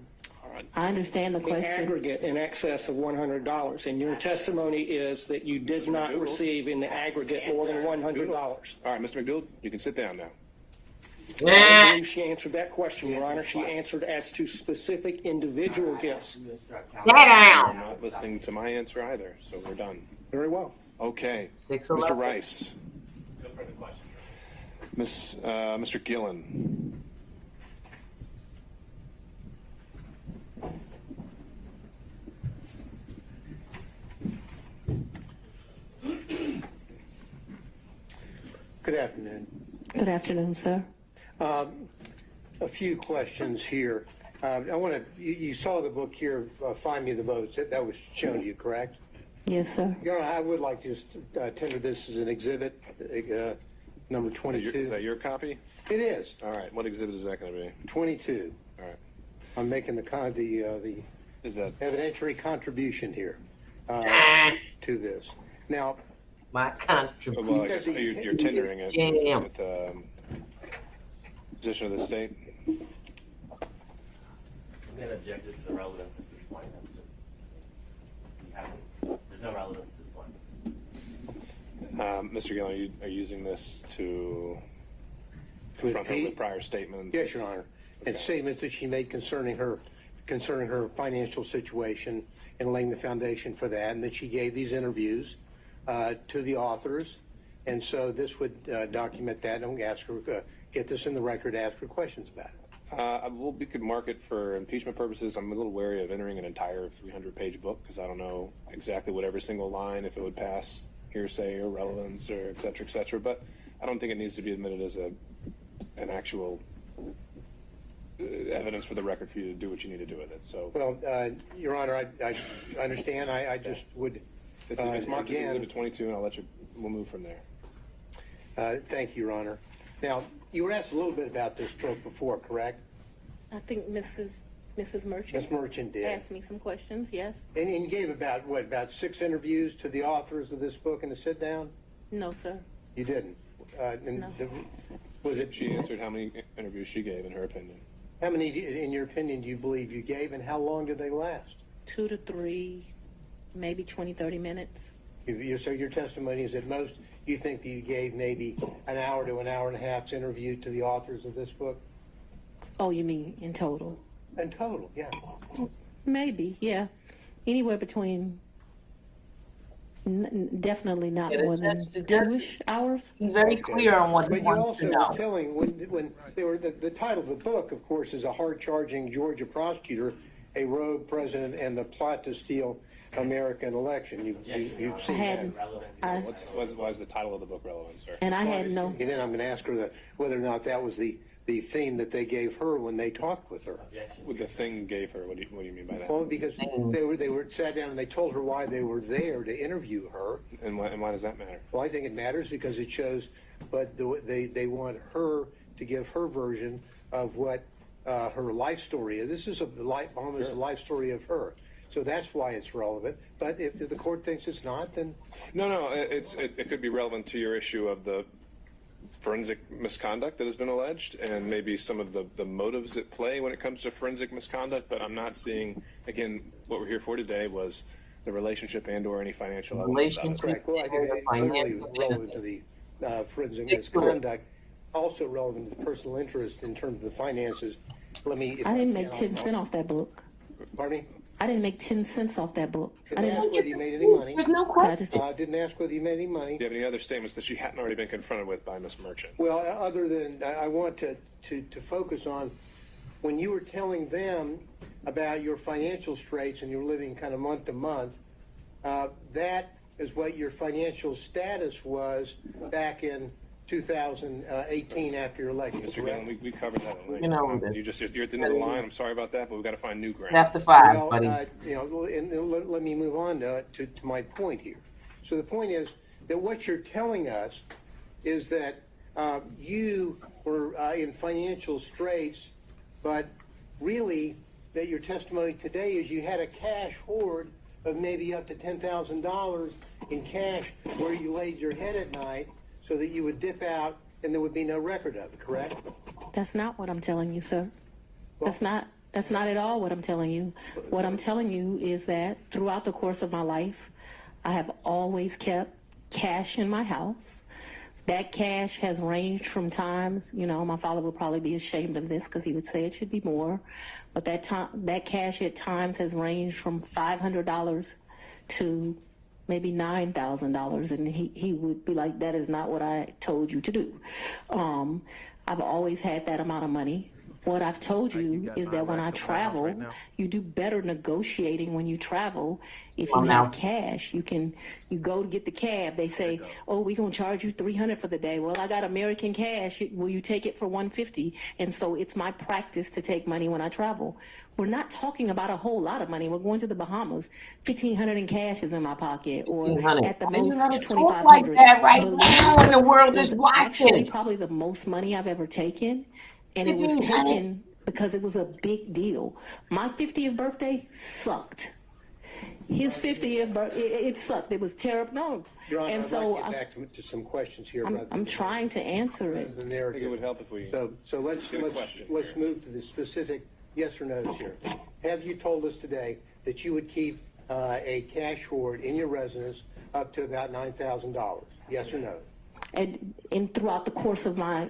I understand the the question. aggregate in excess of $100, and your testimony is that you did not receive in the aggregate more than $100. All right, Mr. McDougald, you can sit down now. I believe she answered that question, Your Honor. She answered as to specific individual gifts. Sit You're down. not listening to my answer either, so we're done. Very well. Okay. 611. Mr. Rice. No further questions. Mr. Gillen. Good afternoon. Good afternoon, sir. A few questions here. I want to, you saw the book here, Find Me the Votes. That was shown to you, correct? Yes, sir. Your Honor, I would like to just tender this as an exhibit, number 22. Is that your copy? It is, All right. What exhibit is that going to be? 22. All right. I'm making the Is that evidentiary contribution here to this. Now, My contribution. well, I guess you're tendering it Yeah. with position of the state? I'm going to object to the relevance at this point. That's just, there's no relevance at this point. Mr. Gillen, are you using this to confront her with prior statements? yes, Your Honor. And statements that she made concerning her financial situation and laying the foundation for that, and that she gave these interviews to the authors, and so this would document that, and ask her, get this in the record, ask her questions about it. Well, we could mark it for impeachment purposes. I'm a little wary of entering an entire 300-page book because I don't know exactly what every single line, if it would pass hearsay or relevance or et cetera, but I don't think it needs to be admitted as an actual evidence for the record for you to do what you need to do with it. So, Well, Your Honor, I understand. I just would, it's marked as again, Exhibit 22, and we'll move from there. thank you, Your Honor. Now, you were asked a little bit about this book before, correct? I think Mrs. Merchant. Ms. Merchant did. Asked me some questions, yes. And you gave about 6 interviews to the authors of this book in the sit-down? No, sir. You didn't? And No. Was it, She answered how many interviews she gave, in her opinion. how many, in your opinion, do you believe you gave, and how long did they last? 2 to 3, maybe 20, 30 minutes. So your testimony is at most, you think that you gave maybe an hour to an hour and a half's interview to the authors of this book? Oh, you mean in total? In total, yeah. Maybe, yeah. Anywhere between, definitely not Yeah, more than 2-ish hours. He's very clear on what he But you wants also to know. were telling, when they were, the title of the book, of course, is A Hard-Charging Georgia Prosecutor, a Rogue President, and the Plot to Steal American Election. You've seen that. Why is the title of the book relevant, sir? And I had no, And then I'm going to ask her whether or not that was the theme that they gave her when they talked with her. What the thing gave her, what do you mean by that? Well, because they were sat down and they told her why they were there to interview her. And why does that matter? Well, I think it matters because it shows, but they want her to give her version of what her life story is. This is almost a life story of her. So that's why it's relevant. But if the court thinks it's not, then No, it could be relevant to your issue of the forensic misconduct that has been alleged, and maybe some of the motives at play when it comes to forensic misconduct. But I'm not seeing, again, what we're here for today was the relationship and/or any financial elements of it. correct. Well, I think it's really relevant to the forensic misconduct, also relevant to the personal interest in terms of the finances. I didn't make 10 cents off that book. Pardon me? I didn't make 10 cents off that book. I Didn't ask didn't. whether you made any money. There's no question. Didn't ask whether you made any money. Do you have any other statements that she hadn't already been confronted with by Ms. Merchant? Well, other than I want to focus on when you were telling them about your financial straits and you were living kind of month to month, that is what your financial status was back in 2018 after your election. Mr. Gillen, we covered that at length. You're at the end of the line. I'm sorry about that, but we've got to find new ground. After 5, Well, buddy. and let me move on to my point here. So the point is that what you're telling us is that you were in financial straits, but really that your testimony today is you had a cash hoard of maybe up to $10,000 in cash where you laid your head at night so that you would dip out and there would be no record of it, correct? That's not what I'm telling you, sir. That's not at all what I'm telling you. What I'm telling you is that throughout the course of my life, I have always kept cash in my house. That cash has ranged from times, my father would probably be ashamed of this because he would say it should be more, but that cash at times has ranged from $500 to maybe $9,000, and he would be like, that is not what I told you to do. I've always had that amount of money. What I've told you is that when I travel, you do better negotiating when you travel. If you have cash, you go to get the cab. They say, "Oh, we're gonna charge you $300 for the day." Well, I got American cash. Will you take it for $150? And so it's my practice to take money when I travel. We're not talking about a whole lot of money. We're going to the Bahamas. $1,500 in cash is in my pocket, or at the most $2,500. Like that right now, when the world is watching. Actually, probably the most money I've ever taken. And it was taken because it was a big deal. My 50th birthday sucked. His 50th birthday, it sucked. It was terrible. No. Your Honor, and I'd so like to get back to some questions here. I'm trying to answer it. The I think narrative. it would help if we. So let's move to the specific yes or no's here. Have you told us today that you would keep a cash hoard in your residence up to about $9,000? Yes or no? And throughout the course of my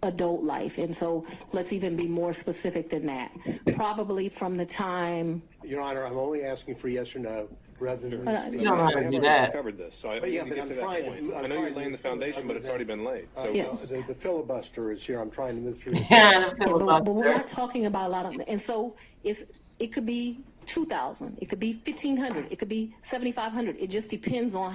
adult life, and so let's even be more specific than that. Probably from the time. Your Honor, I'm only asking for yes or no, rather than. You don't know how to do that. Covered this, so I But need yeah, to but get I'm to that trying point. to- I'm I know trying you're to laying the move forward foundation, but it's already been laid. So Yes. The filibuster is here. I'm trying to move through this. Yeah, the But we're filibuster. not talking about a lot of, and so it could be $2,000. It could be $1,500. It could be $7,500. It just depends on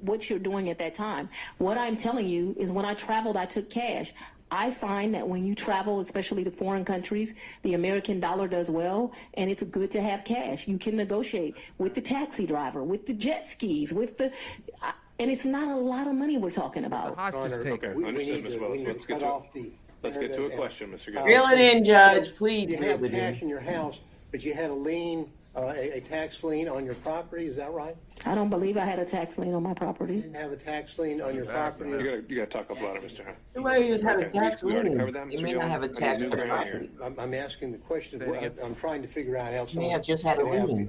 what you're doing at that time. What I'm telling you is when I traveled, I took cash. I find that when you travel, especially to foreign countries, the American dollar does well, and it's good to have cash. You can negotiate with the taxi driver, with the jet skis, and it's not a lot of money we're talking about. Hostage taker. Okay, understood, Ms. Willis. Let's get to a question, Mr. Gill. Reel it in, Judge, please. You reel have it in. cash in your house, but you had a lien, a tax lien on your property, is that right? I don't believe I had a tax lien on my property. You didn't have a tax lien on your property? You gotta talk up louder, Mr. Hunt. You might just have a Okay, tax we already lien. covered that, You Mr. may Gill? not have a I need tax new on the ground here. property. I'm asking the question, I'm trying to figure out how You may have someone just had a could lien.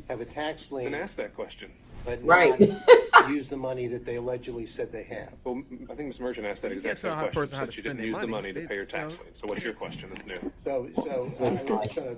have a tax Then lien, ask that question. but Right. not use the money that they allegedly said they have. Well, I think Ms. Merchant asked that You exact can't tell same how a question, person how to since you didn't spend use their the money. money to pay your tax lien. So what's your question that's new? So I'm just going to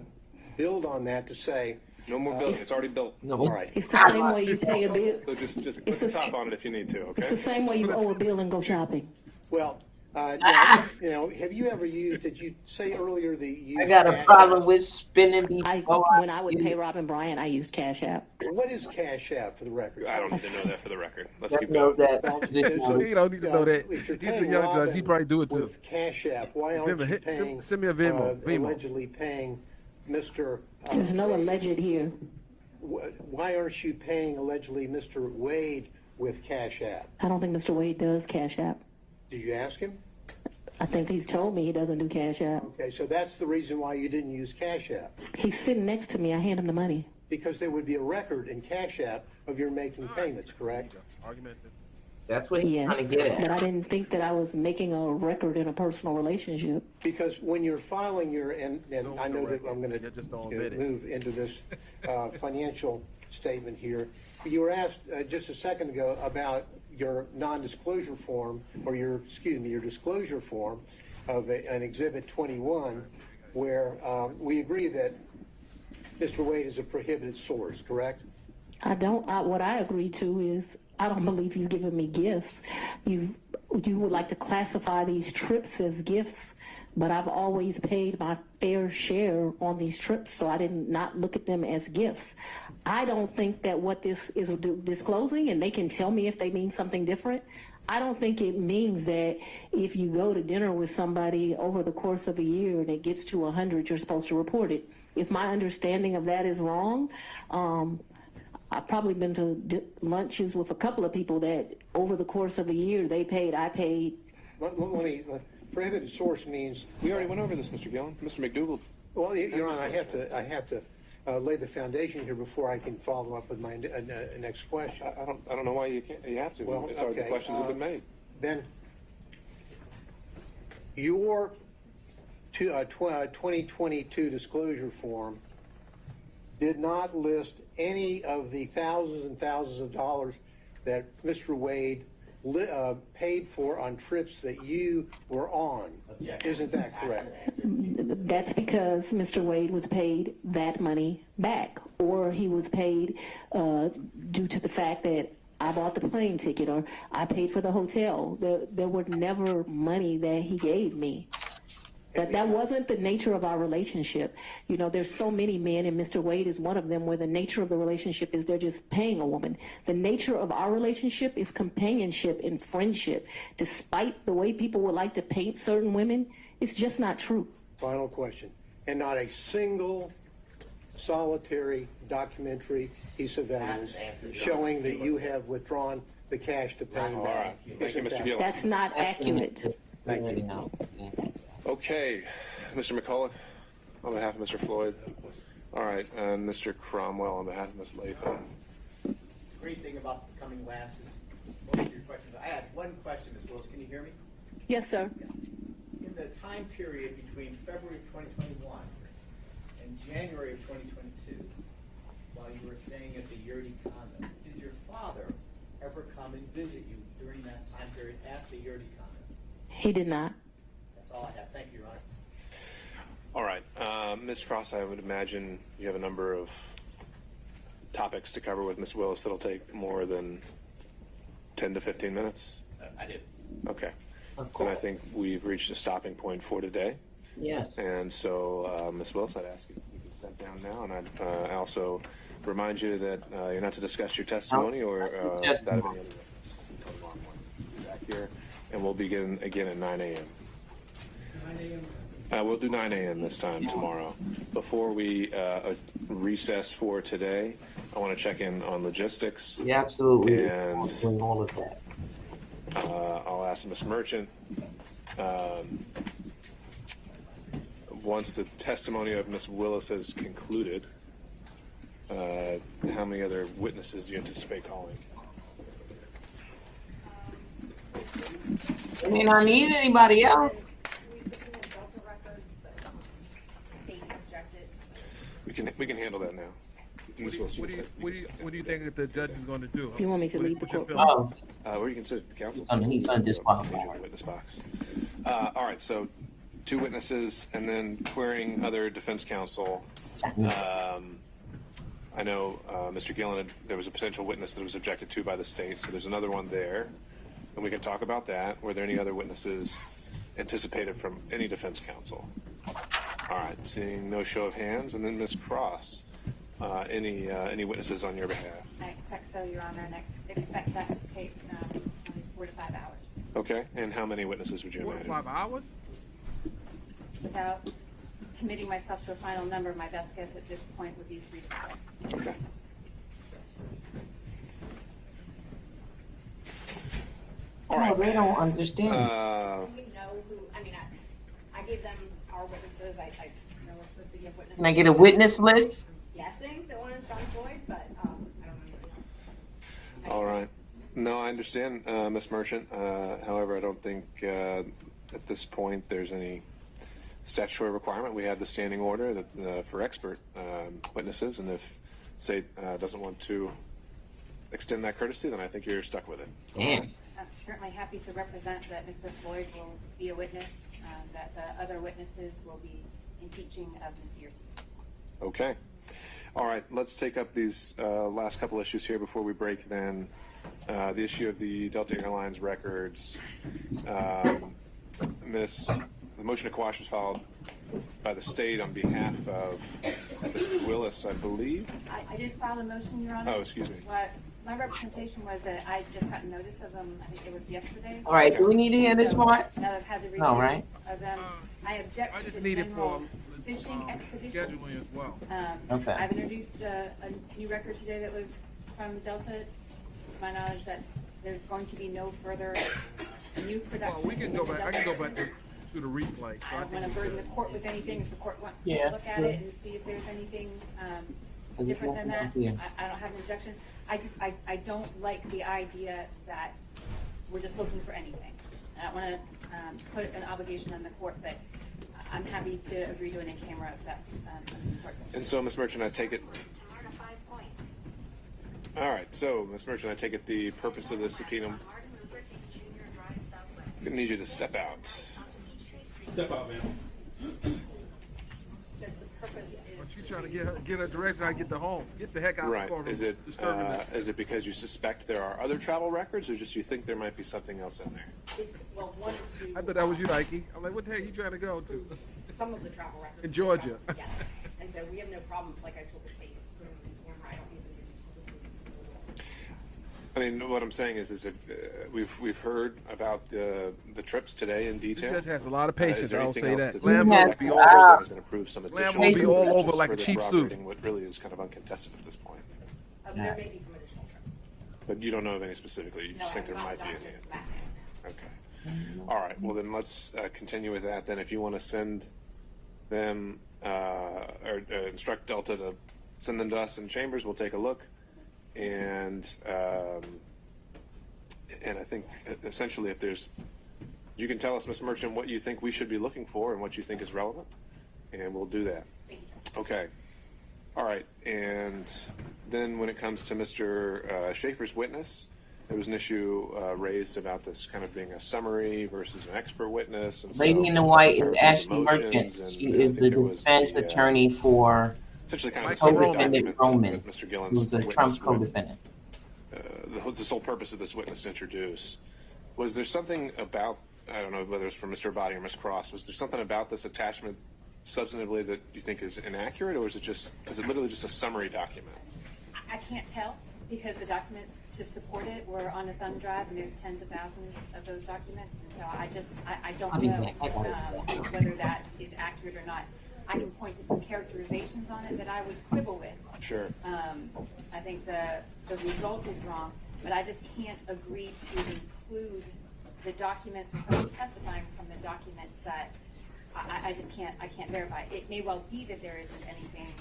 build on that to say, No more building, it's already built. No. all right, It's the same way you pay a bill. So just It's put the a- top on it if you need to, It's the okay? same way you owe a bill and go shopping. well, have you ever used, did you say earlier that you I used got a Cash problem App? with spending before When I would pay Robin Bryant, I used Cash App. What is Cash App for the record? I don't need to know that for the record. Let's I keep know going. that. Well, You don't need to know that. if you're He's a paying young judge. He Robin probably do it too. with Cash App, why aren't Venmo, you paying? send me a Venmo. Venmo. Allegedly paying Mr. There's no alleged here. Why aren't you paying allegedly Mr. Wade with Cash App? I don't think Mr. Wade does Cash App. Did you ask him? I think he's told me he doesn't do Cash App. Okay, so that's the reason why you didn't use Cash App, He's sitting next to me. I hand him the money. because there would be a record in Cash App of your making payments, correct? Argumentative. That's what he's Yes, trying to get but I at. didn't think that I was making a record in a personal relationship. Because when you're filing your, and No, I it's know a that I'm going record. You just don't admit to it. move into this financial statement here. You were asked just a second ago about your non-disclosure form, or your disclosure form of an Exhibit 21, where we agree that Mr. Wade is a prohibited source, correct? What I agree to is I don't believe he's giving me gifts. You would like to classify these trips as gifts, but I've always paid my fair share on these trips, so I did not look at them as gifts. I don't think that what this is disclosing, and they can tell me if they mean something different, I don't think it means that if you go to dinner with somebody over the course of a year and it gets to 100, you're supposed to report it. If my understanding of that is wrong, I've probably been to lunches with a couple of people that over the course of a year they paid, I paid. Let me, prohibited source means, We already went over this, Mr. Gillen. Mr. McDougal. well, Your Honor, I have to lay the foundation here before I can follow up with my next question. I don't know why you can't. You have to. Well, It's already, the okay, questions have been made. Then your 2022 disclosure form did not list any of the thousands and thousands of dollars that Mr. Wade paid for on trips that you were on. Objection. Isn't that correct? That's because Mr. Wade was paid that money back, or he was paid due to the fact that I bought the plane ticket or I paid for the hotel. There were never money that he gave me. That wasn't the nature of our relationship. You know, there's so many men, and Mr. Wade is one of them, where the nature of the relationship is they're just paying a woman. The nature of our relationship is companionship and friendship. Despite the way people would like to paint certain women, it's just not true. Final question. And not a single solitary documentary piece of evidence showing that you have withdrawn the cash to pay him All back. right. Thank you, Isn't Mr. that- Gillen. That's not accurate. Thank you. Okay, Mr. McCullough, on behalf of Mr. Floyd. All right, and Mr. Cromwell on behalf of Ms. Latham. Great thing about becoming last is most of your questions. I had one question, Ms. Willis. Can you hear me? Yes, sir. In the time period between February of 2021 and January of 2022, while you were staying at the Yurdi condo, did your father ever come and visit you during that time period at the Yurdi condo? He did not. That's all I have. Thank you, Your Honor. All right, Ms. Cross, I would imagine you have a number of topics to cover with Ms. Willis that'll take more than 10 to 15 minutes. I do. Okay. And I think we've reached a stopping point for today. Yes. And so, Ms. Willis, I'd ask you to step step down now, and I'd also remind you that you're not to discuss your testimony or that of any other witness until tomorrow morning. We'll be back here, and we'll begin again at 9 a.m. 9 a.m. We'll do 9 a.m. this time tomorrow. Before we recess for today, I want to check in on logistics. Yeah, absolutely. And doing all of that. I'll ask Ms. Merchant. Once the testimony of Ms. Willis has concluded, how many other witnesses do you anticipate calling? I mean, I need anybody else. We can handle that now. Ms. Willis, What do you think that the judge is going to do? You want me to leave the What's your courtroom? feeling? Or you can sit at the council. He's undisqualified. Page of the witness box. All right, so 2 witnesses, and then querying other defense counsel. I know Mr. Gillen, there was a potential witness that was objected to by the state, so there's another one there, and we can talk about that. Were there any other witnesses anticipated from any defense counsel? All right, seeing no show of hands, and then Ms. Cross, any witnesses on your behalf? I expect so, Your Honor, and I expect that to take 4 to 5 hours. Okay, and how many witnesses would you 4 to imagine? 5 hours? Without committing myself to a final number, my best guess at this point would be 3 to 5. Okay. All right. No, they don't understand. Do we know who, I mean, I gave them our witnesses. I know we're supposed to give witnesses. Can I get a witness list? I'm guessing that one is John Floyd, but I don't know anything else. All right. No, I understand, Ms. Merchant. However, I don't think at this point there's any statutory requirement. We have the standing order that for expert witnesses, and if state doesn't want to extend that courtesy, then I think you're stuck with it. Damn. I'm certainly happy to represent that Mr. Floyd will be a witness, that the other witnesses will be impeaching of Ms. Yurti. Okay. All right. Let's take up these last couple issues here before we break. Then the issue of the Delta Airlines records. The motion to quash was filed by the state on behalf of Ms. Willis, I believe. I didn't file a motion, Your Honor. Oh, excuse me. What my representation was that I just got notice of them, I think it was yesterday. All right, do we need to hear this part? Now that I've had the review No, right? of them, I object I to just the need it general for fishing expeditions. scheduling as well. Okay. I've introduced a new record today that was from Delta. To my knowledge, that there's going to be no further new production. Well, we can go back. I can go back to the replay. So I don't want to burden the court with anything. If the court wants to Yeah, look at sure. it and see if there's anything Does it different than that, work? Yeah. I don't have an objection. I don't like the idea that we're just looking for anything. I don't want to put an obligation on the court, but I'm happy to agree to an in-camera if that's something the court's interested in. And so, Ms. Merchant, I take it. All right. So, Ms. Merchant, I take it the purpose of this subpoena. I'm going to need you to step out. Step out, man. But you trying to get her direction, I get the home. Get the heck out Right. of the courtroom. Is it because you suspect there are other travel records, or just you think there might be something else in there? It's, well, one is to. I thought that was you, Nike. I'm like, what the heck are you trying to go to? Some of the travel records. In Georgia. Yes. And so we have no problem, like I told the state, putting them in camera. I don't even. I mean, what I'm saying is if we've heard about the trips today in This detail. judge has a lot of patience. Is there I'll anything say else that. that's Lamb Yeah. won't be all Ah. is going to prove some Lamb additional. won't be all over just like a further cheap suit. corroborating what really is kind of uncontested at this point. There may be some additional trips. But you don't know of any specifically. You just think there might be any. Okay. All right. Well, then let's continue with that. Then, if you want to send them or instruct Delta to send them to us in chambers, we'll take a look. And I think essentially, if there's, you can tell us, Ms. Merchant, what you think we should be looking for and what you think is relevant, and we'll do that. Okay. All right. And then when it comes to Mr. Schaefer's witness, there was an issue raised about this kind of being a summary versus an expert witness. And Lady in the white is Ashley Merchant. She is the defense attorney for essentially kind of a co-defendant Roman, that Mr. Gillen's who's a witness Trump's would- co-defendant. the sole purpose of this witness to introduce. Was there something about, I don't know whether it's from Mr. Abadi or Ms. Cross, was there something about this attachment substantively that you think is inaccurate, or is it literally just a summary document? I can't tell because the documents to support it were on a thumb drive, and there's tens of thousands of those documents, and so I don't know whether that is accurate or not. I can point to some characterizations on it that I would quibble with. Sure. I think the result is wrong, but I just can't agree to include the documents of someone testifying from the documents that I just can't verify. It may well be that there isn't anything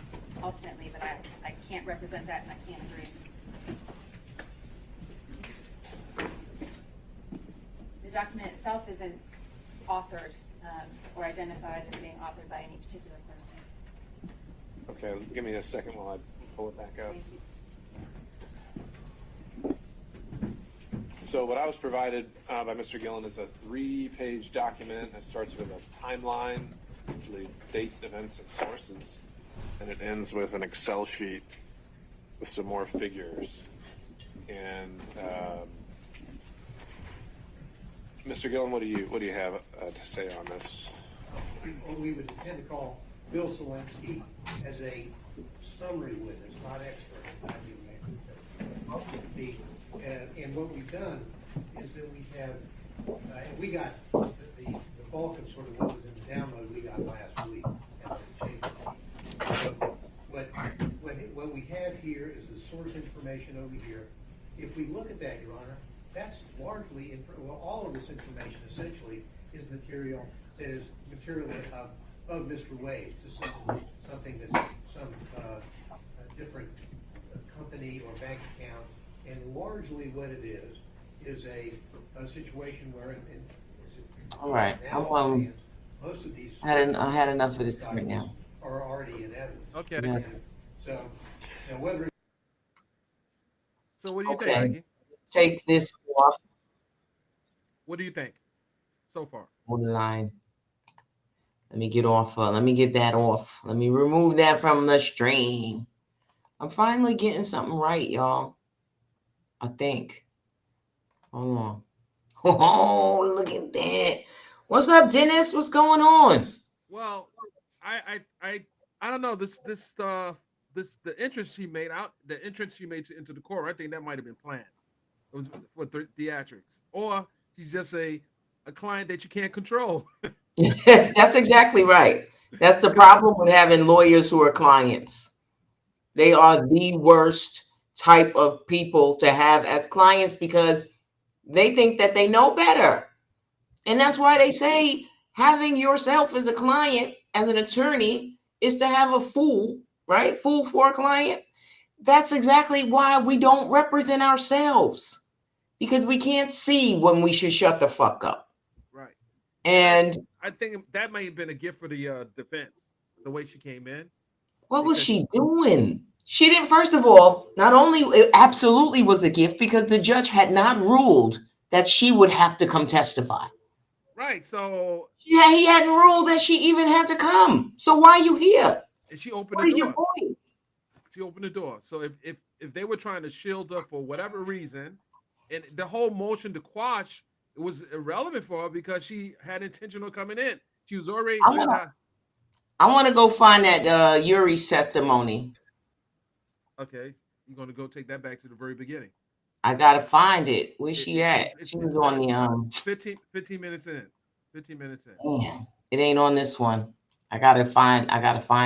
ultimately, but I can't represent that and I can't agree. The document itself isn't authored or identified as being authored by any particular person. Okay, give me a second while I pull it back up. Thank you. So what I was provided by Mr. Gillen is a 3-page document that starts with a timeline, usually dates, events, and sources, and it ends with an Excel sheet with some more figures. And Mr. Gillen, what do you have to say on this? What we would tend to call Bill Selensky as a summary witness, not expert, not even expert. And what we've done is that we have, and we got the bulk of sort of what was in the download we got last week. So what we have here is the source information over here. If we look at that, Your Honor, that's largely, all of this information essentially is material that is material of Mr. Wade. It's just something that's some different company or bank account. And largely what it is a situation where All right. most of these I had enough of this right now. are already in evidence. Okay. Yeah. So now whether So what do you Okay. think, Nikki? Take this off What do you think so far? on the line. Let me get off. Let me get that off. Let me remove that from the stream. I'm finally getting something right, y'all. I think. Hold on. Oh, look at that. What's up, Dennis? What's going on? Well, I don't know the entrance she made into the court. I think that might have been planned. It was for theatrics, or she's just a client that you can't control. That's exactly right. That's the problem with having lawyers who are clients. They are the worst type of people to have as clients because they think that they know better. And that's why they say having yourself as a client, as an attorney, is to have a fool, right? Fool for a client. That's exactly why we don't represent ourselves, because we can't see when we should shut the fuck up. Right. And I think that may have been a gift for the defense, the way she came in. what was she doing? She didn't, first of all, not only it absolutely was a gift because the judge had not ruled that she would have to come testify. Right. So Yeah, he hadn't ruled that she even had to come. So why are you here? and she opened What the is your door. point? She opened the door. So if they were trying to shield her for whatever reason, and the whole motion to quash, it was irrelevant for her because she had intention of coming in. She was already. I want to go find that Yuri's testimony. Okay, you're gonna go take that back to the very beginning. I gotta find it. Where's she at? She was on the 15 minutes in. 15 minutes in. Damn, it ain't on this one. I gotta find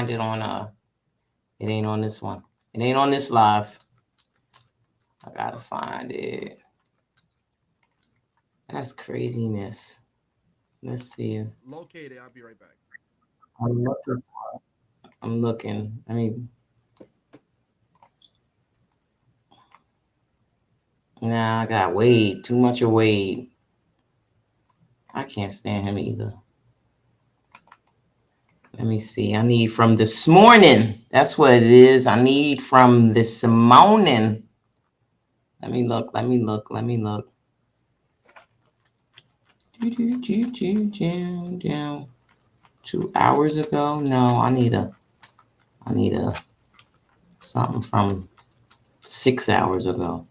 it on it ain't on this one. It ain't on this live. I gotta find it. That's craziness. Let's see. Locate it. I'll be right back. I'm looking. I mean, nah, I got Wade. Too much of Wade. I can't stand him either. Let me see. I need from this morning. That's what it is. I need from this morning. Let me look. Down 2 hours ago. No, I need a something from 6 hours ago.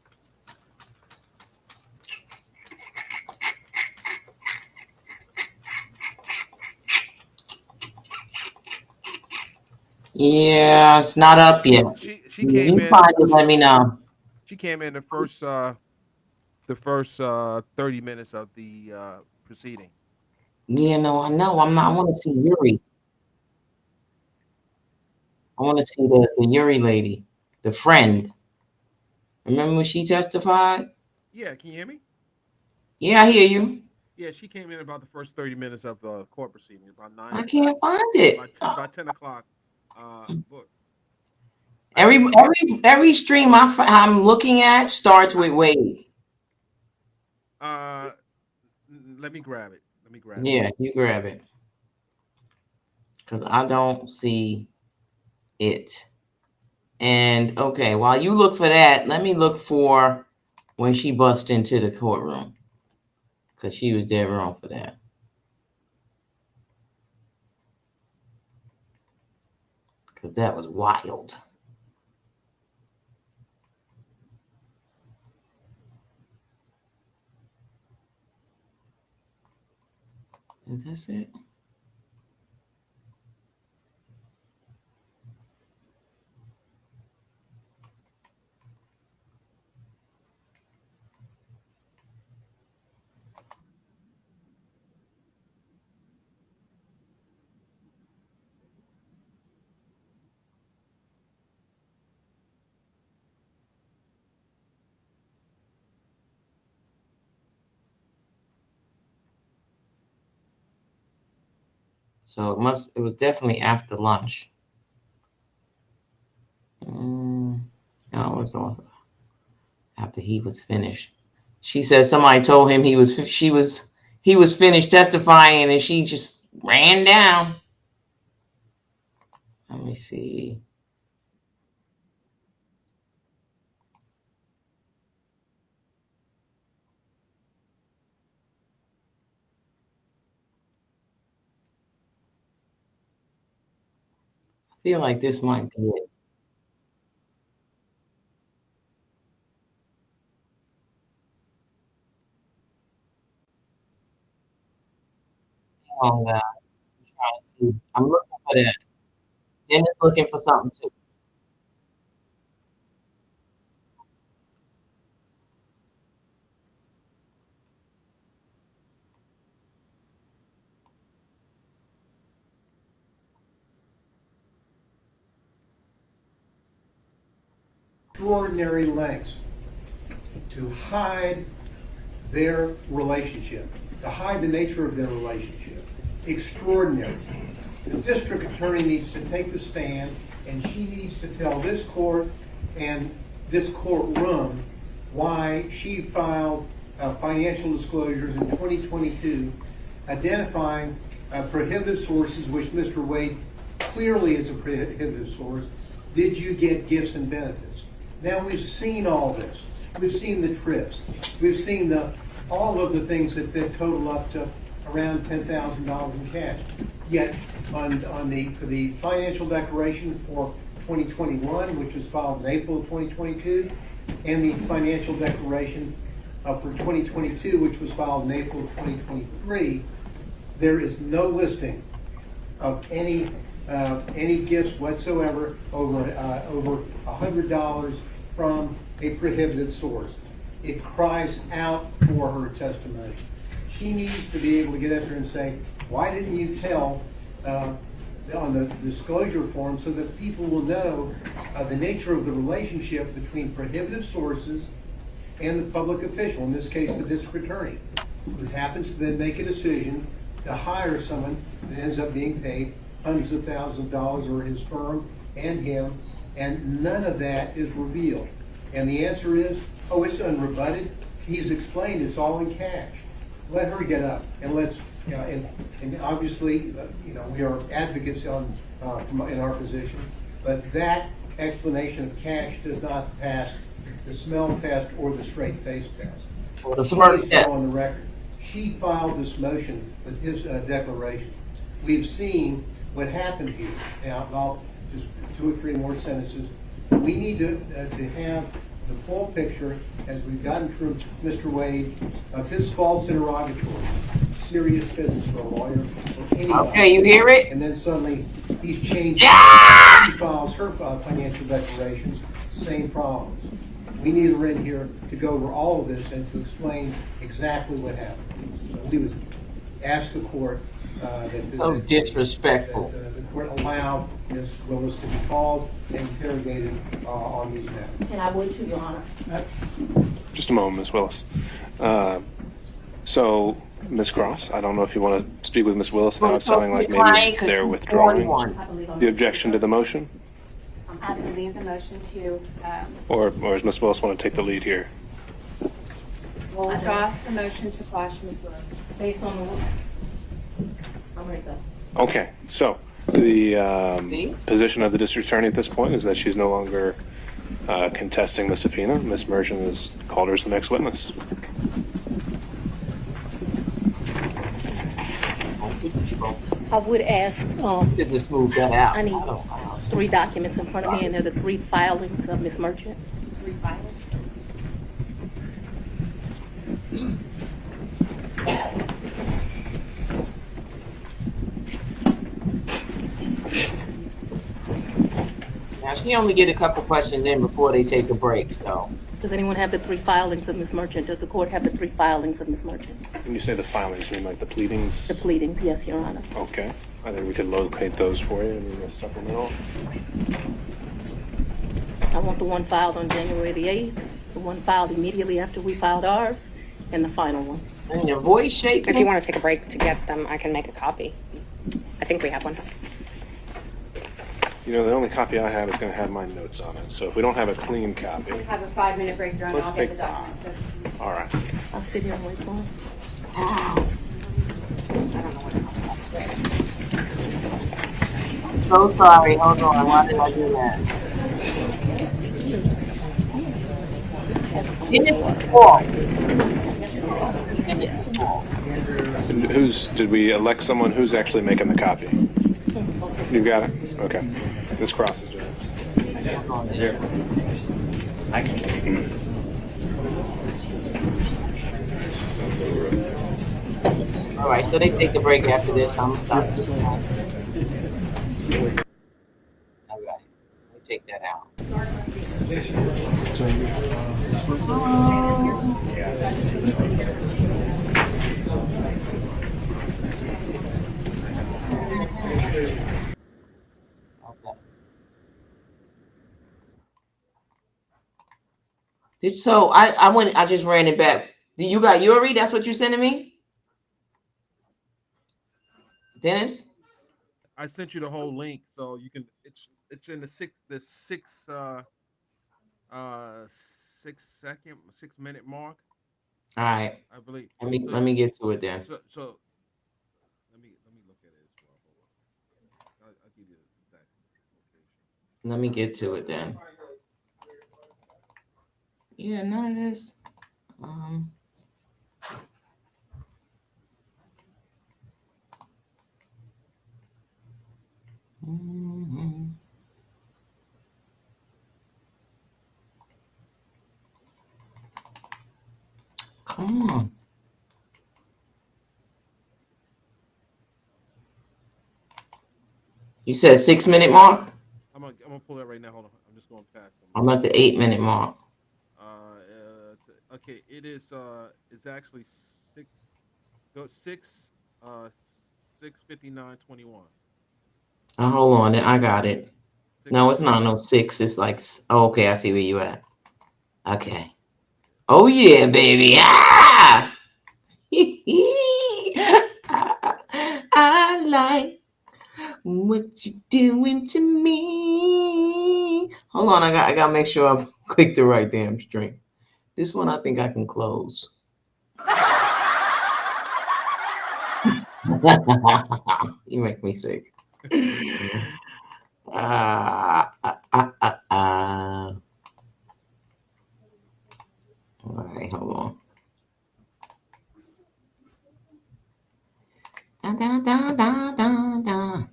Yeah, it's not up yet. She If came you in. find it, let me know. She came in the first 30 minutes of the proceeding. Yeah, no, I know. I'm not. I want to see Yuri. I want to see the Yuri lady, the friend. Remember when she testified? Yeah, can you hear me? Yeah, I hear you. Yeah, she came in about the first 30 minutes of the court proceeding, about I 9 o'clock, can't find it. by 10 o'clock. Book. Every stream I'm looking at starts with Wade. Uh, let me grab it. Let me grab it. Yeah, you grab it. Because I don't see it. And okay, while you look for that, let me look for when she bust into the courtroom. Because she was dead wrong for that. Because that was wild. Is this it? So it was definitely after lunch. No, it was after he was finished. She said somebody told him he was finished testifying and she just ran down. Let me see. I feel like this might be it. Hang on, guys. I'm trying to see. I'm looking for that. Dennis looking for something too. Extraordinary lengths to hide their relationship, to hide the nature of their relationship. Extraordinary. The district attorney needs to take the stand, and she needs to tell this court and this courtroom why she filed financial disclosures in 2022 identifying prohibited sources, which Mr. Wade clearly is a prohibited source. Did you get gifts and benefits? Now we've seen all this. We've seen the trips. We've seen all of the things that total up to around $10,000 in cash. Yet for the financial declaration for 2021, which was filed in April of 2022, and the financial declaration for 2022, which was filed in April of 2023, there is no listing of any gifts whatsoever over $100 from a prohibited source. It cries out for her testimony. She needs to be able to get up there and say, why didn't you tell on the disclosure form, so that people will know the nature of the relationship between prohibited sources and the public official, in this case the district attorney, who happens to then make a decision to hire someone that ends up being paid hundreds of thousands of dollars, or his firm and him, and none of that is revealed. And the answer is, oh, it's unrebutted. He's explained it's all in cash. Let her get up and let's, and obviously, we are advocates in our position, but that explanation of cash does not pass the smell test or the straight face test. Or the smirk test. On the record, she filed this motion with his declaration. We've seen what happened here. Now, I'll just 2 or 3 more sentences. We need to have the full picture, as we've gotten through Mr. Wade, of his false interrogatory. Serious business for a lawyer or anybody. Okay, you hear it? And then suddenly He's changed. She files her financial declarations, same problems. We need her in here to go over all of this and to explain exactly what happened. So we would ask the court disrespectful. that the court allow Ms. Willis to be called and interrogated on these matters. And I would too, Your Honor. Just a moment, Ms. Willis. So, Ms. Cross, I don't know if you want to speak with Ms. Willis now. It's sounding like maybe they're withdrawing the objection to the motion, I'm happy to leave the motion to or does Ms. Willis want to take the lead here? withdraw the motion to quash Ms. Willis. Based on the, I'm ready to go. Okay, so the position of the district attorney at this point is that she's no longer contesting the subpoena. Ms. Merchant has called her as the next witness. I would ask, Just move that out. I need 3 documents in front of me, and they're the 3 filings of Ms. Merchant. 3 filings. Now, she only get a couple questions in before they take a break, so. Does anyone have the 3 filings of Ms. Merchant? Does the court have the 3 filings of Ms. Merchant? When you say the filings, you mean like the pleadings? The pleadings, yes, Your Honor. Okay. I think we could locate those for you in the supplemental. I want the one filed on January the 8th, the one filed immediately after we filed ours, and the final one. And your voice shaking. If you want to take a break to get them, I can make a copy. I think we have one. You know, the only copy I have is going to have my notes on it. So if we don't have a clean copy, We have a 5-minute break during, Let's I'll get take the documents. all right. I'll sit here and wait for him. So sorry. Hold on. Why did I do that? Did we elect someone who's actually making the copy? You got it? Okay. Ms. Cross is doing it. All right, so they take the break after this. I'm gonna stop this one. All right, let me take that out. So I just ran it back. You got Yuri? That's what you're sending me? Dennis? I sent you the whole link, so you can. It's in the 6 minute mark. All right. I believe. Let me get to it then. So let me look at it as well. Hold on. I'll give you the exact location. Let me get to it then. Yeah, none of this. Come on. You said 6 minute mark? I'm gonna pull that right now. Hold on. I'm just going past them. I'm at the 8 minute mark. Okay, it is. It's actually 6:59:21. Hold on, I got it. No, it's not no 6. It's like, oh, okay, I see where you at. Okay. Oh yeah, baby. Ah! I like what you doing to me. Hold on, I gotta make sure I click the right damn string. This one I think I can close. You make me sick. All right, hold on. Da, da, da, da, da, da.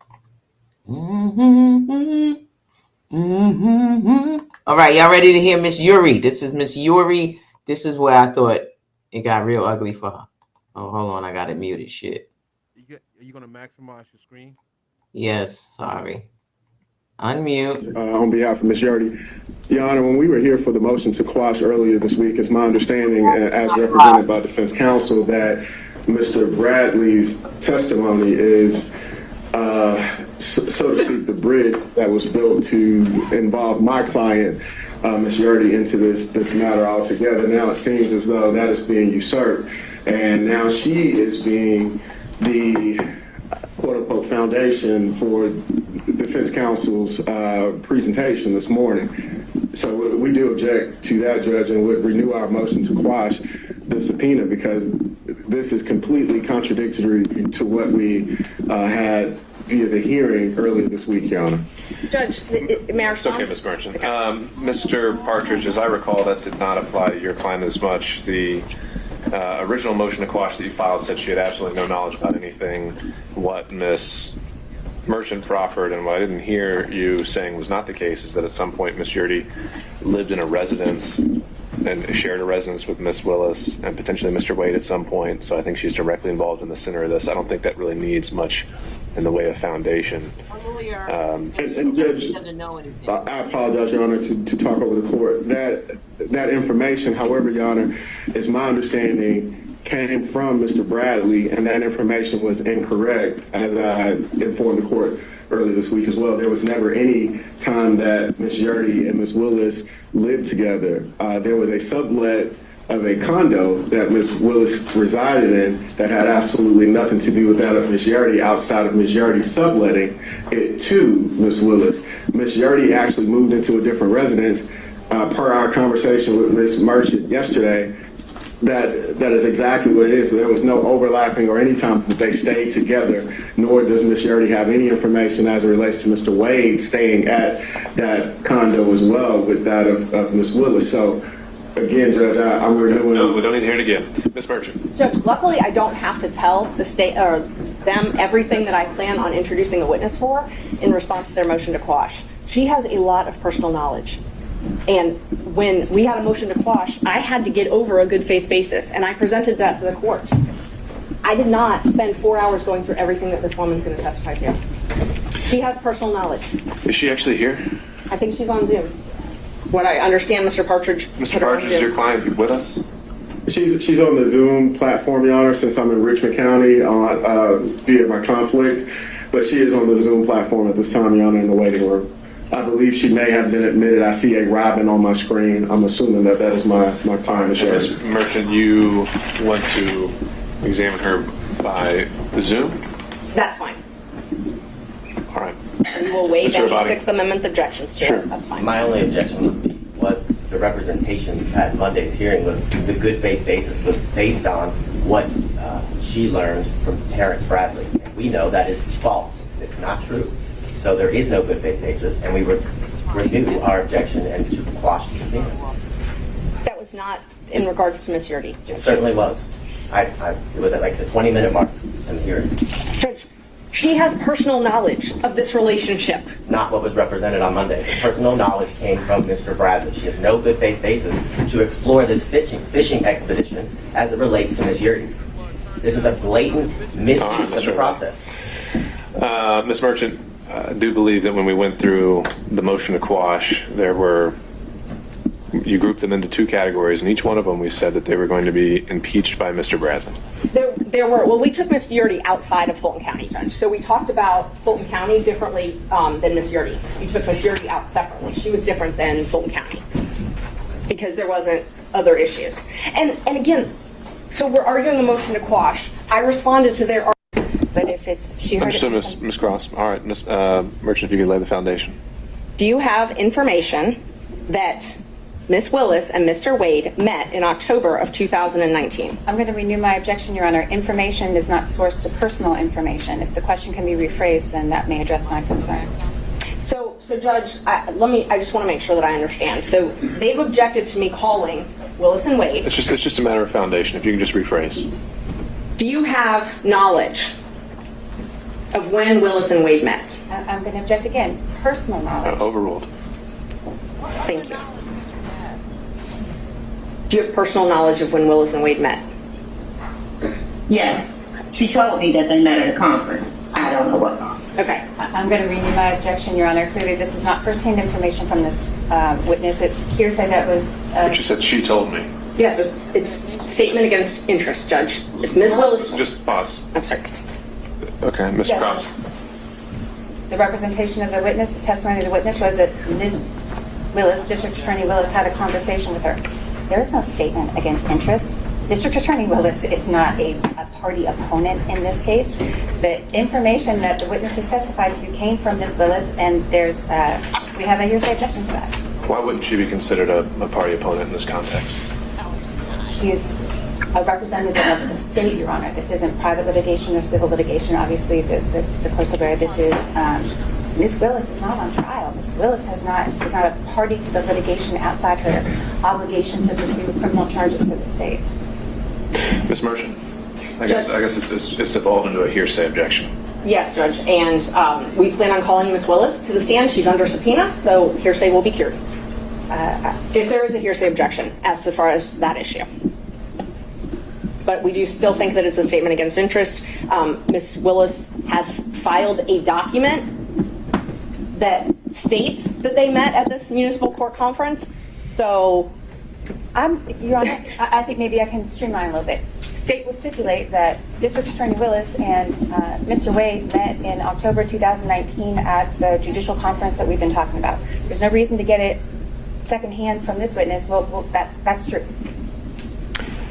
All right, y'all ready to hear Miss Yuri? This is Miss Yuri. This is where I thought it got real ugly for her. Oh, hold on, I got it muted. Shit. Are you gonna maximize your screen? Yes, sorry. Unmute. On behalf of Ms. Yardy. Your Honor, when we were here for the motion to quash earlier this week, it's my understanding, as represented by defense counsel, that Mr. Bradley's testimony is, so to speak, the bridge that was built to involve my client, Ms. Yardy, into this matter altogether. Now it seems as though that is being usurped, and now she is being the quote-unquote foundation for defense counsel's presentation this morning. So we do object to that, Judge, and would renew our motion to quash the subpoena, because this is completely contradictory to what we had via the hearing earlier this week, Your Honor. Judge, may I respond? It's okay, Ms. Merchant. Mr. Partridge, as I recall, that did not apply to your client as much. The original motion to quash that you filed said she had absolutely no knowledge about anything. What Ms. Merchant proffered, and what I didn't hear you saying was not the case, is that at some point Ms. Yurdy lived in a residence and shared a residence with Ms. Willis and potentially Mr. Wade at some point. So I think she's directly involved in the center of this. I don't think that really needs much in the way of foundation. And Judge, I apologize, Your Honor, to talk over the court. That information, however, Your Honor, is my understanding, came from Mr. Bradley, and that information was incorrect, as I informed the court earlier this week as well. There was never any time that Ms. Yurdy and Ms. Willis lived together. There was a sublet of a condo that Ms. Willis resided in that had absolutely nothing to do with that of Ms. Yurdy, outside of Ms. Yurdy subletting it to Ms. Willis. Ms. Yurdy actually moved into a different residence. Per our conversation with Ms. Merchant yesterday, that is exactly what it is. So there was no overlapping or any time that they stayed together, nor does Ms. Yurdy have any information as it relates to Mr. Wade staying at that condo as well with that of Ms. Willis. So again, Judge, I'm renewing. No, we don't need to hear it again. Ms. Merchant. Judge, luckily I don't have to tell the state or them everything that I plan on introducing a witness for in response to their motion to quash. She has a lot of personal knowledge. And when we had a motion to quash, I had to get over a good faith basis, and I presented that to the court. I did not spend 4 hours going through everything that this woman's going to testify to. She has personal knowledge. Is she actually here? I think she's on Zoom. What I understand, Mr. Partridge. Mr. Partridge, is your client with us? She's on the Zoom platform, Your Honor, since I'm in Richmond County via my conflict. But she is on the Zoom platform at this time, Your Honor, in the waiting room. I believe she may have been admitted. I see a Robin on my screen. I'm assuming that is my client. Ms. Merchant, you want to examine her by Zoom? That's fine. All right. We will waive Mr. any Abadi. Sixth Amendment objections to Sure. it. That's fine. My only objection was the representation at Monday's hearing was the good faith basis was based on what she learned from Terrence Bradley. And we know that is false. It's not true. So there is no good faith basis, and we would renew our objection and to quash the subpoena. That was not in regards to Ms. Yurdy. It certainly was. It was at like the 20-minute mark in the hearing. Judge, she has personal knowledge of this relationship. It's not what was represented on Monday. The personal knowledge came from Mr. Bradley. She has no good faith basis to explore this fishing expedition as it relates to Ms. Yurdy. This is a blatant misuse of the process. Ms. Merchant, I do believe that when we went through the motion to quash, you grouped them into two categories, and each one of them we said that they were going to be impeached by Mr. Bradley. We took Ms. Yurdy outside of Fulton County, Judge. So we talked about Fulton County differently than Ms. Yurdy. We took Ms. Yurdy out separately. She was different than Fulton County because there wasn't other issues. And again, so we're arguing a motion to quash. I responded to their argument. But if she heard Understood, Ms. Cross. All right, Ms. Merchant, if you could lay the foundation. Do you have information that Ms. Willis and Mr. Wade met in October of 2019? I'm going to renew my objection, Your Honor. Information is not sourced to personal information. If the question can be rephrased, then that may address my concern. So Judge, I just want to make sure that I understand. So they've objected to me calling Willis and Wade. It's just a matter of foundation. If you can just rephrase. Do you have knowledge of when Willis and Wade met? I'm going to object again. Personal knowledge. Overruled. Thank you. Do you have personal knowledge of when Willis and Wade met? Yes. She told me that they met at a conference. I don't know what conference. Okay. I'm going to renew my objection, Your Honor. Clearly, this is not firsthand information from this witness. It's hearsay that was. But you said she told me. Yes, it's statement against interest, Judge. If Ms. Willis. Just pause. I'm sorry. Okay, Ms. Yes. Cross. The representation of the witness, the testimony of the witness was that Ms. Willis, District Attorney Willis, had a conversation with her. There is no statement against interest. District Attorney Willis is not a party opponent in this case. The information that the witness has testified to came from Ms. Willis, and there's we have a hearsay objection to that. Why wouldn't she be considered a party opponent in this context? She's a representative of the state, Your Honor. This isn't private litigation or civil litigation. Obviously, the court's aware this is. Ms. Willis is not on trial. Ms. Willis is not a party to the litigation outside her obligation to pursue criminal charges for the state. Ms. Merchant, I guess it's evolved into a hearsay objection. Yes, Judge, and we plan on calling Ms. Willis to the stand. She's under subpoena, so hearsay will be cured. If there is a hearsay objection as far as that issue. But we do still think that it's a statement against interest. Ms. Willis has filed a document that states that they met at this municipal court conference. So, Your Honor, I think maybe I can streamline a little bit. State will stipulate that District Attorney Willis and Mr. Wade met in October 2019 at the judicial conference that we've been talking about. There's no reason to get it secondhand from this witness. Well, that's true.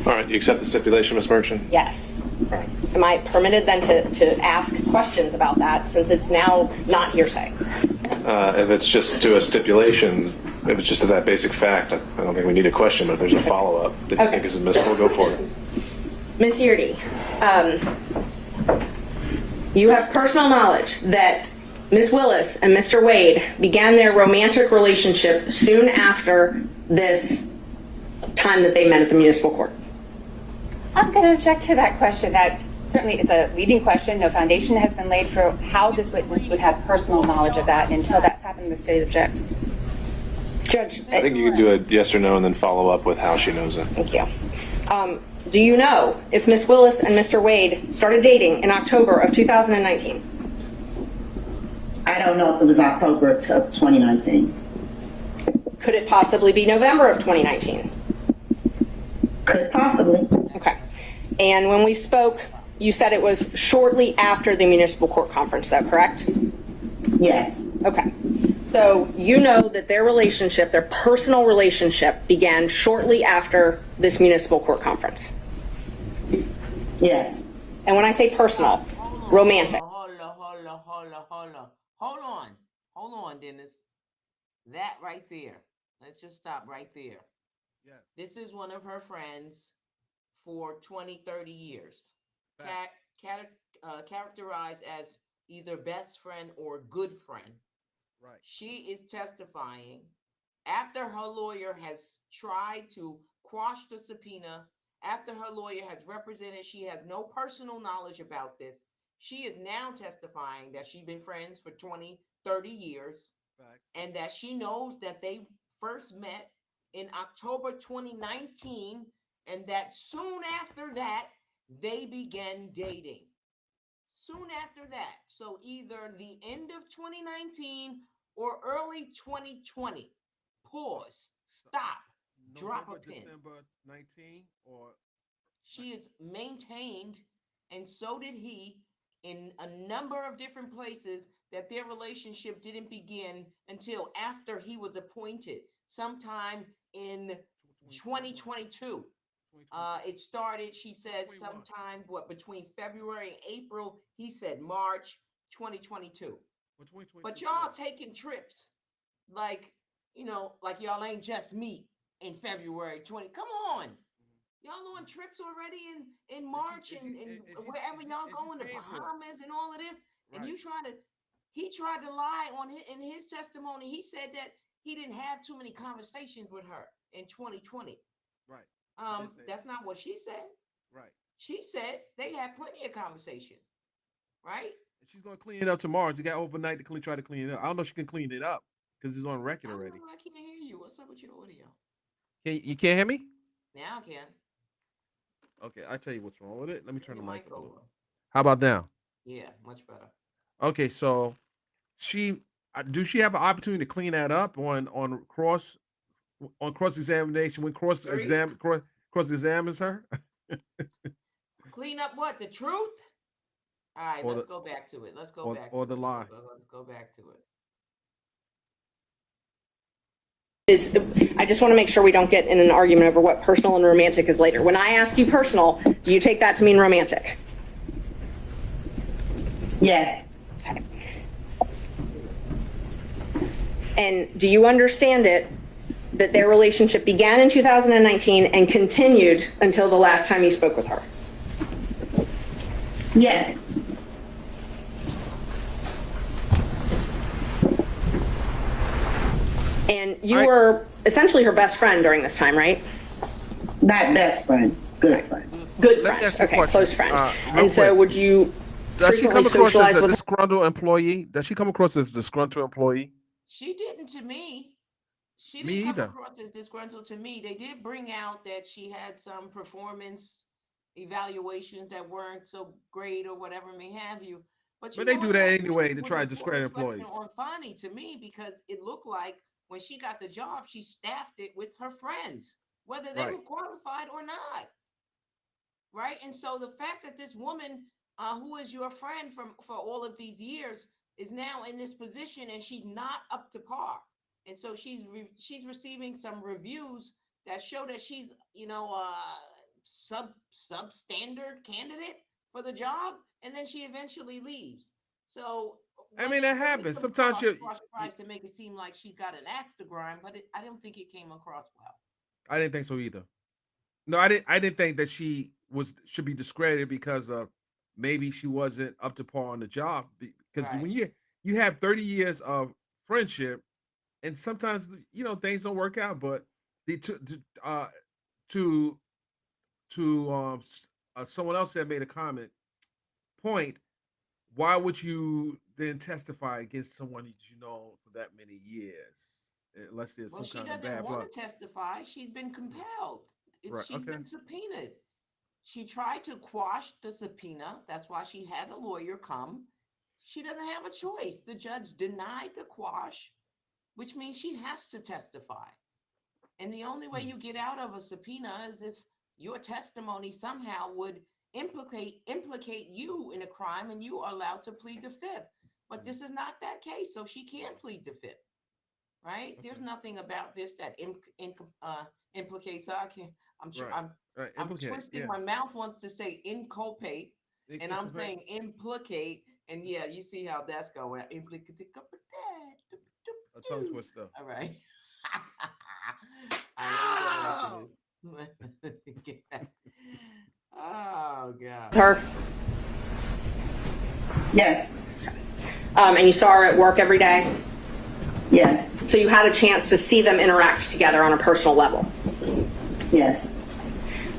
All right, you accept the stipulation, Ms. Merchant? yes. All right. Am I permitted then to ask questions about that since it's now not hearsay? If it's just to a stipulation, if it's just to that basic fact, I don't think we need a question, but if there's a follow-up that you think is admissible, go for it. Ms. Yurdi, you have personal knowledge that Ms. Willis and Mr. Wade began their romantic relationship soon after this time that they met at the municipal court. I'm going to object to that question. That certainly is a leading question. No foundation has been laid for how this witness would have personal knowledge of that. Until that's happened, the state objects. Judge, I think you can do a yes or no and then follow up with how she knows it. thank you. Do you know if Ms. Willis and Mr. Wade started dating in October of 2019? I don't know if it was October of 2019. Could it possibly be November of 2019? Could possibly. Okay. And when we spoke, you said it was shortly after the municipal court conference, though, correct? Yes. Okay. So you know that their relationship, their personal relationship, began shortly after this municipal court conference. Yes. And when I say personal, romantic. Hold on, Dennis. That right there. Let's just stop right there. Yes. This is one of her friends for 20, 30 years. Characterized as either best friend or good friend. Right. She is testifying after her lawyer has tried to quash the subpoena, after her lawyer has represented she has no personal knowledge about this. She is now testifying that she's been friends for 20, 30 years. Right. And that she knows that they first met in October 2019 and that soon after that, they began dating. Soon after that. So either the end of 2019 or early 2020. Pause. Stop. Drop a pin. December 19 or? She is maintained, and so did he, in a number of different places, that their relationship didn't begin until after he was appointed, sometime in 2022. It started, she says, sometime between February and April. He said March 2022. But y'all taking trips like y'all ain't just meet in February 20. Come on. Y'all on trips already in March and wherever y'all going, the Bahamas and all of this. And right. He tried to lie in his testimony. He said that he didn't have too many conversations with her in 2020. Right. That's not what she said. Right. She said they had plenty of conversation. Right. She's gonna clean it up tomorrow. She got overnight to try to clean it up. I don't know if she can clean it up because it's on record already. I can't hear you. What's up with your audio? You can't hear me? Now I can. Okay, I tell you what's wrong with it. Let me turn the mic over. Over. How about now? Yeah, much better. Okay, so she do she have an opportunity to clean that up on cross examination when cross examines her? Clean up what? The truth? All right, Or let's the- go back to it. Let's go or- back or to the it. lie. Let's go back to it. I just want to make sure we don't get in an argument over what personal and romantic is later. When I ask you personal, do you take that to mean romantic? Yes. Okay. And do you understand it that their relationship began in 2019 and continued until the last time you spoke with her? Yes. And you were essentially her best friend during this time, right? Not best friend, good friend. Good Let me friend. ask you a Okay, question. close friend. Real And so quick. would you Does she frequently come across socialize as a with disgruntled employee? Does she come across as a disgruntled employee? She didn't to me. She Me didn't come either. across as disgruntled to me. They did bring out that she had some performance evaluations that weren't so great or whatever may have you. But But they do that anyway to was try a to discredit reflection employees. on Fonnie to me because it looked like when she got the job, she staffed it with her friends, whether they Right. were qualified or not. Right. And so the fact that this woman who is your friend for all of these years is now in this position and she's not up to par. And so she's receiving some reviews that show that she's, substandard candidate for the job, and then she eventually leaves. So I mean, that happens. Sometimes cross tries to make it seem like she's got an axe to grind, but I don't think it came across well. I didn't think so either. No, I didn't think that she should be discredited because of maybe she wasn't up to par on the job. Because Right. when you have 30 years of friendship, and sometimes things don't work out. But someone else that made a point. Why would you then testify against someone that you know for that many years, unless there's Well, some she kind of doesn't bad want blood? to testify. She's been compelled. Right, She's okay. been subpoenaed. She tried to quash the subpoena. That's why she had a lawyer come. She doesn't have a choice. The judge denied the quash, which means she has to testify. And the only way you get out of a subpoena is if your testimony somehow would implicate you in a crime and you are allowed to plead the fifth. But this is not that case, so she can't plead the fifth. Right? Okay. There's nothing about this that implicates her. I'm sure right. I'm twisting. Yeah. My mouth wants to say inculpate, and I'm saying implicate. And yeah, you see how that's going. Implicate. A tongue twister. All right. Oh God. her? Yes. And you saw her at work every day? Yes. So you had a chance to see them interact together on a personal level? Yes.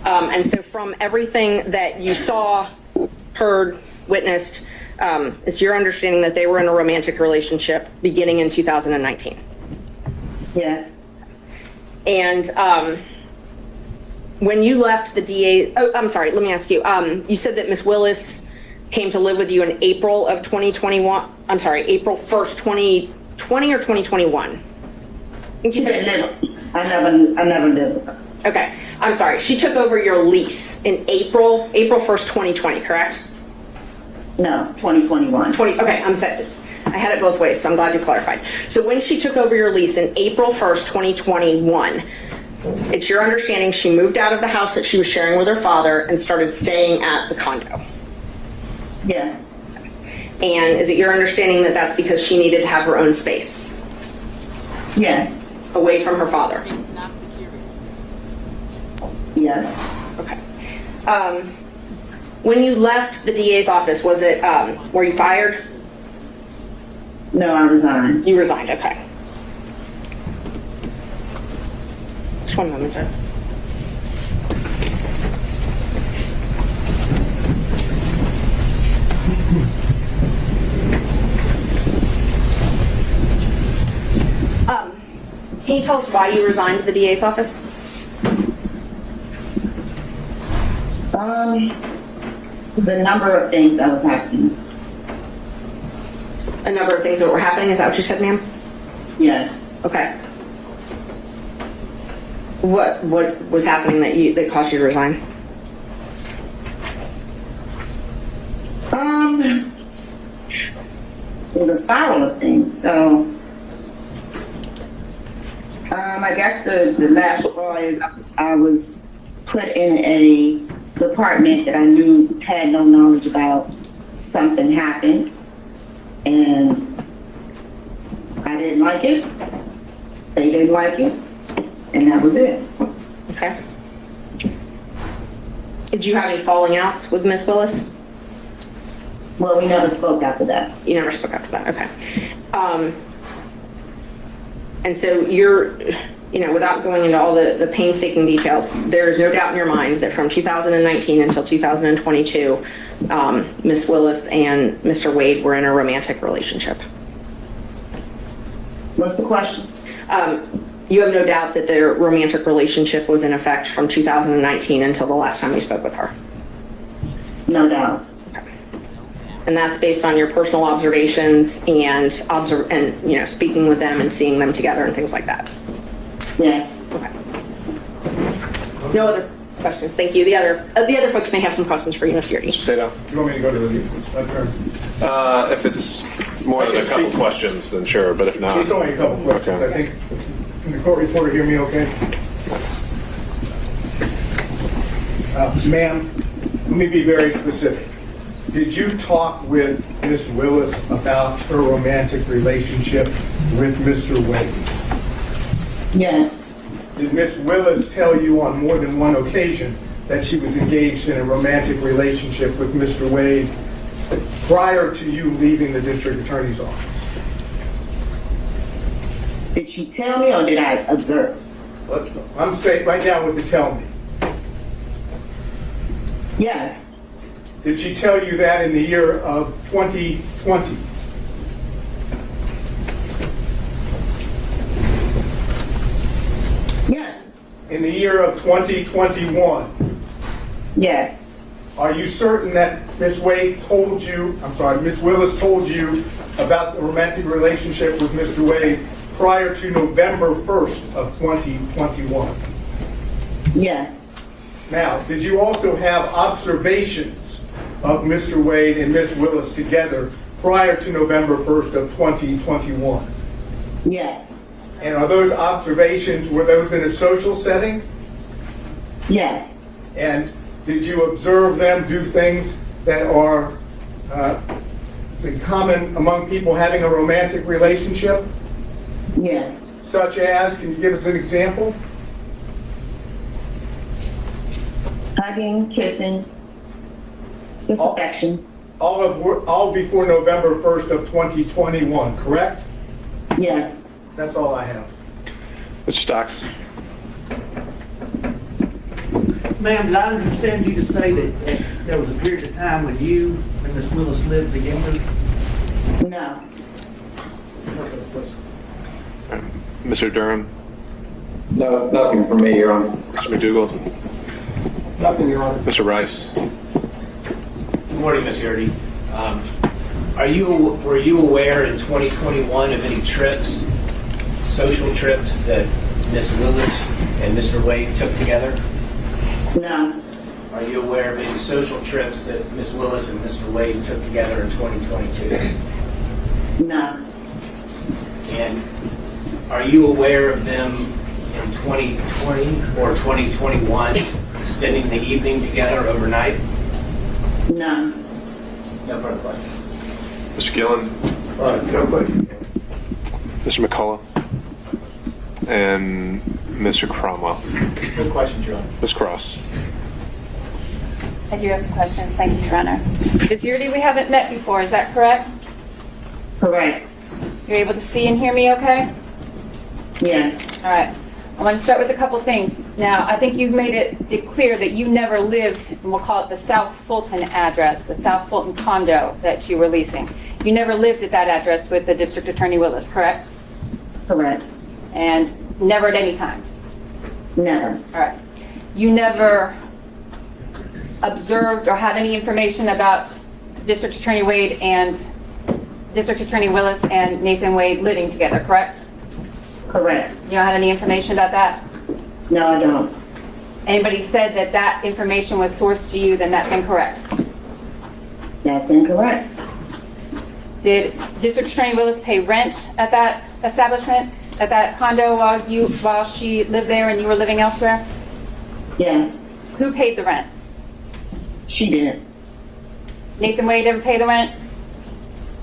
And so from everything that you saw, heard, witnessed, it's your understanding that they were in a romantic relationship beginning in 2019? Yes. And when you left the DA, I'm sorry, let me ask you, you said that Ms. Willis came to live with you in April of 2021. I'm sorry, April 1st, 2020 or 2021? She said little. I never lived with her. Okay, I'm sorry. She took over your lease in April 1st, 2020, correct? No, 2021. Okay, I had it both ways, so I'm glad you clarified. So when she took over your lease in April 1st, 2021, it's your understanding she moved out of the house that she was sharing with her father and started staying at the condo? Yes. And is it your understanding that that's because she needed to have her own space? Yes. Away from her father? Yes. Okay. When you left the DA's office, was it, were you fired? No, I resigned. You resigned, okay. Just one moment, Joe. Can you tell us why you resigned the DA's office? The number of things that was happening. a number of things that were happening. Is that what you said, ma'am? Yes. Okay. What was happening that caused you to resign? It was a spiral of things. So, I guess the last straw is I was put in a department that I knew had no knowledge about. Something happened, and I didn't like it. They didn't like it, and that was it. Okay. Did you have any falling outs with Miss Willis? Well, we never spoke after that. You never spoke after that, okay. And so you're, without going into all the painstaking details, there's no doubt in your mind that from 2019 until 2022, Miss Willis and Mr. Wade were in a romantic relationship. What's the question? You have no doubt that their romantic relationship was in effect from 2019 until the last time you spoke with her? No doubt. And that's based on your personal observations and speaking with them and seeing them together and things like that? Yes. Okay. No other questions. Thank you. The other folks may have some questions for you, Mr. Yurdy. Say no. You want me to go to the If it's more than a couple questions, then sure, but if not. It's only a couple questions. Okay. I think, can the court reporter hear me okay? Ma'am, let me be very specific. Did you talk with Ms. Willis about her romantic relationship with Mr. Wade? Yes. Did Ms. Willis tell you on more than one occasion that she was engaged in a romantic relationship with Mr. Wade prior to you leaving the district attorney's office? Did she tell me or did I observe? I'm straight right now with the tell me. Yes. Did she tell you that in the year of 2020? Yes. In the year of 2021? Yes. Are you certain that Ms. Willis told you about the romantic relationship with Mr. Wade prior to November 1st of 2021? Yes. Now, did you also have observations of Mr. Wade and Ms. Willis together prior to November 1st of 2021? Yes. And are those observations, were those in a social setting? Yes. And did you observe them do things that are common among people having a romantic relationship? Yes. Such as, can you give us an example? Hugging, kissing, just affection. All before November 1st of 2021, correct? Yes. That's all I have. Mr. Stocks. Ma'am, did I understand you to say that there was a period of time when you and Ms. Willis lived together? No. Mr. Durham. No, nothing for me, Your Honor. Mr. McDougall. Nothing, Your Honor. Mr. Rice. Good morning, Ms. Yurdy. Were you aware in 2021 of any trips, social trips, that Ms. Willis and Mr. Wade took together? No. Are you aware of any social trips that Ms. Willis and Mr. Wade took together in 2022? No. And are you aware of them in 2020 or 2021 spending the evening together overnight? No. No further questions. Mr. Gillen. No question. Mr. McCullough. And Mr. Cromwell. No questions, Your Honor. Ms. Cross. I do have some questions. Thank you, Your Honor. Ms. Yurdy, we haven't met before. Is that correct? Correct. You're able to see and hear me okay? Yes. All right. I want to start with a couple things. Now, I think you've made it clear that you never lived, and we'll call it the South Fulton address, the South Fulton condo that you were leasing. You never lived at that address with the District Attorney Willis, correct? Correct. And never at any time? Never. All right. You never observed or have any information about District Attorney Wade and District Attorney Willis and Nathan Wade living together, correct? Correct. You don't have any information about that? No, I don't. Anybody said that that information was sourced to you, then that's incorrect. That's incorrect. Did District Attorney Willis pay rent at that establishment, at that condo while she lived there and you were living elsewhere? Yes. Who paid the rent? She didn't. Nathan Wade ever pay the rent?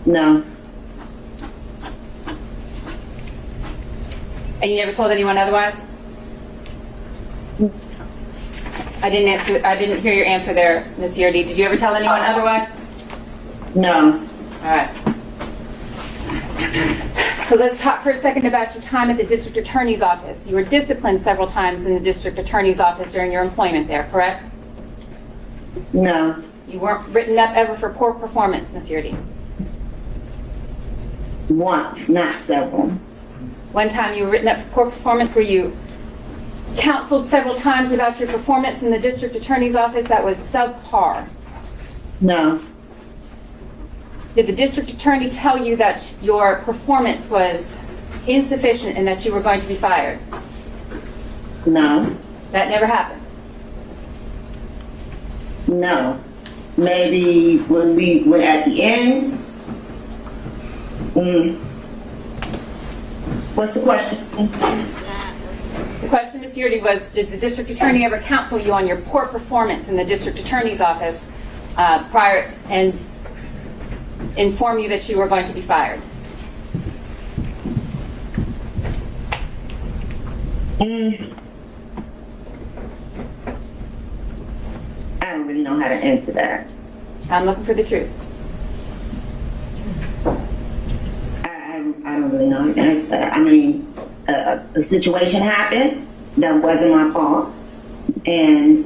No. And you never told anyone otherwise? I didn't hear your answer there, Ms. Yerdy. Did you ever tell anyone otherwise? No. All right. So let's talk for a second about your time at the District Attorney's Office. You were disciplined several times in the District Attorney's Office during your employment there, correct? No. You weren't written up ever for poor performance, Ms. Yerdy? Once, not several. One time you were written up for poor performance. Were you counseled several times about your performance in the District Attorney's Office that was subpar? No. Did the District Attorney tell you that your performance was insufficient and that you were going to be fired? No. That never happened? No. Maybe when we were at the end. What's the question? The question, Ms. Yerdy, was did the District Attorney ever counsel you on your poor performance in the District Attorney's Office prior and inform you that you were going to be fired? I don't really know how to answer that. I'm looking for the truth. I don't really know how to answer that. I mean, a situation happened that wasn't my fault, and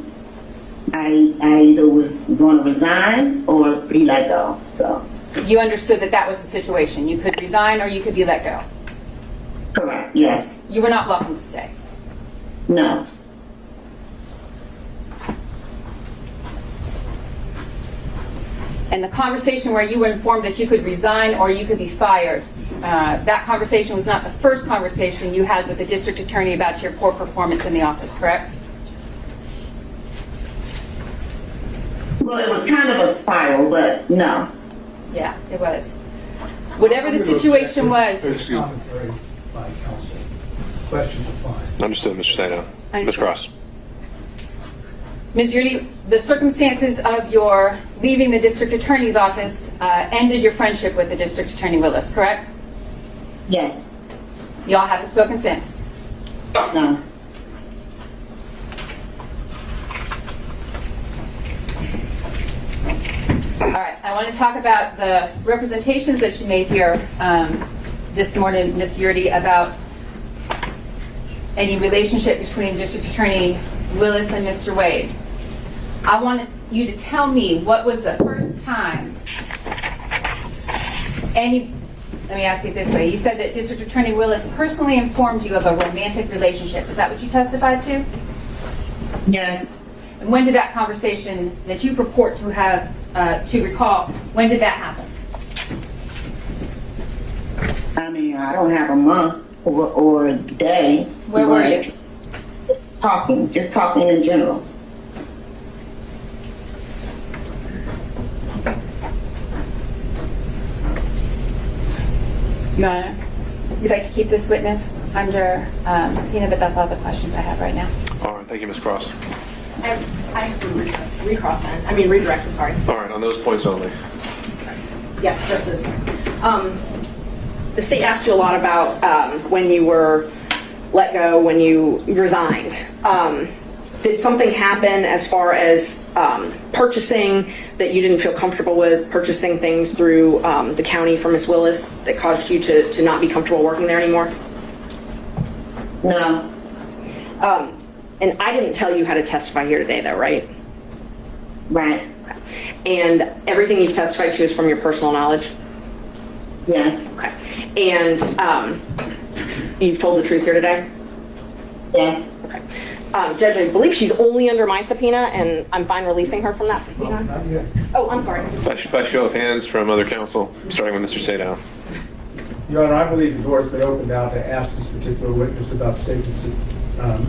I either was going to resign or be let go. So You understood that that was the situation. You could resign or you could be let go. correct. Yes. You were not welcome to stay. No. And the conversation where you were informed that you could resign or you could be fired, that conversation was not the first conversation you had with the District Attorney about your poor performance in the office, correct? Well, it was kind of a spiral, but no. Yeah, it was. Whatever the situation was. Commentary by counsel. Questions are fine. Understood, Mr. Stano. Ms. Cross. Ms. Yurdy, the circumstances of your leaving the District Attorney's Office ended your friendship with the District Attorney Willis, correct? Yes. Y'all haven't spoken since? No. All right, I want to talk about the representations that you made here this morning, Ms. Yurdy, about any relationship between District Attorney Willis and Mr. Wade. I want you to tell me what was the first time let me ask it this way. You said that District Attorney Willis personally informed you of a romantic relationship. Is that what you testified to? Yes. And when did that conversation that you purport to have, to recall, when did that happen? I mean, I don't have a month or a day. Where were you? Just talking in general. Your Honor, you'd like to keep this witness under subpoena, but that's all the questions I have right now. All right, thank you, Ms. Cross. I have to redirect, I'm sorry. All right, on those points only. Yes, just those points. The state asked you a lot about when you were let go, when you resigned. Did something happen as far as purchasing that you didn't feel comfortable with, purchasing things through the county for Ms. Willis that caused you to not be comfortable working there anymore? No. And I didn't tell you how to testify here today, though, right? Right. And everything you've testified to is from your personal knowledge? Yes. Okay. And you've told the truth here today? Yes. Okay. Judge, I believe she's only under my subpoena, and I'm fine releasing her from that subpoena. Oh, I'm sorry. By show of hands from other counsel, starting with Mr. Sadow. Your Honor, I believe the door's been opened now to ask this particular witness about statements that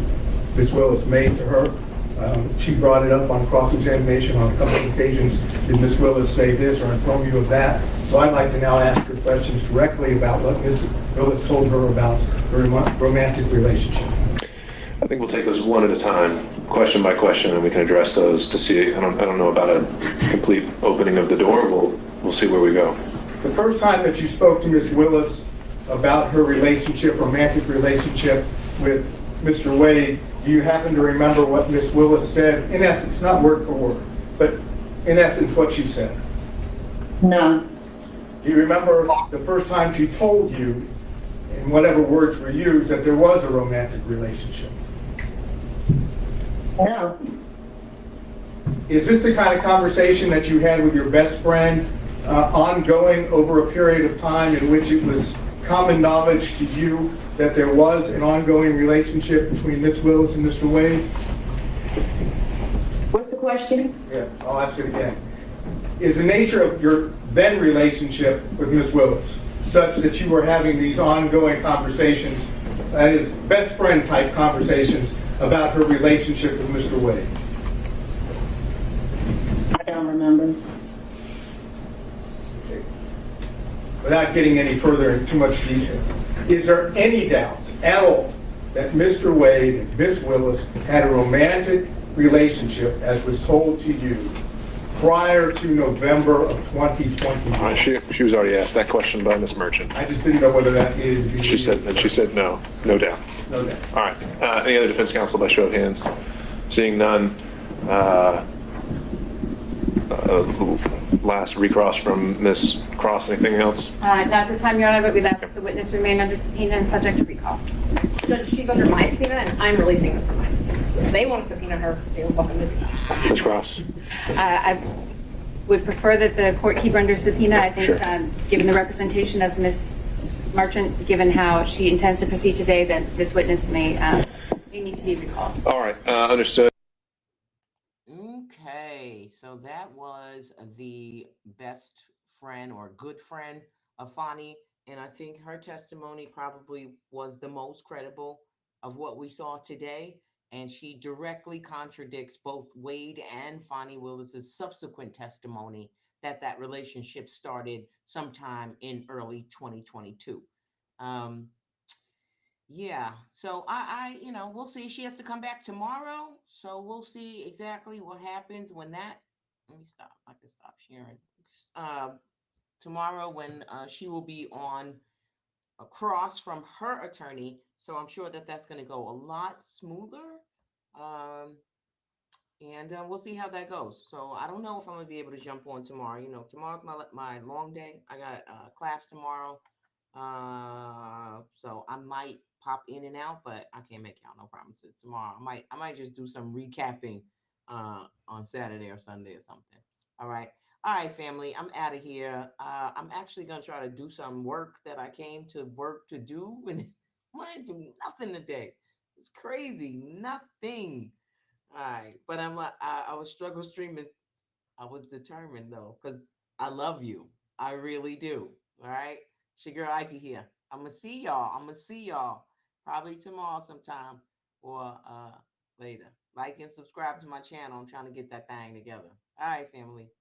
Ms. Willis made to her. She brought it up on cross-examination on a couple of occasions. Did Ms. Willis say this or inform you of that? So I'd like to now ask her questions directly about what Ms. Willis told her about her romantic relationship. I think we'll take those one at a time, question by question, and we can address those to see. I don't know about a complete opening of the door. We'll see where we go. The first time that you spoke to Ms. Willis about her relationship, romantic relationship with Mr. Wade, do you happen to remember what Ms. Willis said? In essence, not word for word, but in essence what she said. No. Do you remember the first time she told you, in whatever words were used, that there was a romantic relationship? No. Is this the kind of conversation that you had with your best friend, ongoing over a period of time in which it was common knowledge to you that there was an ongoing relationship between Ms. Willis and Mr. Wade? What's the question? Yeah, I'll ask it again. Is the nature of your then relationship with Ms. Willis such that you were having these ongoing conversations, that is, best friend type conversations about her relationship with Mr. Wade? I don't remember. Without getting any further in too much detail, is there any doubt at all that Mr. Wade and Ms. Willis had a romantic relationship, as was told to you, prior to November of 2020? She was already asked that question by Ms. Merchant. I just didn't know whether that needed to be. She said no doubt. No doubt. All right. Any other defense counsel by show of hands? Seeing none. Last recross from Ms. Cross. Anything else? Not at this time, Your Honor, but we'd ask the witness remain under subpoena and subject to recall. Judge, she's under my subpoena, and I'm releasing her from my subpoena. So if they want to subpoena her, they're welcome to do that. Ms. Cross. I would prefer that the court keep her under subpoena. I think, Sure. Given the representation of Ms. Merchant, given how she intends to proceed today, that this witness may need to be recalled. All right. Understood. Okay, so that was the best friend or good friend of Fani, and I think her testimony probably was the most credible of what we saw today, and she directly contradicts both Wade and Fani Willis's subsequent testimony that relationship started sometime in early 2022. Yeah, so I we'll see. She has to come back tomorrow, so we'll see exactly what happens when that. Let me stop. I can stop sharing. Tomorrow, when she will be on across from her attorney, so I'm sure that's going to go a lot smoother. And we'll see how that goes. So I don't know if I'm going to be able to jump on tomorrow. Tomorrow's my long day. I got class tomorrow. So I might pop in and out, but I can't make out no promises tomorrow. I might just do some recapping on Saturday or Sunday or something. All right, family. I'm out of here. I'm actually gonna try to do some work that I came to work to do, and I didn't do nothing today. It's crazy, nothing. All right, but I was struggle streaming. I was determined though, because I love you. I really do. All right. It's your girl Ike here. I'm gonna see y'all probably tomorrow sometime or later. Like and subscribe to my channel. I'm trying to get that thing together. All right, family.